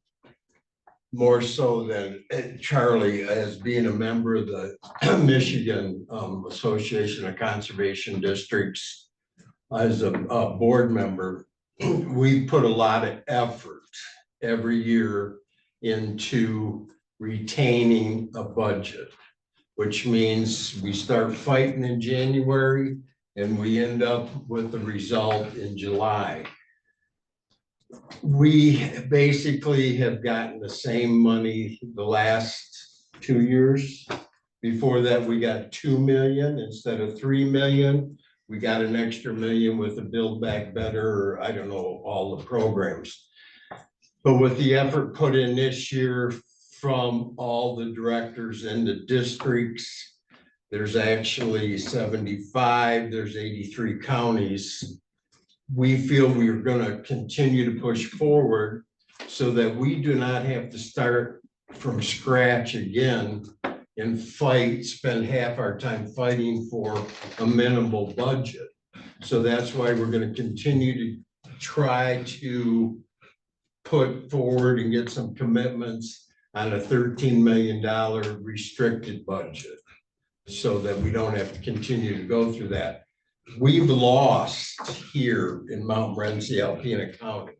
S11: more so than Charlie, as being a member of the Michigan Association of Conservation Districts, as a board member, we put a lot of effort every year into retaining a budget, which means we start fighting in January and we end up with the result in July. We basically have gotten the same money the last 2 years. Before that, we got 2 million instead of 3 million. We got an extra million with the Build Back Better, or I don't know, all the programs. But with the effort put in this year from all the directors in the districts, there's actually 75, there's 83 counties. We feel we are going to continue to push forward so that we do not have to start from scratch again and spend half our time fighting for a minimal budget. So that's why we're going to continue to try to put forward and get some commitments on a $13 million restricted budget so that we don't have to continue to go through that. We've lost here in Montmorency, Alpena County.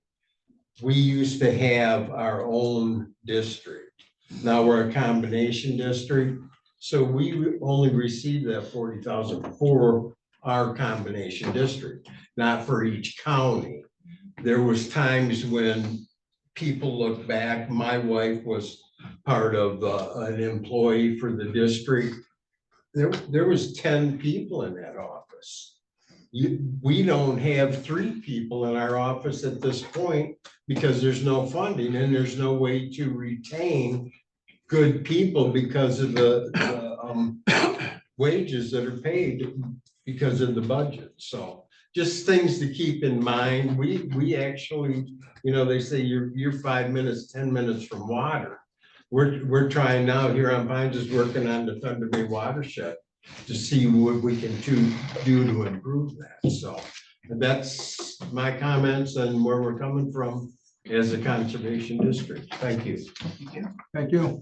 S11: We used to have our own district. Now we're a combination district. So we only received that 40,000 for our combination district, not for each county. There was times when people look back, my wife was part of an employee for the district. There was 10 people in that office. We don't have 3 people in our office at this point because there's no funding and there's no way to retain good people because of the wages that are paid because of the budget. So just things to keep in mind. We actually, they say you're 5 minutes, 10 minutes from water. We're trying now here on Pines is working on the Thunder Bay watershed to see what we can do to improve that. So that's my comments and where we're coming from as a conservation district. Thank you.
S5: Thank you.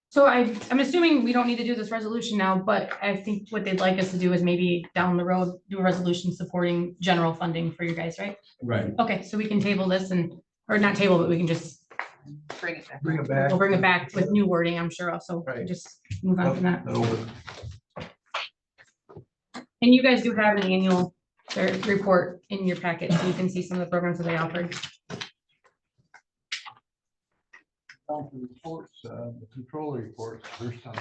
S2: So I'm assuming we don't need to do this resolution now, but I think what they'd like us to do is maybe down the road, do a resolution supporting general funding for you guys, right?
S11: Right.
S2: Okay, so we can table this or not table, but we can just
S5: Bring it back.
S2: We'll bring it back with new wording, I'm sure, also, just move on from that. And you guys do have an annual report in your packet, so you can see some of the programs that they offered.
S5: Down to reports, the control reports, first time.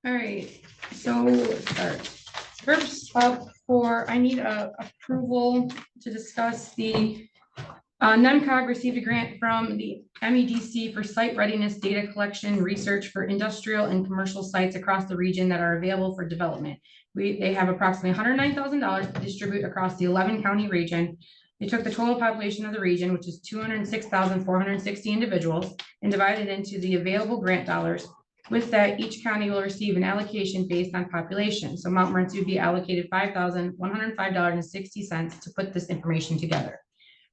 S2: All right, so let's start. First up I need approval to discuss the NEMCOG received a grant from the MEDC for site readiness data collection research for industrial and commercial sites across the region that are available for development. They have approximately $109,000 to distribute across the 11 county region. They took the total population of the region, which is 206,460 individuals, and divided into the available grant dollars. With that, each county will receive an allocation based on population. So Montmorency would be allocated $5,105.60 to put this information together.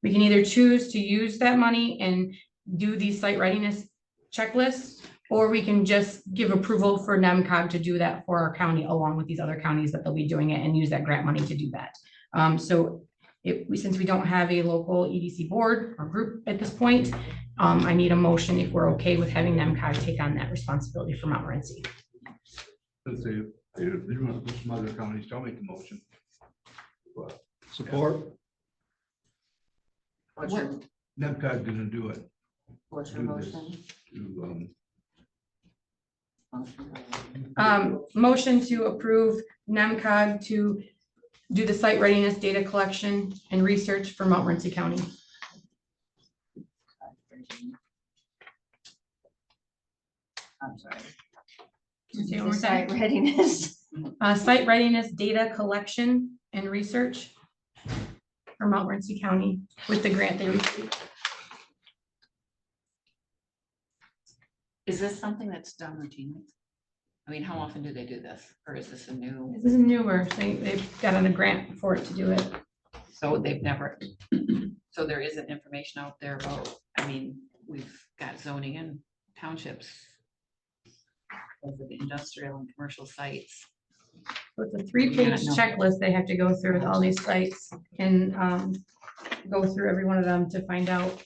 S2: We can either choose to use that money and do these site readiness checklists, or we can just give approval for NEMCOG to do that for our county along with these other counties that they'll be doing it and use that grant money to do that. So since we don't have a local EDC board or group at this point, I need a motion if we're okay with having NEMCOG take on that responsibility for Montmorency.
S5: Let's see, if some other counties, don't make the motion.
S6: Support.
S10: What's your,
S5: NEMCOG gonna do it.
S10: what's your
S5: Do this
S10: motion?
S2: Motion to approve NEMCOG to do the site readiness data collection and research for Montmorency County.
S10: I'm sorry.
S2: Say it one more time.
S3: Site readiness.
S2: Site readiness data collection and research for Montmorency County with the grant they received.
S1: Is this something that's done routinely? I mean, how often do they do this? Or is this a new,
S2: This is newer, so they've gotten a grant for it to do it.
S1: so they've never, so there isn't information out there about, I mean, we've got zoning and townships. Over the industrial and commercial sites.
S2: So it's a 3-page checklist they have to go through with all these sites and go through every one of them to find out.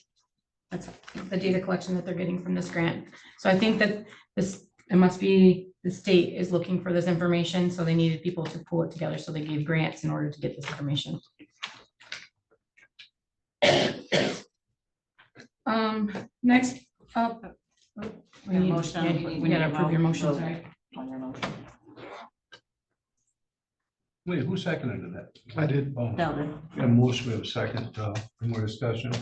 S2: That's the data collection that they're getting from this grant. So I think that this, it must be the state is looking for this information, so they needed people to pull it together. So they gave grants in order to get this information. Next up. We need, we gotta approve your motion, sorry.
S5: Wait, who seconded that?
S6: I did.
S5: Oh,
S10: Delvin.
S5: yeah, most we have a second, more discussion.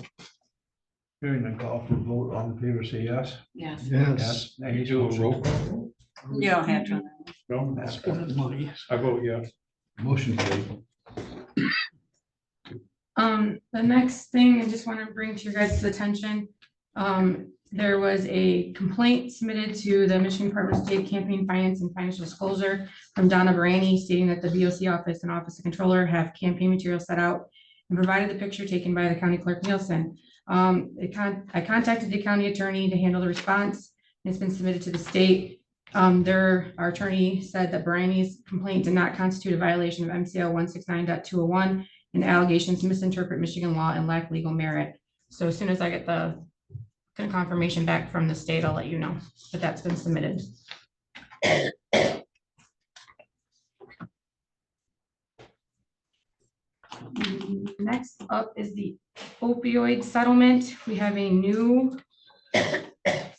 S5: Hearing the call for vote, all in favor, say yes.
S1: Yes.
S6: Yes.
S5: Nay,
S14: Do a roll call.
S10: You don't have to.
S14: No,
S6: That's what it money.
S14: I vote yes.
S5: motion carried.
S2: The next thing I just want to bring to your guys' attention, there was a complaint submitted to the Michigan Department of State Campaign Finance and Financial Disclosure from Donna Barani stating that the BOC office and Office of Controller have campaign material set out and provided the picture taken by the county clerk Nielsen. I contacted the county attorney to handle the response. It's been submitted to the state. Our attorney said that Barani's complaint did not constitute a violation of MCL 169.201 and allegations misinterpret Michigan law and lack legal merit. So as soon as I get the confirmation back from the state, I'll let you know that that's been submitted. Next up is the opioid settlement. We have a new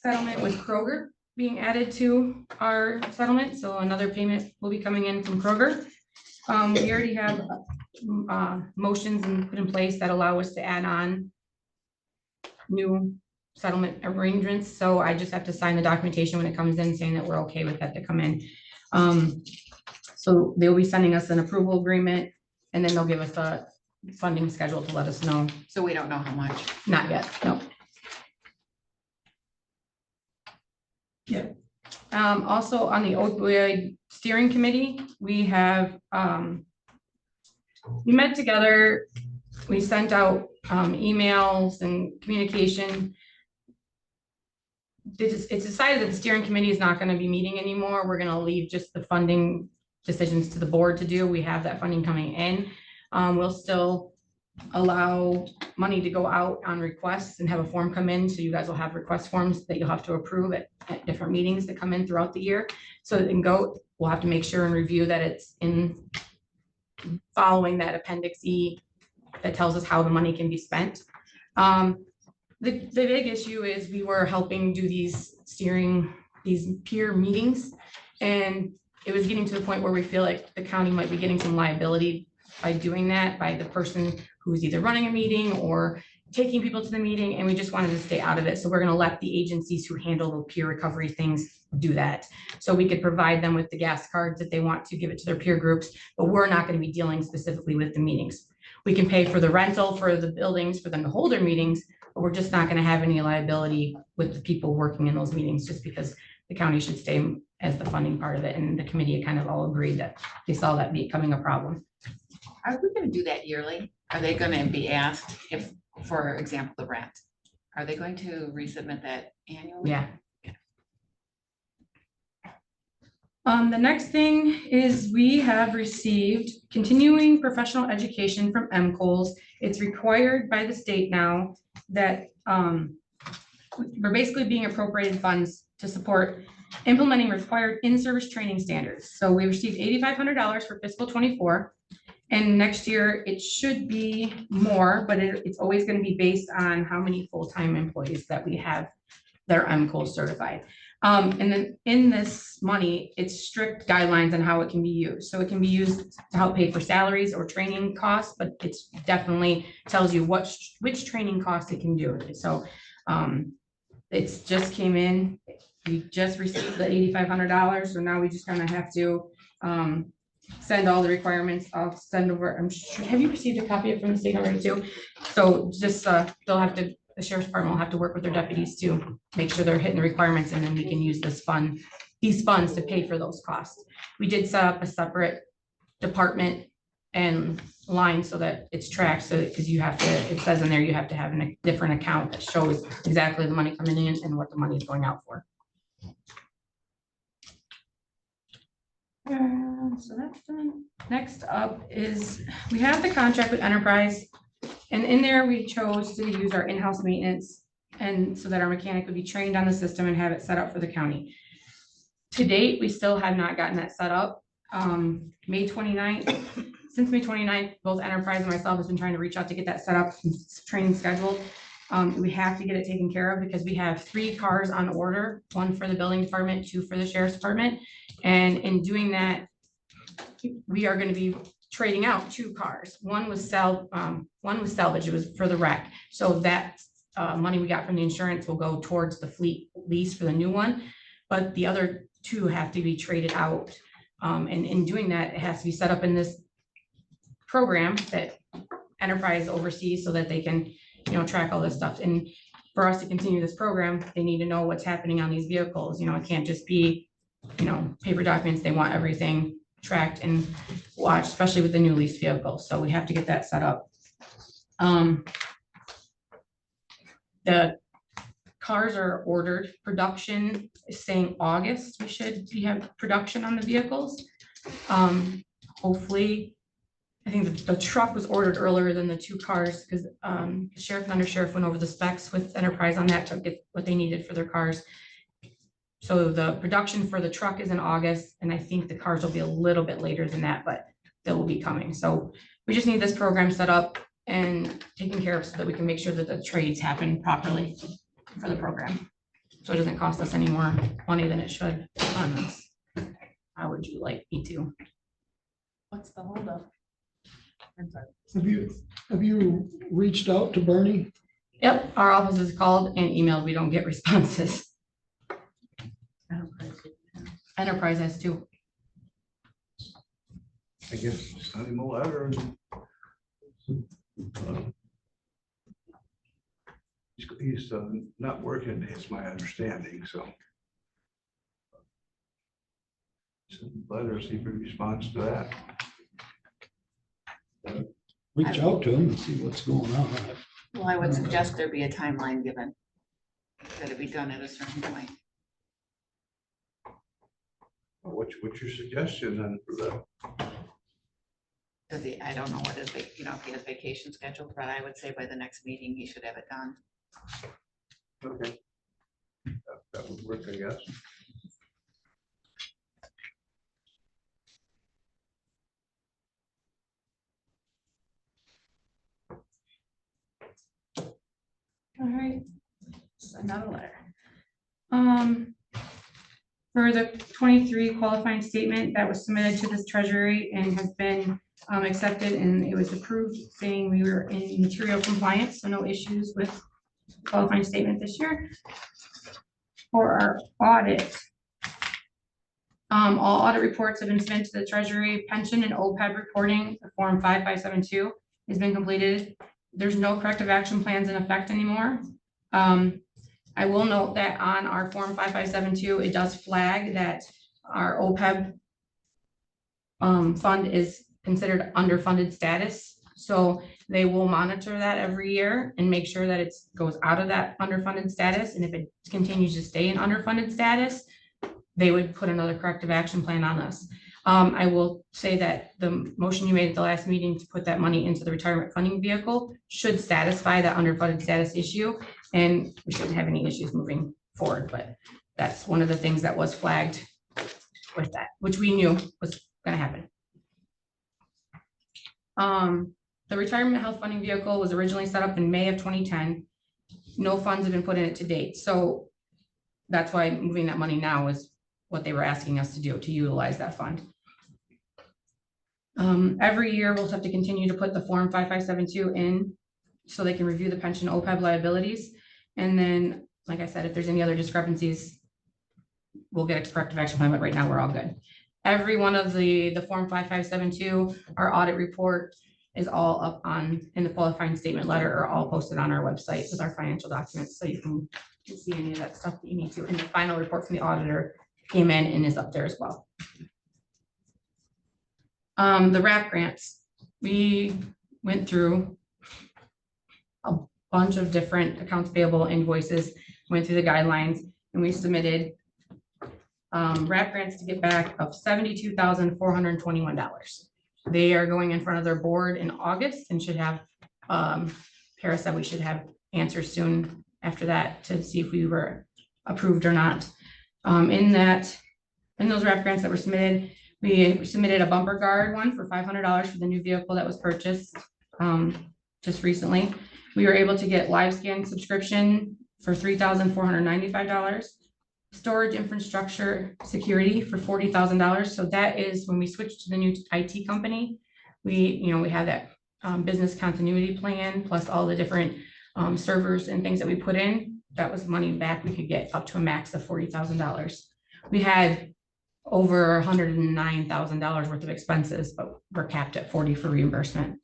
S2: settlement with Kroger being added to our settlement. So another payment will be coming in from Kroger. We already have motions put in place that allow us to add on new settlement arrangements. So I just have to sign the documentation when it comes in saying that we're okay with that to come in. So they'll be sending us an approval agreement and then they'll give us a funding schedule to let us know.
S1: So we don't know how much.
S2: Not yet, no. Yeah. Also on the opioid steering committee, we have, we met together, we sent out emails and communication. It's decided that the steering committee is not going to be meeting anymore. We're going to leave just the funding decisions to the board to do. We have that funding coming in. We'll still allow money to go out on requests and have a form come in. So you guys will have request forms that you'll have to approve at different meetings that come in throughout the year. So it can go, we'll have to make sure and review that it's in following that Appendix E that tells us how the money can be spent. The big issue is we were helping do these peer meetings. And it was getting to the point where we feel like the county might be getting some liability by doing that, by the person who's either running a meeting or taking people to the meeting, and we just wanted to stay out of it. So we're gonna let the agencies who handle the peer recovery things do that. So we could provide them with the gas cards if they want to give it to their peer groups, but we're not gonna be dealing specifically with the meetings. We can pay for the rental for the buildings for them to hold their meetings, but we're just not gonna have any liability with the people working in those meetings, just because the county should stay as the funding part of it. And the committee kind of all agreed that they saw that becoming a problem.
S1: Are we gonna do that yearly? Are they gonna be asked if, for example, the rent? Are they going to resubmit that annually?
S2: Yeah. The next thing is we have received continuing professional education from MCOLs. It's required by the state now that we're basically being appropriated funds to support implementing required in-service training standards. So we received $8,500 for fiscal '24. And next year it should be more, but it's always going to be based on how many full-time employees that we have that are MCOL certified. And then in this money, it's strict guidelines on how it can be used. So it can be used to help pay for salaries or training costs, but it's definitely tells you which training costs it can do. So it's just came in, we just received the $8,500. So now we just kind of have to send all the requirements. I'll send over, I'm sure, have you received a copy of it from the state already too? So just they'll have to, the sheriff's department will have to work with their deputies to make sure they're hitting the requirements, and then we can use these funds to pay for those costs. We did set up a separate department and line so that it's tracked, so because you have to, it says in there, you have to have a different account that shows exactly the money coming in and what the money is going out for. So that's done. Next up is we have the contract with Enterprise. And in there, we chose to use our in-house maintenance and so that our mechanic would be trained on the system and have it set up for the county. To date, we still have not gotten that set up. May 29th, since May 29th, both Enterprise and myself has been trying to reach out to get that set up and training scheduled. We have to get it taken care of because we have 3 cars on order, 1 for the building department, 2 for the sheriff's department. And in doing that, we are going to be trading out 2 cars. One was salvage. It was for the wreck. So that money we got from the insurance will go towards the fleet lease for the new one. But the other 2 have to be traded out. And in doing that, it has to be set up in this program that Enterprise oversees so that they can, track all this stuff. And for us to continue this program, they need to know what's happening on these vehicles. It can't just be, paper documents. They want everything tracked and watched, especially with the new lease vehicle. So we have to get that set up. The cars are ordered. Production is saying August. We have production on the vehicles. Hopefully, I think the truck was ordered earlier than the 2 cars because the sheriff and undersheriff went over the specs with Enterprise on that to get what they needed for their cars. So the production for the truck is in August, and I think the cars will be a little bit later than that, but they will be coming. So we just need this program set up and taken care of so that we can make sure that the trades happen properly for the program. So it doesn't cost us any more money than it should on this. How would you like me to?
S13: What's the holdup?
S6: Have you reached out to Bernie?
S2: Yep, our office is called and emailed. We don't get responses. Enterprise has 2.
S5: I guess send him a letter. He's not working, is my understanding, so. Send a letter, see if he responds to that.
S6: Reach out to him and see what's going on.
S1: Well, I would suggest there be a timeline given, that it be done at a certain point.
S5: What's your suggestion then for that?
S1: Does he, I don't know what his, if he has vacation scheduled, but I would say by the next meeting, he should have it done.
S5: Okay. That would work, I guess.
S2: All right, another letter. For the 23 qualifying statement that was submitted to this treasury and has been accepted, and it was approved saying we were in material compliance, so no issues with qualifying statement this year. For our audit, all audit reports have been sent to the treasury. Pension and OPEB reporting, the form 5572 has been completed. There's no corrective action plans in effect anymore. I will note that on our form 5572, it does flag that our OPEB fund is considered underfunded status. So they will monitor that every year and make sure that it goes out of that underfunded status. And if it continues to stay in underfunded status, they would put another corrective action plan on us. I will say that the motion you made at the last meeting to put that money into the retirement funding vehicle should satisfy that underfunded status issue. And we shouldn't have any issues moving forward, but that's one of the things that was flagged with that, which we knew was gonna happen. The retirement health funding vehicle was originally set up in May of 2010. No funds have been put in it to date, so that's why moving that money now is what they were asking us to do, to utilize that fund. Every year we'll have to continue to put the form 5572 in so they can review the pension OPEB liabilities. And then, like I said, if there's any other discrepancies, we'll get a corrective action plan, but right now we're all good. Every one of the form 5572, our audit report is all up in the qualifying statement letter, are all posted on our website with our financial documents. So you can see any of that stuff that you need to. And the final report from the auditor came in and is up there as well. The RAP grants, we went through a bunch of different accounts payable invoices, went through the guidelines, and we submitted RAP grants to get back of $72,421. They are going in front of their board in August and should have, Kara said we should have answers soon after that to see if we were approved or not. In those RAP grants that were submitted, we submitted a bumper guard one for $500 for the new vehicle that was purchased just recently. We were able to get live scan subscription for $3,495. Storage infrastructure security for $40,000. So that is when we switched to the new IT company. We have that business continuity plan plus all the different servers and things that we put in. That was money back. We could get up to a max of $40,000. We had over $109,000 worth of expenses, but we're capped at 40 for reimbursement.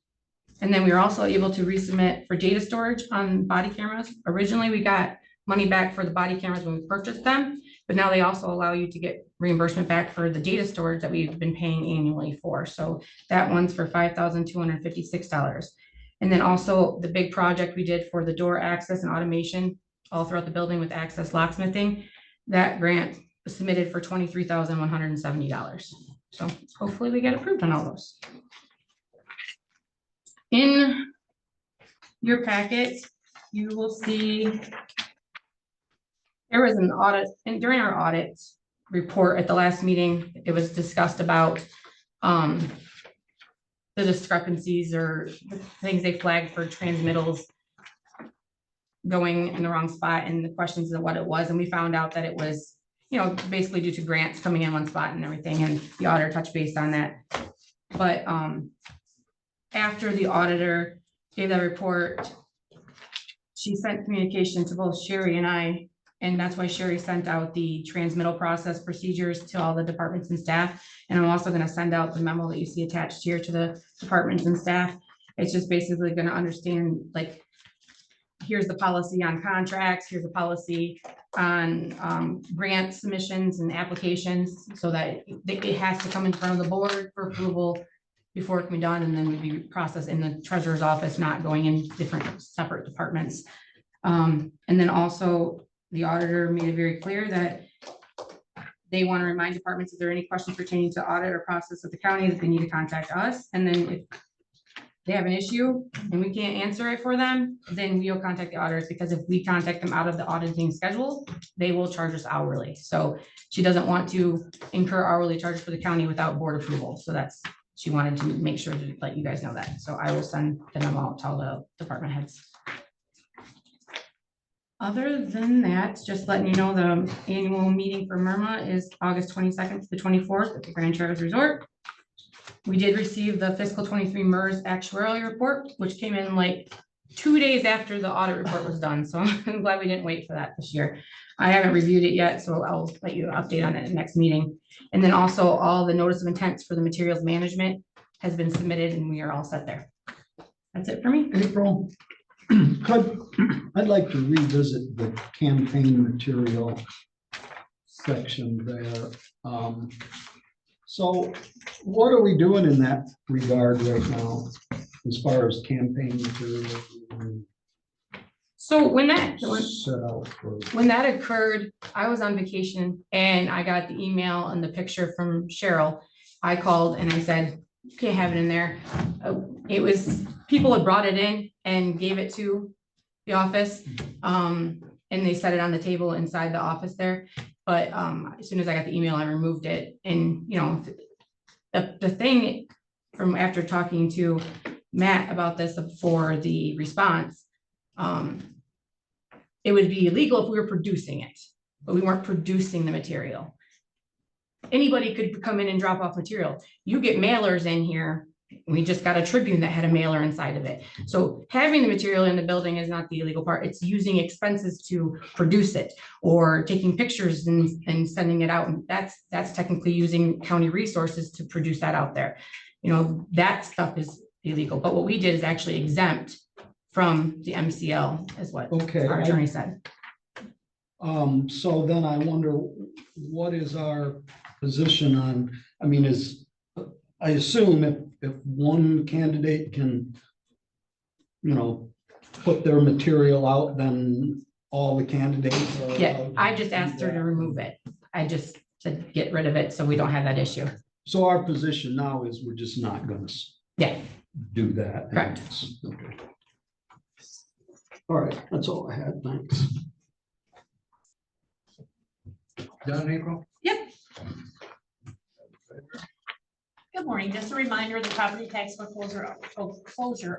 S2: And then we were also able to resubmit for data storage on body cameras. Originally, we got money back for the body cameras when we purchased them, but now they also allow you to get reimbursement back for the data storage that we've been paying annually for. So that one's for $5,256. And then also the big project we did for the door access and automation all throughout the building with access locksmithing, that grant was submitted for $23,170. So hopefully we get approved on all those. In your packet, you will see there was an audit, and during our audit report at the last meeting, it was discussed about the discrepancies or things they flagged for transmittals going in the wrong spot and the questions of what it was. And we found out that it was, basically due to grants coming in one spot and everything, and the auditor touched base on that. But after the auditor gave that report, she sent communication to both Sherry and I, and that's why Sherry sent out the transmittal process procedures to all the departments and staff. And I'm also going to send out the memo that you see attached here to the departments and staff. It's just basically going to understand, like, here's the policy on contracts, here's the policy on grant submissions and applications, so that it has to come in front of the board for approval before it can be done, and then would be processed in the treasurer's office, not going in different separate departments. And then also the auditor made it very clear that they want to remind departments if there are any questions pertaining to audit or process of the county, that they need to contact us. And then if they have an issue and we can't answer it for them, then we'll contact the auditors, because if we contact them out of the auditing schedule, they will charge us hourly. So she doesn't want to incur hourly charges for the county without board approval. So she wanted to make sure to let you guys know that. So I will send them out to all the department heads. Other than that, just letting you know, the annual meeting for MIRMA is August 22nd to the 24th at the Grand Traverse Resort. We did receive the fiscal 23 MERS actuarial report, which came in like 2 days after the audit report was done. So I'm glad we didn't wait for that this year. I haven't reviewed it yet, so I'll let you update on it in the next meeting. And then also all the notice of intents for the materials management has been submitted, and we are all set there. That's it for me.
S6: April, I'd like to revisit the campaign material section there. So what are we doing in that regard right now? as far as campaign material.
S2: So when
S6: Set out for.
S2: that occurred, I was on vacation and I got the email and the picture from Cheryl. I called and I said, okay, have it in there. It was, people had brought it in and gave it to the office. And they set it on the table inside the office there. But as soon as I got the email, I removed it. And, you know, the thing from after talking to Matt about this for the response, it would be illegal if we were producing it, but we weren't producing the material. Anybody could come in and drop off material. You get mailers in here. We just got a Tribune that had a mailer inside of it. So having the material in the building is not the illegal part. It's using expenses to produce it or taking pictures and sending it out. And that's technically using county resources to produce that out there. You know, that stuff is illegal. But what we did is actually exempt from the MCL is what
S6: Okay.
S2: our attorney said.
S6: So then I wonder, what is our position on, I mean, I assume if one candidate can, you know, put their material out, then all the candidates are.
S2: Yeah, I just asked her to remove it. I just said, get rid of it so we don't have that issue.
S6: So our position now is we're just not gonna.
S2: Yeah.
S6: Do that.
S2: Correct.
S6: Okay. All right, that's all I had. Thanks.
S5: Done, April?
S16: Yep. Good morning. Just a reminder, the property tax foreclosure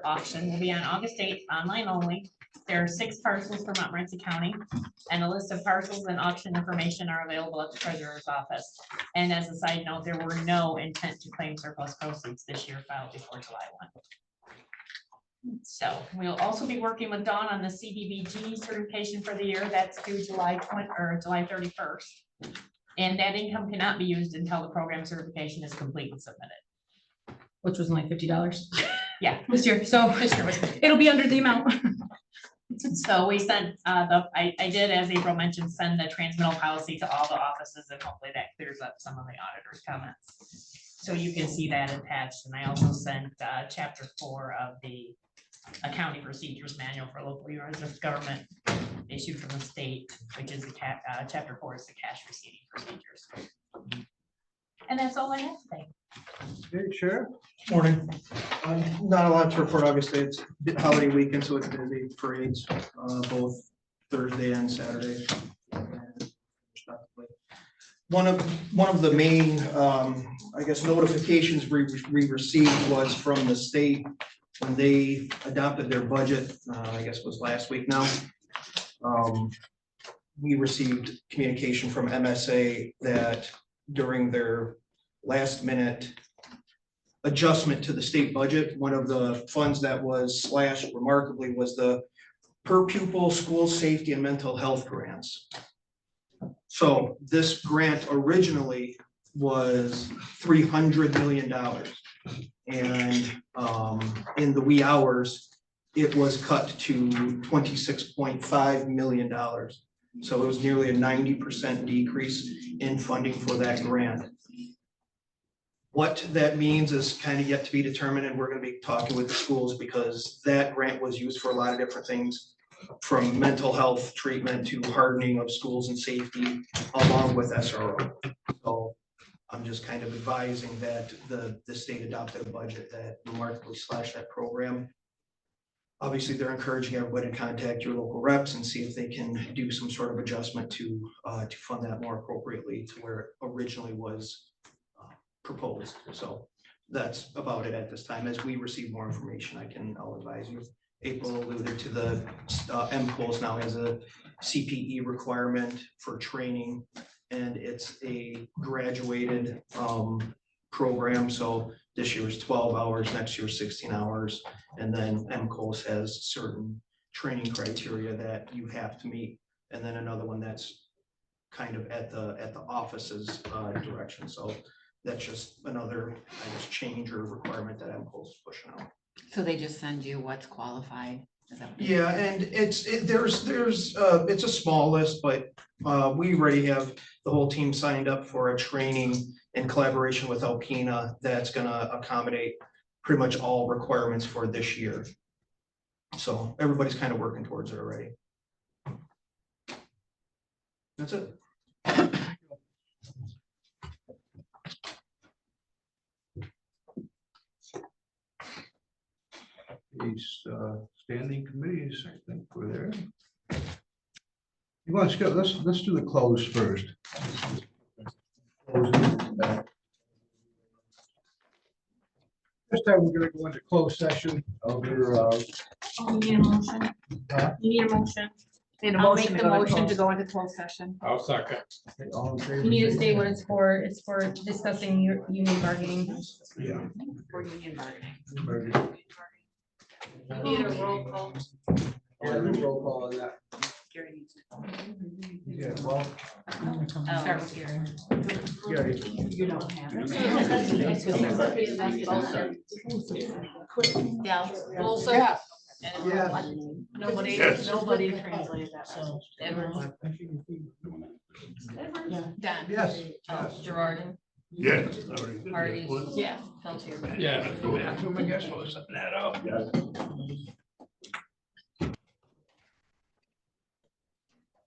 S16: auction will be on August 8th, online only. There are 6 parcels for Montmorency County, and a list of parcels and auction information are available at the treasurer's office. And as a side note, there were no intent to claim surplus proceeds this year filed before July 1. So we'll also be working with Dawn on the CDBG certification for the year. That's due July 31st. And that income cannot be used until the program certification is complete and submitted.
S2: Which was only $50.
S16: Yeah.
S2: This year, so
S16: This year was
S2: it'll be under the amount.
S16: So we sent, I did, as April mentioned, send the transmittal policy to all the offices, and hopefully that clears up some of the auditor's comments. So you can see that attached, and I also sent chapter 4 of the accounting procedures manual for local units of government issued from the state, which is the chapter 4 is the cash receiving procedures. And that's all I have today.
S7: Okay, Sheriff. Morning. Not a lot to report, obviously, it's holiday weekend, so it's busy parades, both Thursday and Saturday. One of the main, I guess, notifications we received was from the state when they adopted their budget, I guess it was last week now. We received communication from MSA that during their last minute adjustment to the state budget, one of the funds that was slashed remarkably was the per pupil school safety and mental health grants. So this grant originally was $300 million. And in the wee hours, it was cut to $26.5 million. So it was nearly a 90% decrease in funding for that grant. What that means is kind of yet to be determined, and we're going to be talking with the schools because that grant was used for a lot of different things, from mental health treatment to hardening of schools and safety, along with SRO. So I'm just kind of advising that the state adopted a budget that remarkably slashed that program. Obviously, they're encouraging everybody to contact your local reps and see if they can do some sort of adjustment to fund that more appropriately to where it originally was proposed. So that's about it at this time. As we receive more information, I'll advise you. April alluded to the MCOs now has a CPE requirement for training, and it's a graduated program. So this year is 12 hours, next year 16 hours, and then MCOs has certain training criteria that you have to meet, and then another one that's kind of at the office's direction. So that's just another, I guess, change or requirement that MCOs is pushing out.
S1: So they just send you what's qualified?
S7: Yeah, and it's a small list, but we already have the whole team signed up for a training in collaboration with Alpena that's gonna accommodate pretty much all requirements for this year. So everybody's kind of working towards it already. That's it.
S5: These standing committees, I think we're there. You want to skip, let's do the close first. This time we're gonna go into closed session over,
S16: You need a motion. You need a motion. I'll make the motion to go into closed session.
S14: I'll second.
S5: all in favor,
S16: You need to
S5: say
S16: state what it's for. It's for discussing your union bargaining.
S5: Yeah.
S16: For union bargaining.
S5: aye.
S16: You need a roll call.
S5: Yeah, do roll call on that.
S16: Gary needs to.
S5: Yeah, well,
S16: Start with Gary.
S5: Gary.
S16: You don't have it. Dell.
S15: Also,
S5: Yes.
S16: Nobody,
S5: Yes.
S16: nobody translated that. So. Don.
S5: Yes.
S16: Gerard.
S4: Yes.
S16: Hardy. Yeah. Peltier.
S14: Yeah.
S5: Who am I guessing was setting that up?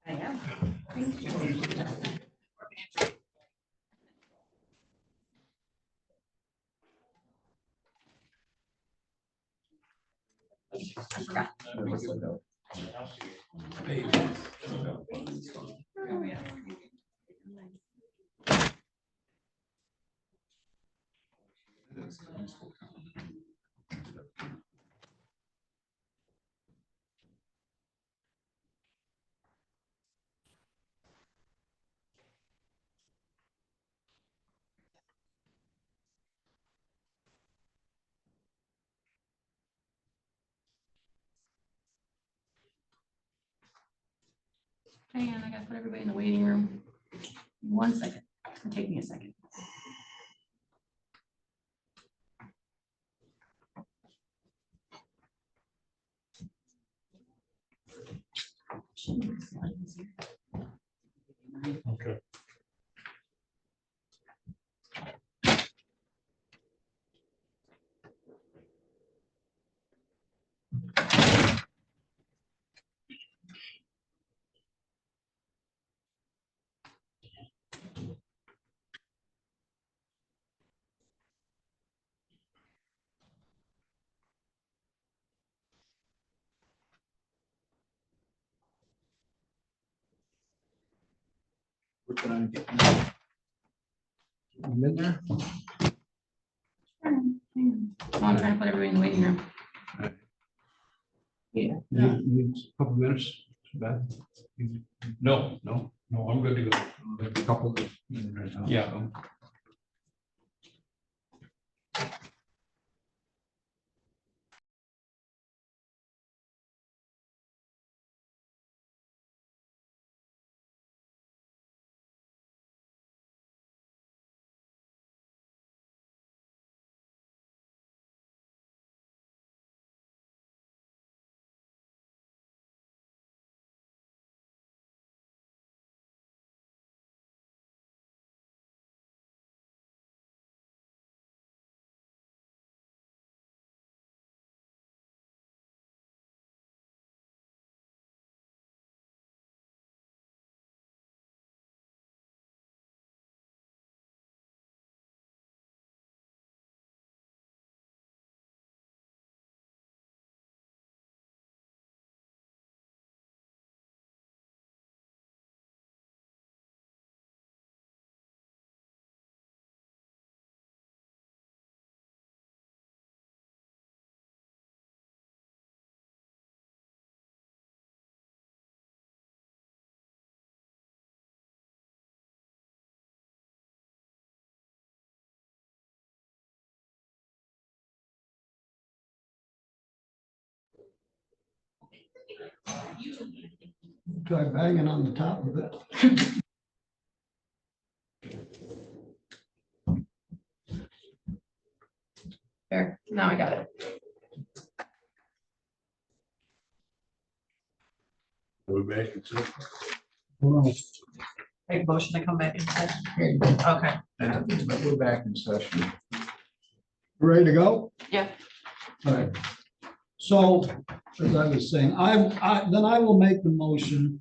S12: I am.
S16: Hang on, I gotta put everybody in the waiting room. 1 second. It'll take me a second.
S4: Okay.
S5: Working on getting them in there.
S16: I'm trying to put everybody in the waiting room. Yeah.
S5: Need a couple minutes, Beth?
S14: No,
S5: No,
S14: no, I'm good to go.
S5: a couple.
S14: Yeah.
S6: Try banging on the top of it.
S16: There, now I got it.
S4: We're back.
S16: Make a motion to come back in session. Okay.
S5: But we're back in session.
S6: Ready to go?
S16: Yeah.
S6: All right. So, as I was saying, then I will make the motion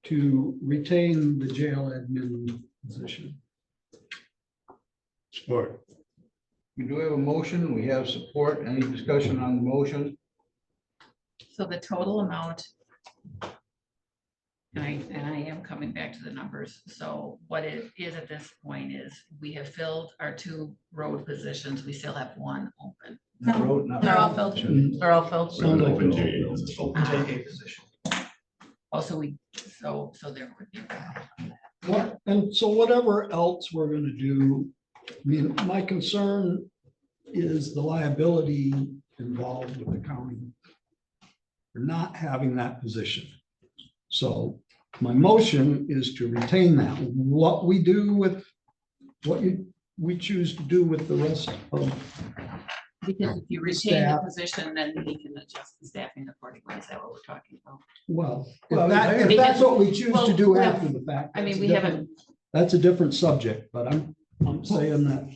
S6: to retain the jail admin position.
S4: Support.
S5: We do have a motion, we have support, any discussion on the motion?
S1: So the total amount. And I am coming back to the numbers. So what it is at this point is we have filled our 2 road positions. We still have 1 open.
S2: They're all filled. They're all filled.
S6: Sounds like
S8: Open JA position.
S1: Also, so there would be.
S6: What, and so whatever else we're gonna do, I mean, my concern is the liability involved with the county for not having that position. So my motion is to retain that. What we do with, we choose to do with the rest of.
S1: Because if you retain the position, then we can adjust the staffing accordingly. Is that what we're talking about?
S6: Well, if that's what we choose to do after the fact.
S1: I mean,
S6: that's
S1: we
S6: a
S1: haven't.
S6: different- That's a different subject, but I'm saying that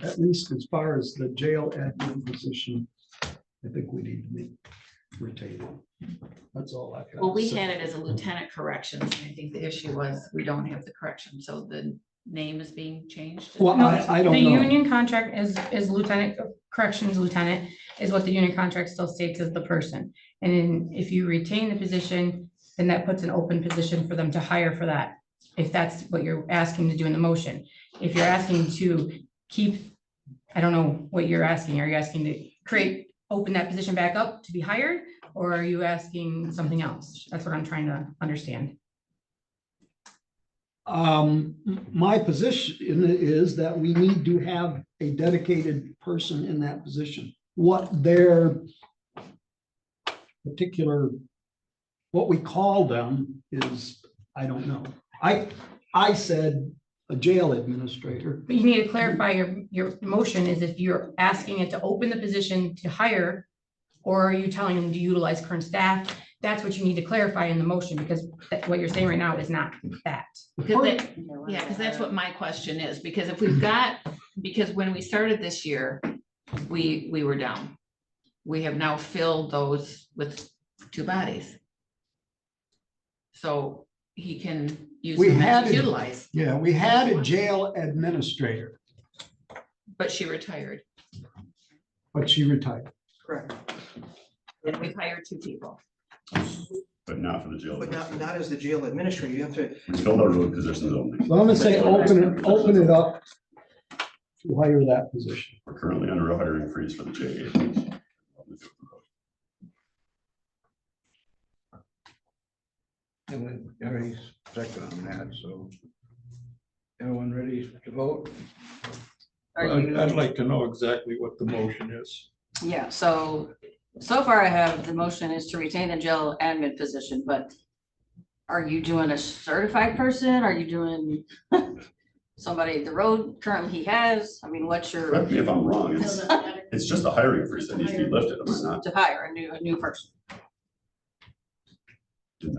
S6: at least as far as the jail admin position, I think we need to retain it. That's all I've got.
S1: Well, we
S6: to say.
S1: had it as a lieutenant corrections. I think the issue was we don't have the correction, so the name is being changed.
S6: Well, I don't
S2: The
S6: know.
S2: union contract is lieutenant, corrections lieutenant is what the union contract still states as the person. And then if you retain the position, then that puts an open position for them to hire for that. If that's what you're asking to do in the motion. If you're asking to keep, I don't know what you're asking. Are you asking to open that position back up to be hired? Or are you asking something else? That's what I'm trying to understand.
S6: My position is that we need to have a dedicated person in that position. What their particular, what we call them is, I don't know. I said a jail administrator.
S2: But you need to clarify your motion is if you're asking it to open the position to hire, or are you telling them to utilize current staff? That's what you need to clarify in the motion, because what you're saying right now is not that.
S1: Because that's what my question is, because if we've got, because when we started this year, we were down. We have now filled those with 2 bodies. So he can use them as he's utilized.
S6: Yeah, we had a jail administrator,
S1: But she retired,
S6: but she retired.
S1: correct? And we've hired 2 people.
S20: But not for the jail.
S8: But not as the jail administrator, you have to.
S20: We filled our road positions only.
S6: So I'm gonna say open it up to hire that position.
S20: We're currently under a hiring freeze for the JA.
S5: And we already second on that, so. Everyone ready to vote?
S14: I'd like to know exactly what the motion is.
S22: Yeah, so far I have, the motion is to retain the jail admin position, but are you doing a certified person? Are you doing somebody, the road currently he has? I mean, what's your?
S20: Correct me if I'm wrong, it's just a hiring freeze that needs to be lifted, am I not?
S22: To hire a new person.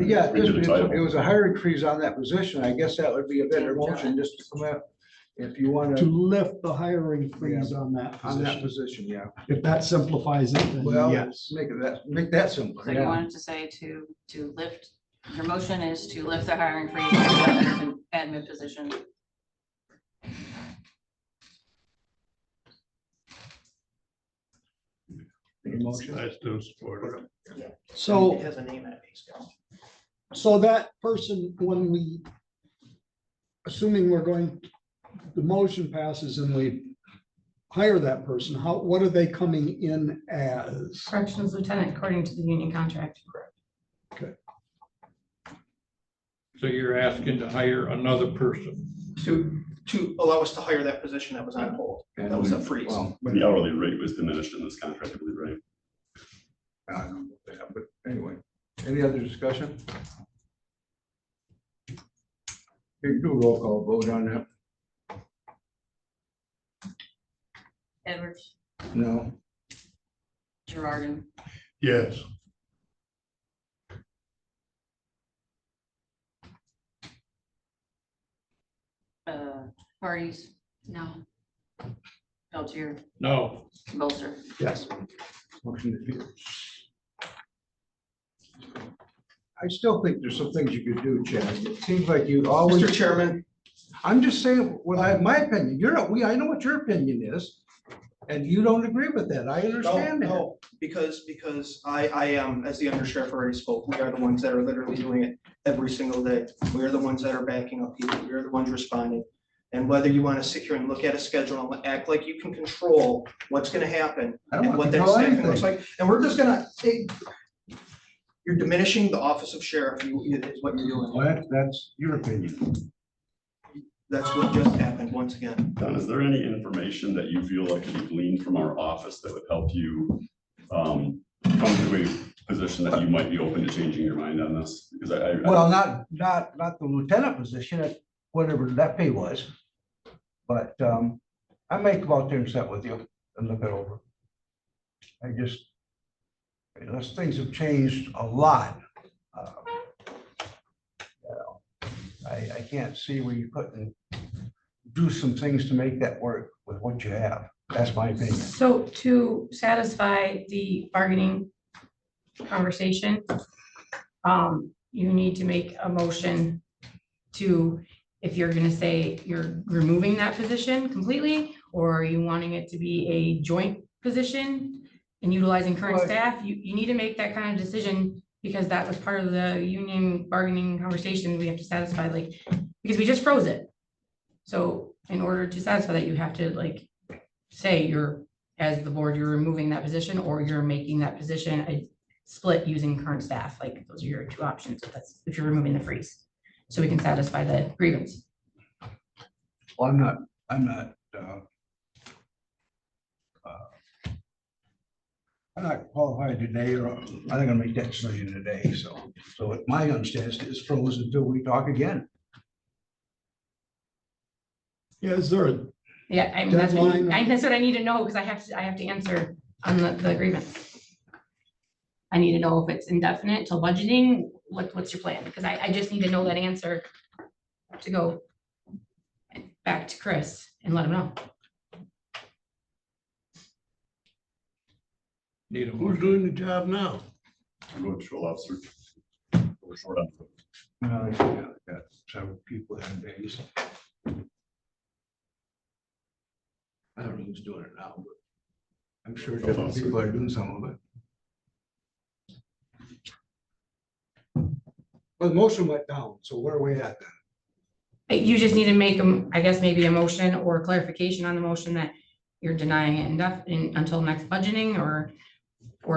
S5: Yeah,
S20: We did the title.
S5: it was a hiring freeze on that position. I guess that would be a better motion just to come up. If you want
S6: To
S5: to,
S6: lift the hiring freeze on that
S5: position, yeah.
S6: If that simplifies it, then
S5: Well,
S6: yes.
S5: make that simple.
S22: So you wanted to say to lift, your motion is to lift the hiring freeze on the admin position.
S4: I still support it.
S6: So.
S8: It has a name in it.
S6: So that person, when we, assuming we're going, the motion passes and we hire that person, what are they coming in as?
S2: Corrections lieutenant, according to the union contract.
S6: Okay.
S14: So you're asking to hire another person.
S8: To allow us to hire that position that was on hold. That was a freeze.
S20: The hourly rate was diminished in this contract, I believe, right?
S5: I don't know, but anyway, any other discussion? Okay, do a roll call vote on that.
S22: Edwards,
S5: No.
S22: Gerardin,
S4: Yes.
S22: Parties,
S1: No.
S22: Peltier,
S14: No,
S22: Bolster.
S5: Yes. Motion defeated. I still think there's some things you could do, Chad. It seems like you always.
S8: Mr. Chairman.
S5: I'm just saying, well, I have my opinion. You're not, I know what your opinion is. And you don't agree with that. I understand that.
S8: No, because I am, as the undersheriff already spoke, we are the ones that are literally doing it every single day. We are the ones that are backing up people. We are the ones responding. And whether you want to sit here and look at a schedule and act like you can control what's gonna happen
S5: I don't
S8: and
S5: want
S8: what
S5: to
S8: that
S5: control
S8: staffing looks
S5: anything.
S8: like, and we're just gonna say, you're diminishing the office of sheriff, is what you're doing.
S5: Well, that's your opinion.
S8: That's what just happened once again.
S20: Don, is there any information that you feel like can be gleaned from our office that would help you come to a position that you might be open to changing your mind on this? Because
S5: Well, not the lieutenant position, at whatever that pay was. But I may come out there and sit with you and look it over. I just, those things have changed a lot. I can't see where you couldn't do some things to make that work with what you have. That's my opinion.
S2: So to satisfy the bargaining conversation, you need to make a motion to, if you're gonna say you're removing that position completely, or are you wanting it to be a joint position and utilizing current staff, you need to make that kind of decision, because that was part of the union bargaining conversation. We have to satisfy, like, because we just froze it. So in order to satisfy that, you have to like say you're, as the board, you're removing that position, or you're making that position a split using current staff. Like, those are your two options, if you're removing the freeze. So we can satisfy the grievance.
S5: Well, I'm not qualified today, or I'm not gonna make that decision today, so my understanding is frozen until we talk again.
S6: Yeah, is there a
S2: Yeah, I mean, that's
S6: deadline?
S2: what I need to know, because I have to answer on the grievance. I need to know if it's indefinite till budgeting, what's your plan? Because I just need to know that answer to go back to Chris and let him know.
S14: need a
S4: Who's
S14: motion.
S4: doing the job now?
S20: road patrol officer. We're short on.
S5: Got several people in days. I don't know who's doing it now, but I'm sure different people are doing some of it. Well, the motion went down, so where are we at then?
S2: You just need to make I guess maybe a motion or clarification on the motion that you're denying it until next budgeting, or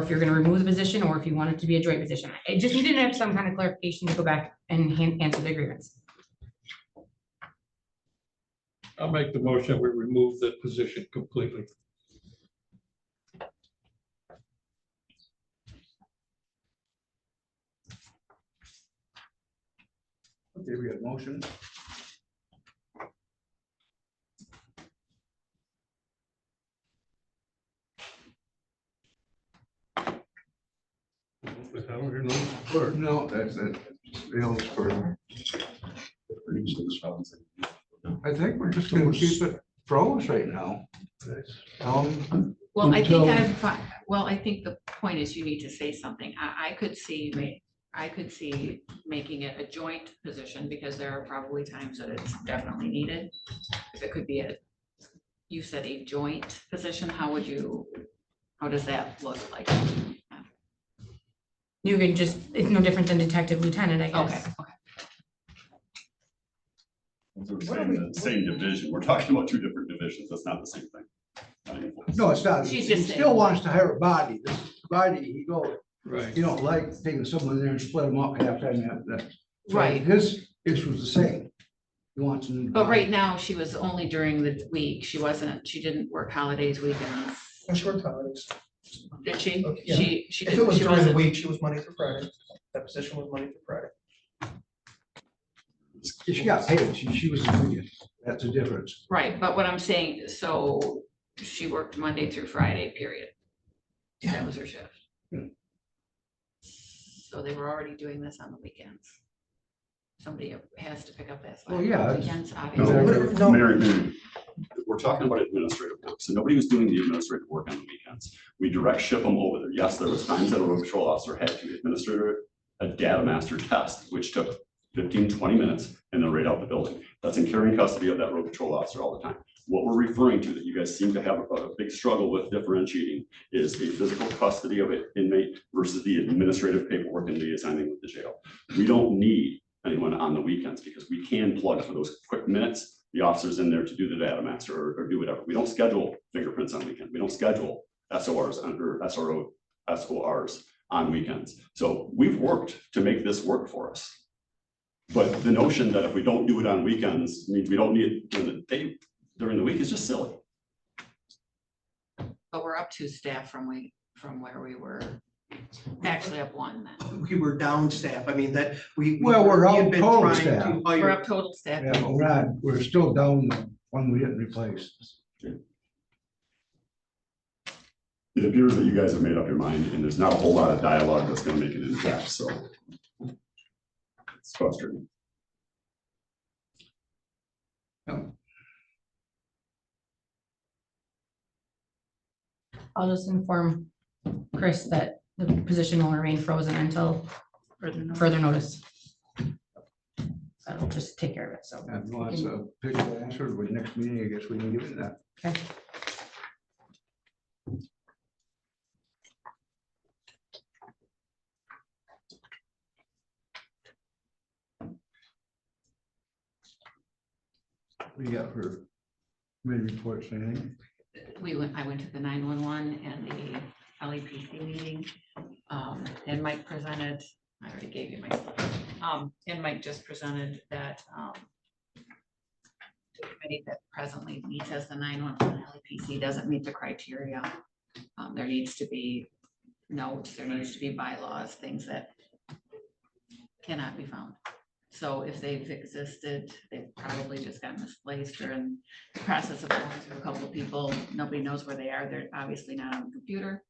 S2: if you're gonna remove the position, or if you want it to be a joint position. I just needed to have some kind of clarification to go back and answer the grievance.
S14: I'll make the motion, we remove the position completely.
S5: Okay, we got a motion. No, that's it. Bills for. I think we're just gonna keep it froze right now.
S1: Well, I
S5: Until-
S1: think I think the point is you need to say something. I could see making it a joint position, because there are probably times that it's definitely needed. If it could be you said a joint position, how does that look like?
S2: You can just, it's no different than detective lieutenant, I guess.
S1: Okay.
S20: We're the same division. We're talking about two different divisions. That's not the same thing.
S5: No, it's not.
S1: She's
S5: He
S1: just
S5: still
S1: saying.
S5: wants to hire a body. This body,
S14: Right.
S5: you don't like taking someone there and split them up half time. So
S1: Right.
S5: His issue was the same. He wants a new
S1: But
S5: body.
S1: right now, she was only during the week. She didn't work holidays, weekends.
S8: Short holidays.
S1: Did she?
S8: Okay, yeah.
S1: She
S8: If
S1: didn't.
S8: it was
S1: she
S8: during the
S1: wasn't-
S8: week, she was Monday through Friday. That position was Monday through Friday.
S5: She got paid. She was a union. That's the difference.
S1: Right, but what I'm saying, so she worked Monday through Friday, period. That was her shift.
S5: Hmm.
S1: So they were already doing this on the weekends. somebody has to pick up that slack.
S5: Well, yeah, it's-
S1: Weekends,
S20: No,
S1: obviously.
S20: Mary, we're talking about administrative work. So nobody was doing the administrative work on the weekends. We direct ship them over there. Yes, there was times that a road patrol officer had to administer a data master test, which took 15, 20 minutes and then right out the building. That's in carrying custody of that road patrol officer all the time. What we're referring to that you guys seem to have a big struggle with differentiating is a physical custody of an inmate versus the administrative paperwork and liaisoning with the jail. We don't need anyone on the weekends because we can plug for those quick minutes, the officers in there to do the data master or do whatever. We don't schedule fingerprints on weekends. We don't schedule SORs under SORs on weekends. So we've worked to make this work for us. But the notion that if we don't do it on weekends means we don't need it during the day, during the week is just silly.
S1: But we're up to staff from where we were, actually up one then.
S8: We were down staff. I mean, that we.
S5: Well, we're
S8: we had
S5: up
S8: been
S5: total
S8: trying to
S5: staff.
S8: hire-
S1: We're up total staff.
S5: Yeah, but we're still down the one we didn't replace.
S20: It appears that you guys have made up your mind and there's not a whole lot of dialogue that's gonna make it impact, so. It's frustrating.
S2: I'll just inform Chris that the position will remain frozen until further notice. That'll just take care of it, so.
S5: And wants a official answer with next meeting, I guess we can give it that.
S2: Okay.
S5: We got for committee reports, anything?
S1: I went to the 911 and the LEPC meeting. And Mike presented, I already gave you my stuff. And Mike just presented that the committee that presently meets as the 911 LEPC doesn't meet the criteria. There needs to be notes, there needs to be bylaws, things that cannot be found. So if they've existed, they've probably just got misplaced or in the process of going through a couple of people, nobody knows where they are. They're obviously not on the computer.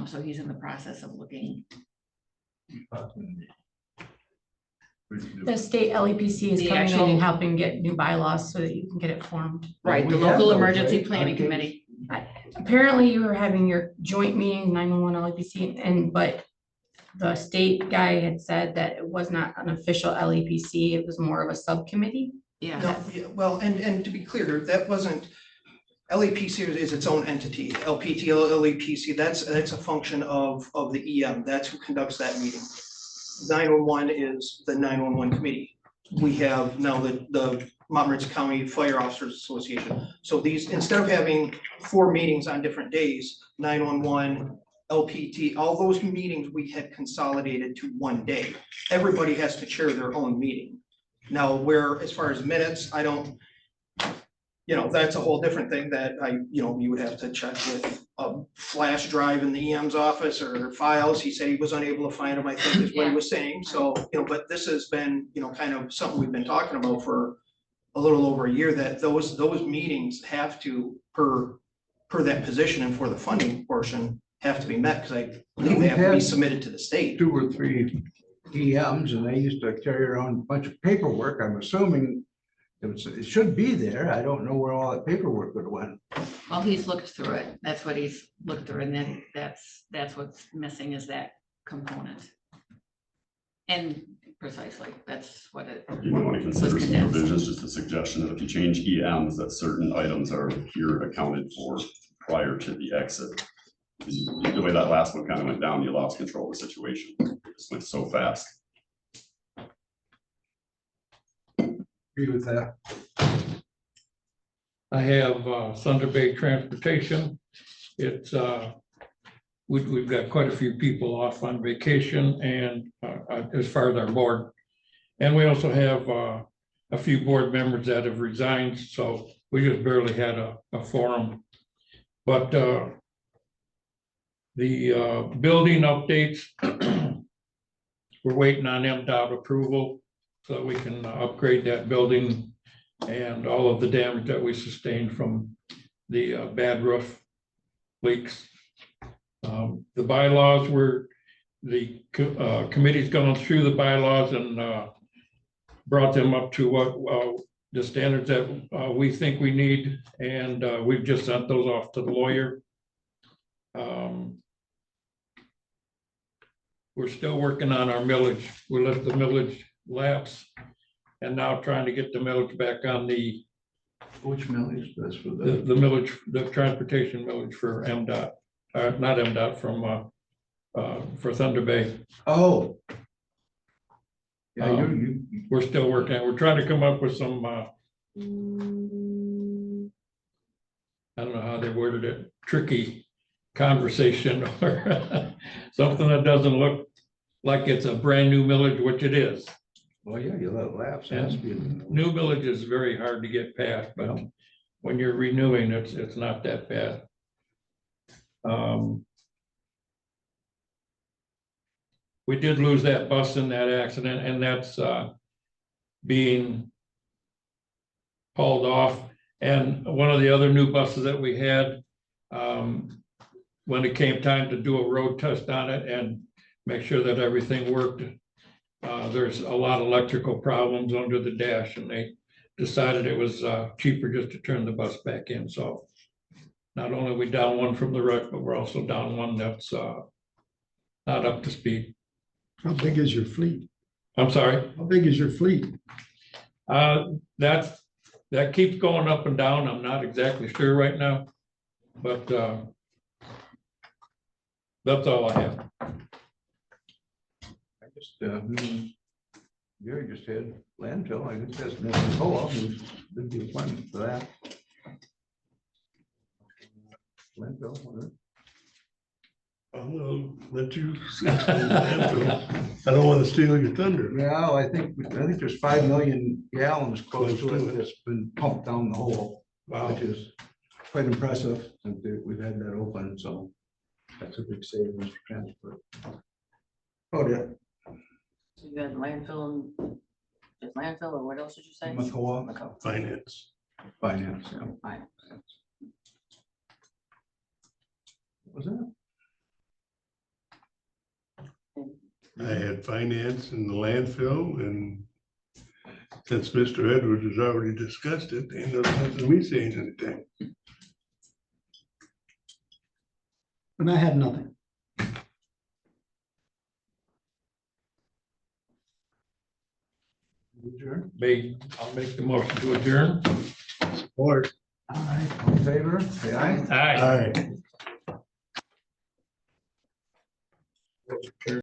S1: So he's in the process of looking.
S2: The state LEPC is
S1: The
S2: coming in
S1: actual-
S2: and helping get new bylaws so that you can get it formed.
S1: Right, the
S5: We have
S1: local
S5: those,
S1: emergency
S5: right?
S1: planning
S5: Okay.
S1: committee.
S2: Apparently you were having your joint meeting, 911 LEPC, but the state guy had said that it was not an official LEPC, it was more of a subcommittee.
S1: Yeah.
S8: No, yeah, well, and to be clear, that wasn't, LAPC is its own entity. LPT, LEPC, that's a function of the EM. That's who conducts that meeting. 911 is the 911 committee. We have now the Montmorency County Fire Officers Association. So these, instead of having 4 meetings on different days, 911, LPT, all those meetings we had consolidated to one day. Everybody has to chair their own meeting. Now, where, as far as minutes, I don't, that's a whole different thing that you would have to check with a flash drive in the EM's office or files. He said he was unable to find them, I think is what he was saying. So, but this has been, kind of something we've been talking about for a little over a year, that those meetings have to, per that position and for the funding portion, have to be met, because I believe they have to be submitted to the state.
S5: 2 or 3 EMs and they used to carry around a bunch of paperwork. I'm assuming it should be there. I don't know where all that paperwork would have went.
S1: Well, he's looked through it. That's what he's looked through. And then that's what's missing is that component. And precisely, that's what it.
S20: You might want to consider
S1: was
S20: some
S1: condensed.
S20: provisions, just a suggestion that if you change EMs, that certain items are here accounted for prior to the exit. The way that last one kind of went down, you lost control of the situation. It just went so fast.
S5: Agree with that.
S14: I have Thunder Bay Transportation. It's, we've got quite a few people off on vacation and as far as our board. And we also have a few board members that have resigned, so we just barely had a forum. But the building updates, we're waiting on MDOT approval so that we can upgrade that building and all of the damage that we sustained from the bad roof leaks. The bylaws were, the committee's gone through the bylaws and brought them up to what, the standards that, we think we need, and, we've just sent those off to the lawyer. We're still working on our millage. We let the millage lapse, and now trying to get the millage back on the,
S5: Which millage, that's for
S14: the millage, the transportation millage for MDOT, not MDOT, from, for Thunder Bay.
S5: Oh. Yeah,
S14: We're still working, we're trying to come up with some, I don't know how they worded it, tricky conversation or something that doesn't look like it's a brand new millage, which it is.
S5: well, yeah, you let it lapse. It has to be in the-
S14: New millage is very hard to get past, but when you're renewing, it's not that bad. We did lose that bus in that accident, and that's being hauled off. And one of the other new buses that we had, when it came time to do a road test on it and make sure that everything worked, there's a lot of electrical problems under the dash, and they decided it was cheaper just to turn the bus back in. So not only are we down one from the wreck, but we're also down one that's not up to speed.
S6: How big is your fleet?
S14: I'm sorry?
S6: How big is your fleet?
S14: That keeps going up and down. I'm not exactly sure right now, but that's all I have.
S5: I just, Gary just had landfill, I guess that's nothing to go off, we did the appointment for that. Landfill, whatever.
S4: I'll let you. I don't want to steal your thunder.
S5: Yeah, I think there's 5 million gallons close to it that's been pumped down the hole.
S14: Wow.
S5: Which is quite impressive, since we've had that open, so that's a big savings for transport. Oh, yeah.
S22: So you had landfill and, just landfill, or what else did you say?
S5: Macoa.
S4: Finance.
S5: Finance, yeah.
S22: Fine.
S5: What was that?
S4: I had finance and the landfill, and since Mr. Edwards has already discussed it, ain't no sense in me saying anything.
S6: And I have nothing.
S5: Adjourn.
S14: I'll make the motion to adjourn.
S4: Support.
S5: Aye, all in favor, say aye.
S14: Aye.
S4: Aye.